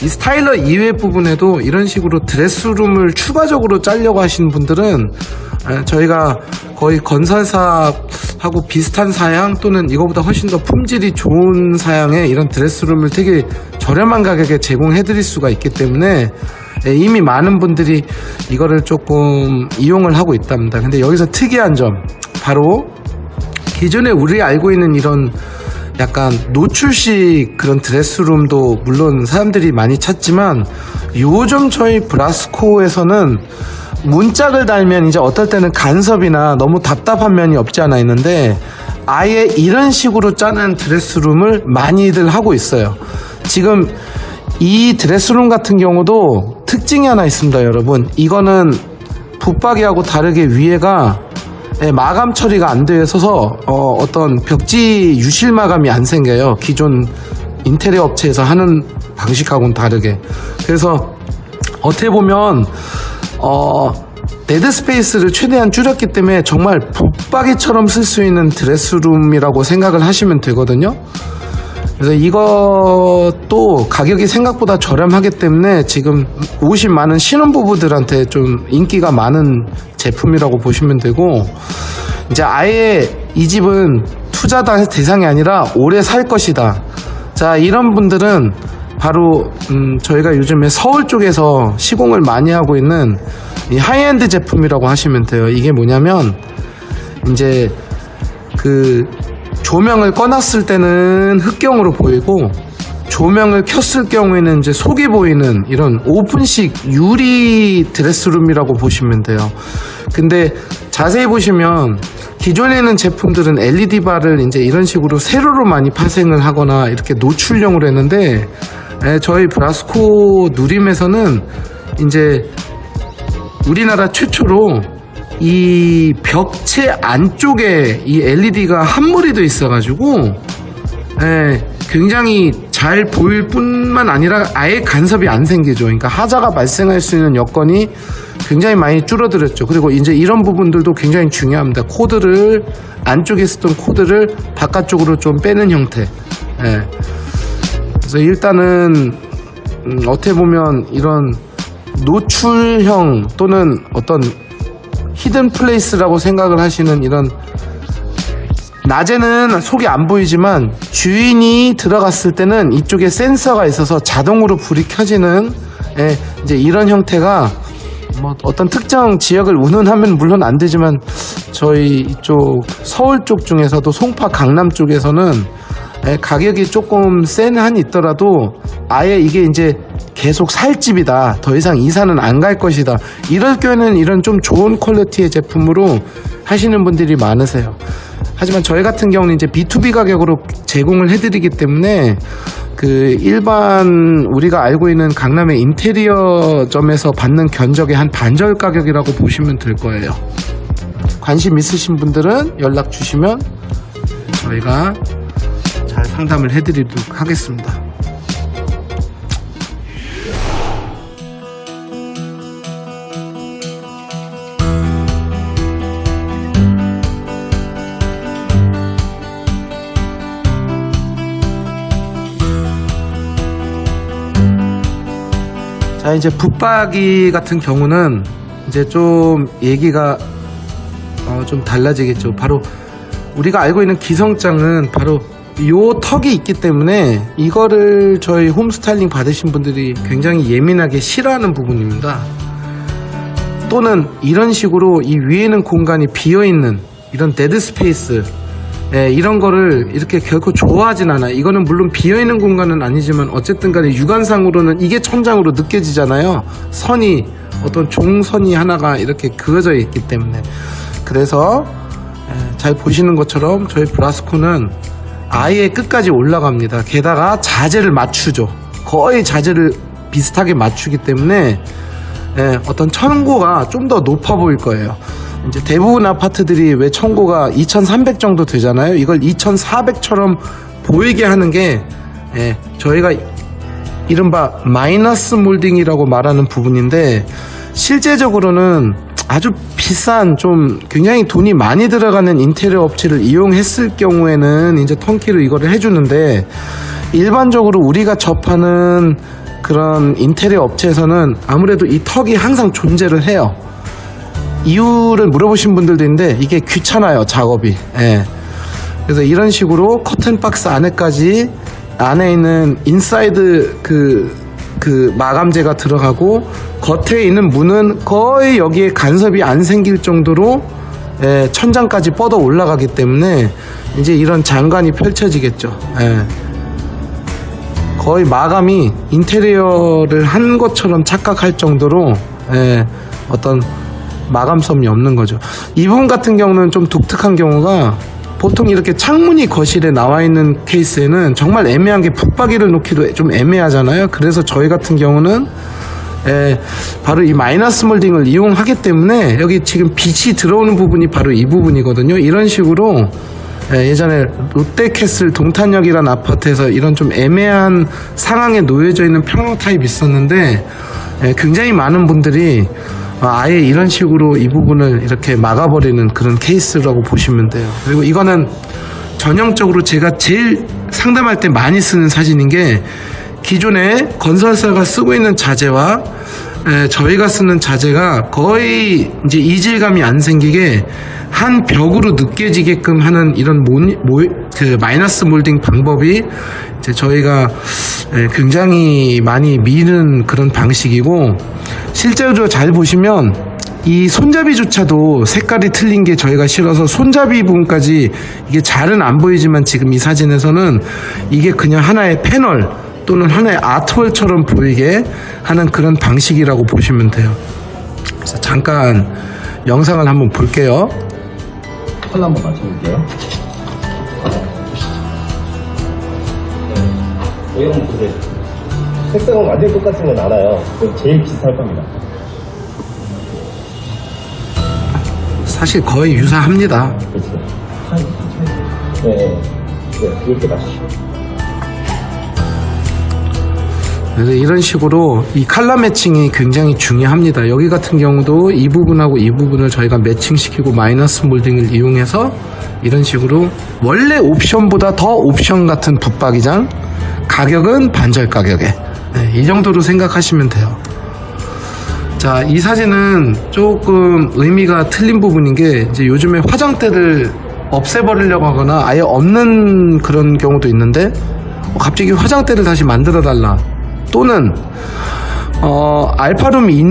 이 스타일러 이외 부분에도 이런 식으로 드레스룸을 추가적으로 짜려고 하시는 분들은 저희가 거의 건설사하고 비슷한 사양 또는 이거보다 훨씬 더 품질이 좋은 사양의 이런 드레스룸을 되게 저렴한 가격에 제공해 드릴 수가 있기 때문에 이미 많은 분들이 이거를 조금 이용을 하고 있답니다. 근데 여기서 특이한 점, 바로 기존에 우리 알고 있는 이런 약간 노출식 그런 드레스룸도 물론 사람들이 많이 찾지만, 요즘 저희 브라스코에서는 문짝을 달면 이제 어떨 때는 간섭이나 너무 답답한 면이 없지 않아 있는데, 아예 이런 식으로 짜는 드레스룸을 많이들 하고 있어요. 지금 이 드레스룸 같은 경우도 특징이 하나 있습니다, 여러분. 이거는 붙박이하고 다르게 위에가 마감 처리가 안 되어 있어서 어떤 벽지 유실 마감이 안 생겨요. 기존 인테리어 업체에서 하는 방식하고는 다르게. 그래서 어떻게 보면 데드 스페이스를 최대한 줄였기 때문에 정말 붙박이처럼 쓸 수 있는 드레스룸이라고 생각을 하시면 되거든요. 그래서 이것도 가격이 생각보다 저렴하기 때문에 지금 오신 많은 신혼부부들한테 좀 인기가 많은 제품이라고 보시면 되고, 이제 아예 이 집은 투자 대상이 아니라 오래 살 것이다. 자, 이런 분들은 바로 저희가 요즘에 서울 쪽에서 시공을 많이 하고 있는 이 하이엔드 제품이라고 하시면 돼요. 이게 뭐냐면 이제 그 조명을 꺼놨을 때는 흑경으로 보이고, 조명을 켰을 경우에는 이제 속이 보이는 이런 오픈식 유리 드레스룸이라고 보시면 돼요. 근데 자세히 보시면 기존에 있는 제품들은 LED 바를 이제 이런 식으로 세로로 많이 파생을 하거나 이렇게 노출형으로 했는데, 저희 브라스코 누림에서는 이제 우리나라 최초로 이 벽체 안쪽에 이 LED가 함몰이 있어가지고 굉장히 잘 보일 뿐만 아니라 아예 간섭이 안 생기죠. 그러니까 하자가 발생할 수 있는 여건이 굉장히 많이 줄어들었죠. 그리고 이제 이런 부분들도 굉장히 중요합니다. 코드를 안쪽에 있었던 코드를 바깥쪽으로 좀 빼는 형태. 그래서 일단은 어떻게 보면 이런 노출형 또는 어떤 히든 플레이스라고 생각을 하시는, 이런 낮에는 속이 안 보이지만 주인이 들어갔을 때는 이쪽에 센서가 있어서 자동으로 불이 켜지는 이제 이런 형태가 뭐 어떤 특정 지역을 운운하면 물론 안 되지만 저희 이쪽 서울 쪽 중에서도 송파 강남 쪽에서는 가격이 조금 센 한이 있더라도 아예 이게 이제 계속 살 집이다, 더 이상 이사는 안 갈 것이다, 이럴 경우에는 이런 좀 좋은 퀄리티의 제품으로 하시는 분들이 많으세요. 하지만 저희 같은 경우는 이제 B2B 가격으로 제공을 해드리기 때문에 그 일반 우리가 알고 있는 강남의 인테리어점에서 받는 견적의 한 반절 가격이라고 보시면 될 거예요. 관심 있으신 분들은 연락 주시면 저희가 잘 상담을 해드리도록 하겠습니다. 자, 이제 붙박이 같은 경우는 이제 좀 얘기가 좀 달라지겠죠. 바로 우리가 알고 있는 기성장은 바로 요 턱이 있기 때문에 이거를 저희 홈스타일링 받으신 분들이 굉장히 예민하게 싫어하는 부분입니다. 또는 이런 식으로 이 위에는 공간이 비어있는 이런 데드 스페이스, 예, 이런 거를 이렇게 결코 좋아하진 않아요. 이거는 물론 비어있는 공간은 아니지만 어쨌든 간에 육안상으로는 이게 천장으로 느껴지잖아요. 선이 어떤 종선이 하나가 이렇게 그어져 있기 때문에. 그래서 잘 보시는 것처럼 저희 브라스코는 아예 끝까지 올라갑니다. 게다가 자재를 맞추죠. 거의 자재를 비슷하게 맞추기 때문에 어떤 천고가 좀 더 높아 보일 거예요. 이제 대부분 아파트들이 왜 천고가 2300 정도 되잖아요. 이걸 2400처럼 보이게 하는 게 저희가 이른바 마이너스 몰딩이라고 말하는 부분인데, 실제적으로는 아주 비싼 좀 굉장히 돈이 많이 들어가는 인테리어 업체를 이용했을 경우에는 이제 턴키로 이거를 해주는데, 일반적으로 우리가 접하는 그런 인테리어 업체에서는 아무래도 이 턱이 항상 존재를 해요. 이유를 물어보신 분들도 있는데 이게 귀찮아요, 작업이. 그래서 이런 식으로 커튼 박스 안에까지 안에 있는 인사이드 그 마감재가 들어가고, 겉에 있는 문은 거의 여기에 간섭이 안 생길 정도로 천장까지 뻗어 올라가기 때문에 이제 이런 장관이 펼쳐지겠죠. 거의 마감이 인테리어를 한 것처럼 착각할 정도로 어떤 마감섬이 없는 거죠. 이 부분 같은 경우는 좀 독특한 경우가, 보통 이렇게 창문이 거실에 나와 있는 케이스에는 정말 애매한 게 붙박이를 놓기도 좀 애매하잖아요. 그래서 저희 같은 경우는 바로 이 마이너스 몰딩을 이용하기 때문에 여기 지금 빛이 들어오는 부분이 바로 이 부분이거든요. 이런 식으로 예전에 롯데캐슬 동탄역이라는 아파트에서 이런 좀 애매한 상황에 놓여져 있는 평형 타입이 있었는데, 굉장히 많은 분들이 아예 이런 식으로 이 부분을 이렇게 막아버리는 그런 케이스라고 보시면 돼요. 그리고 이거는 전형적으로 제가 제일 상담할 때 많이 쓰는 사진인 게, 기존에 건설사가 쓰고 있는 자재와 저희가 쓰는 자재가 거의 이제 이질감이 안 생기게 한 벽으로 느껴지게끔 하는 이런 그 마이너스 몰딩 방법이 이제 저희가 굉장히 많이 미는 그런 방식이고, 실제로 잘 보시면 이 손잡이조차도 색깔이 틀린 게 저희가 싫어서 손잡이 부분까지 이게 잘은 안 보이지만 지금 이 사진에서는 이게 그냥 하나의 패널 또는 하나의 아트월처럼 보이게 하는 그런 방식이라고 보시면 돼요. 그래서 잠깐 영상을 한번 볼게요. 컬러 한번 맞춰볼게요. 이런 그래. 색상은 완전히 똑같은 건 알아요. 제일 비슷할 겁니다. 사실 거의 유사합니다. 그렇죠. 네, 이렇게 맞추시죠. 그래서 이런 식으로 이 컬러 매칭이 굉장히 중요합니다. 여기 같은 경우도 이 부분하고 이 부분을 저희가 매칭시키고 마이너스 몰딩을 이용해서 이런 식으로 원래 옵션보다 더 옵션 같은 붙박이장, 가격은 반절 가격에, 이 정도로 생각하시면 돼요. 자, 이 사진은 조금 의미가 틀린 부분인 게, 이제 요즘에 화장대를 없애버리려고 하거나 아예 없는 그런 경우도 있는데, 갑자기 화장대를 다시 만들어 달라, 또는 알파룸이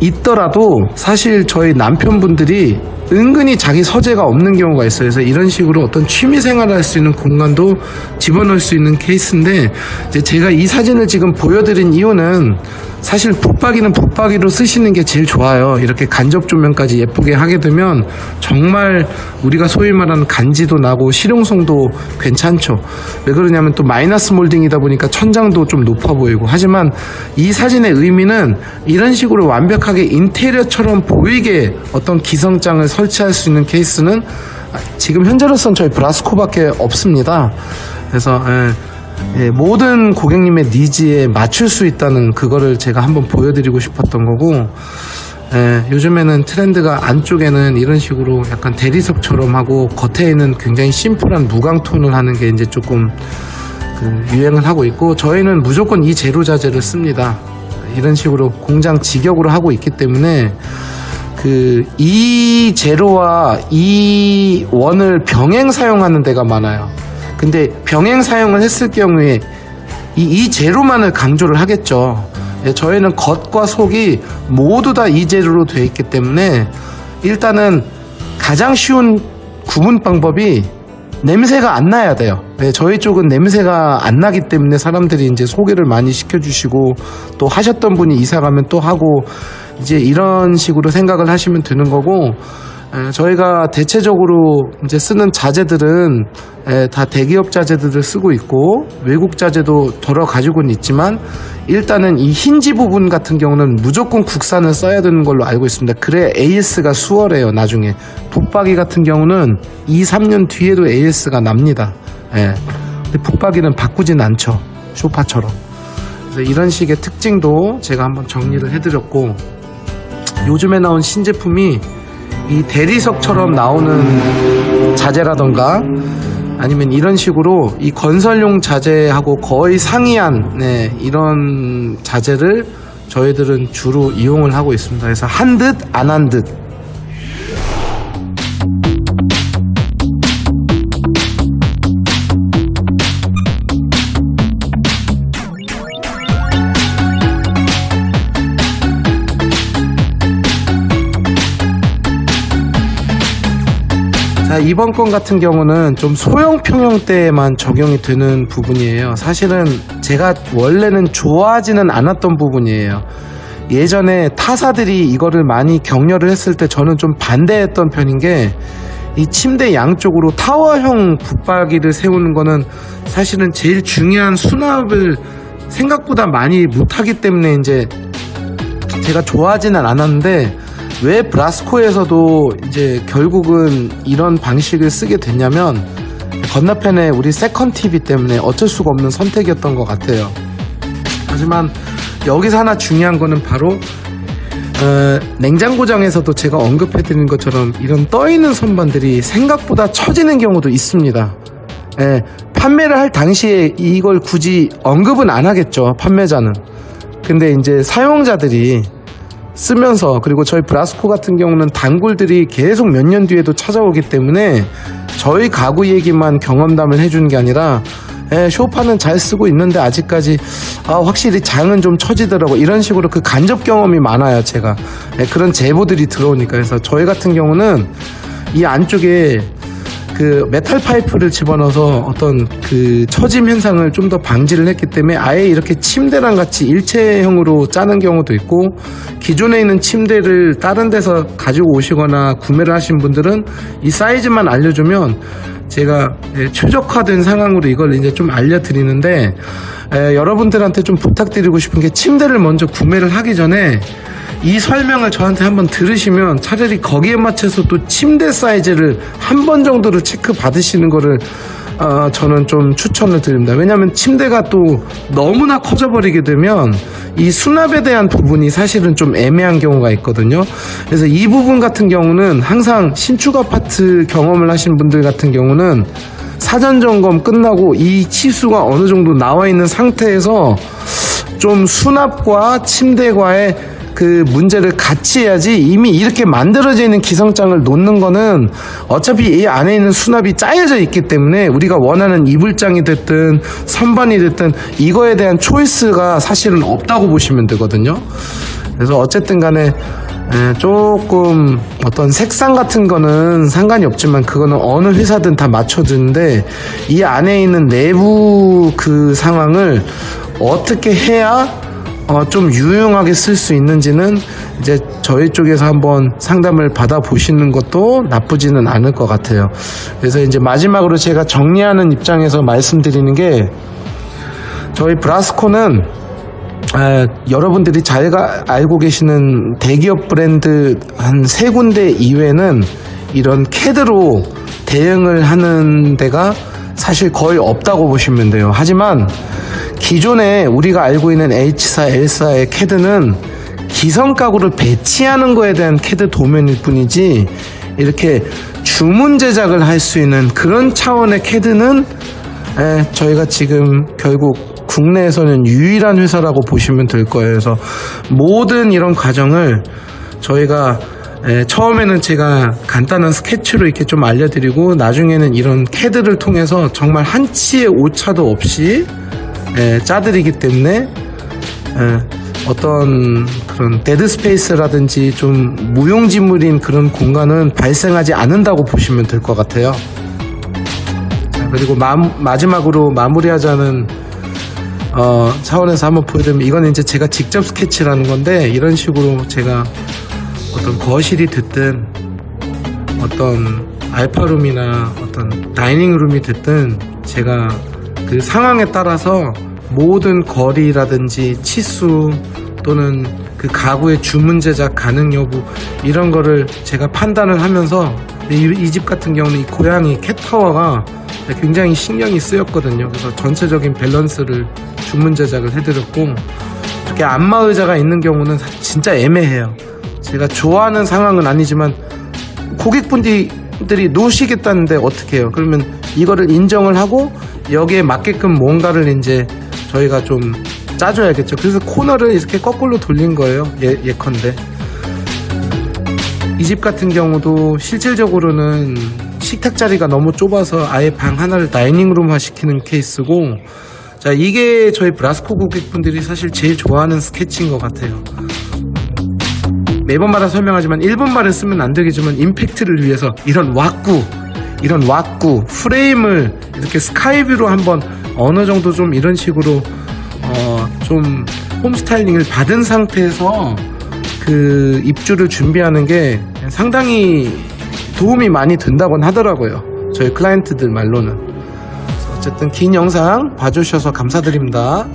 있더라도 사실 저희 남편분들이 은근히 자기 서재가 없는 경우가 있어요. 그래서 이런 식으로 어떤 취미 생활을 할 수 있는 공간도 집어넣을 수 있는 케이스인데, 이제 제가 이 사진을 지금 보여드린 이유는 사실 붙박이는 붙박이로 쓰시는 게 제일 좋아요. 이렇게 간접 조명까지 예쁘게 하게 되면 정말 우리가 소위 말하는 간지도 나고 실용성도 괜찮죠. 왜 그러냐면 또 마이너스 몰딩이다 보니까 천장도 좀 높아 보이고. 하지만 이 사진의 의미는 이런 식으로 완벽하게 인테리어처럼 보이게 어떤 기성장을 설치할 수 있는 케이스는 지금 현재로서는 저희 브라스코밖에 없습니다. 그래서 모든 고객님의 니즈에 맞출 수 있다는 그거를 제가 한번 보여드리고 싶었던 거고, 요즘에는 트렌드가 안쪽에는 이런 식으로 약간 대리석처럼 하고 겉에는 굉장히 심플한 무광톤을 하는 게 이제 조금 유행을 하고 있고, 저희는 무조건 이 제로 자재를 씁니다. 이런 식으로 공장 직역으로 하고 있기 때문에 이 제로와 이 원을 병행 사용하는 데가 많아요. 근데 병행 사용을 했을 경우에 이 제로만을 강조를 하겠죠. 저희는 겉과 속이 모두 다 이 제로로 되어 있기 때문에 일단은 가장 쉬운 구분 방법이 냄새가 안 나야 돼요. 네, 저희 쪽은 냄새가 안 나기 때문에 사람들이 이제 소개를 많이 시켜주시고 또 하셨던 분이 이사 가면 또 하고 이제 이런 식으로 생각을 하시면 되는 거고, 저희가 대체적으로 이제 쓰는 자재들은 다 대기업 자재들을 쓰고 있고 외국 자재도 덜어 가지고는 있지만 일단은 이 힌지 부분 같은 경우는 무조건 국산을 써야 되는 걸로 알고 있습니다. 그래 AS가 수월해요. 나중에 붙박이 같은 경우는 2, 3년 뒤에도 AS가 납니다. 근데 붙박이는 바꾸진 않죠. 쇼파처럼. 그래서 이런 식의 특징도 제가 한번 정리를 해드렸고, 요즘에 나온 신제품이 이 대리석처럼 나오는 자재라던가 아니면 이런 식으로 이 건설용 자재하고 거의 상이한 이런 자재를 저희들은 주로 이용을 하고 있습니다. 그래서 한 듯 안 한 듯. 자, 이번 건 같은 경우는 좀 소형 평형대에만 적용이 되는 부분이에요. 사실은 제가 원래는 좋아하지는 않았던 부분이에요. 예전에 타사들이 이거를 많이 격려를 했을 때 저는 좀 반대했던 편인 게, 이 침대 양쪽으로 타워형 붙박이를 세우는 거는 사실은 제일 중요한 수납을 생각보다 많이 못하기 때문에 이제 제가 좋아하지는 않았는데, 왜 브라스코에서도 이제 결국은 이런 방식을 쓰게 됐냐면 건너편에 우리 세컨 TV 때문에 어쩔 수가 없는 선택이었던 것 같아요. 하지만 여기서 하나 중요한 거는 바로 냉장고장에서도 제가 언급해드린 것처럼 이런 떠있는 선반들이 생각보다 처지는 경우도 있습니다. 판매를 할 당시에 이걸 굳이 언급은 안 하겠죠, 판매자는. 근데 이제 사용자들이 쓰면서, 그리고 저희 브라스코 같은 경우는 단골들이 계속 몇 년 뒤에도 찾아오기 때문에 저희 가구 얘기만 경험담을 해주는 게 아니라 쇼파는 잘 쓰고 있는데 아직까지 확실히 장은 좀 처지더라고, 이런 식으로 그 간접 경험이 많아요. 제가 그런 제보들이 들어오니까. 그래서 저희 같은 경우는 이 안쪽에 그 메탈 파이프를 집어넣어서 어떤 그 처짐 현상을 좀 더 방지를 했기 때문에 아예 이렇게 침대랑 같이 일체형으로 짜는 경우도 있고, 기존에 있는 침대를 다른 데서 가지고 오시거나 구매를 하신 분들은 이 사이즈만 알려주면 제가 최적화된 상황으로 이걸 이제 좀 알려드리는데, 여러분들한테 좀 부탁드리고 싶은 게, 침대를 먼저 구매를 하기 전에 이 설명을 저한테 한번 들으시면 차라리 거기에 맞춰서 또 침대 사이즈를 한 번 정도를 체크 받으시는 거를 저는 좀 추천을 드립니다. 왜냐하면 침대가 또 너무나 커져버리게 되면 이 수납에 대한 부분이 사실은 좀 애매한 경우가 있거든요. 그래서 이 부분 같은 경우는 항상 신축 아파트 경험을 하신 분들 같은 경우는 사전 점검 끝나고 이 치수가 어느 정도 나와 있는 상태에서 좀 수납과 침대과의 그 문제를 같이 해야지, 이미 이렇게 만들어져 있는 기성장을 놓는 거는 어차피 이 안에 있는 수납이 짜여져 있기 때문에 우리가 원하는 이불장이 됐든 선반이 됐든 이거에 대한 초이스가 사실은 없다고 보시면 되거든요. 그래서 어쨌든 간에 조금 어떤 색상 같은 거는 상관이 없지만 그거는 어느 회사든 다 맞춰주는데, 이 안에 있는 내부 그 상황을 어떻게 해야 좀 유용하게 쓸 수 있는지는 이제 저희 쪽에서 한번 상담을 받아보시는 것도 나쁘지는 않을 것 같아요. 그래서 이제 마지막으로 제가 정리하는 입장에서 말씀드리는 게, 저희 브라스코는 여러분들이 잘 알고 계시는 대기업 브랜드 한 3군데 이외에는 이런 캐드로 대응을 하는 데가 사실 거의 없다고 보시면 돼요. 하지만 기존에 우리가 알고 있는 H사, L사의 캐드는 기성 가구를 배치하는 거에 대한 캐드 도면일 뿐이지, 이렇게 주문 제작을 할 수 있는 그런 차원의 캐드는 저희가 지금 결국 국내에서는 유일한 회사라고 보시면 될 거예요. 그래서 모든 이런 과정을 저희가 처음에는 제가 간단한 스케치로 이렇게 좀 알려드리고, 나중에는 이런 캐드를 통해서 정말 한치의 오차도 없이 짜드리기 때문에 어떤 그런 데드 스페이스라든지 좀 무용지물인 그런 공간은 발생하지 않는다고 보시면 될 것 같아요. 그리고 마지막으로 마무리하자는 차원에서 한번 보여드리면, 이건 이제 제가 직접 스케치라는 건데, 이런 식으로 제가 어떤 거실이 됐든 어떤 알파룸이나 어떤 다이닝룸이 됐든 제가 그 상황에 따라서 모든 거리라든지 치수 또는 그 가구의 주문 제작 가능 여부 이런 거를 제가 판단을 하면서, 이 집 같은 경우는 이 고양이 캣타워가 굉장히 신경이 쓰였거든요. 그래서 전체적인 밸런스를 주문 제작을 해드렸고, 이렇게 안마의자가 있는 경우는 진짜 애매해요. 제가 좋아하는 상황은 아니지만 고객분들이 놓으시겠다는데 어떻게 해요? 그러면 이거를 인정을 하고 여기에 맞게끔 뭔가를 이제 저희가 좀 짜줘야겠죠. 그래서 코너를 이렇게 거꾸로 돌린 거예요. 예컨대. 이 집 같은 경우도 실질적으로는 식탁 자리가 너무 좁아서 아예 방 하나를 다이닝룸화 시키는 케이스고, 자, 이게 저희 브라스코 고객분들이 사실 제일 좋아하는 스케치인 것 같아요. 매번마다 설명하지만 일본말을 쓰면 안 되겠지만 임팩트를 위해서 이런 왁구 프레임을 이렇게 스카이뷰로 한번 어느 정도 좀 이런 식으로 좀 홈스타일링을 받은 상태에서 그 입주를 준비하는 게 상당히 도움이 많이 된다곤 하더라고요. 저희 클라이언트들 말로는. 어쨌든 긴 영상 봐주셔서 감사드립니다.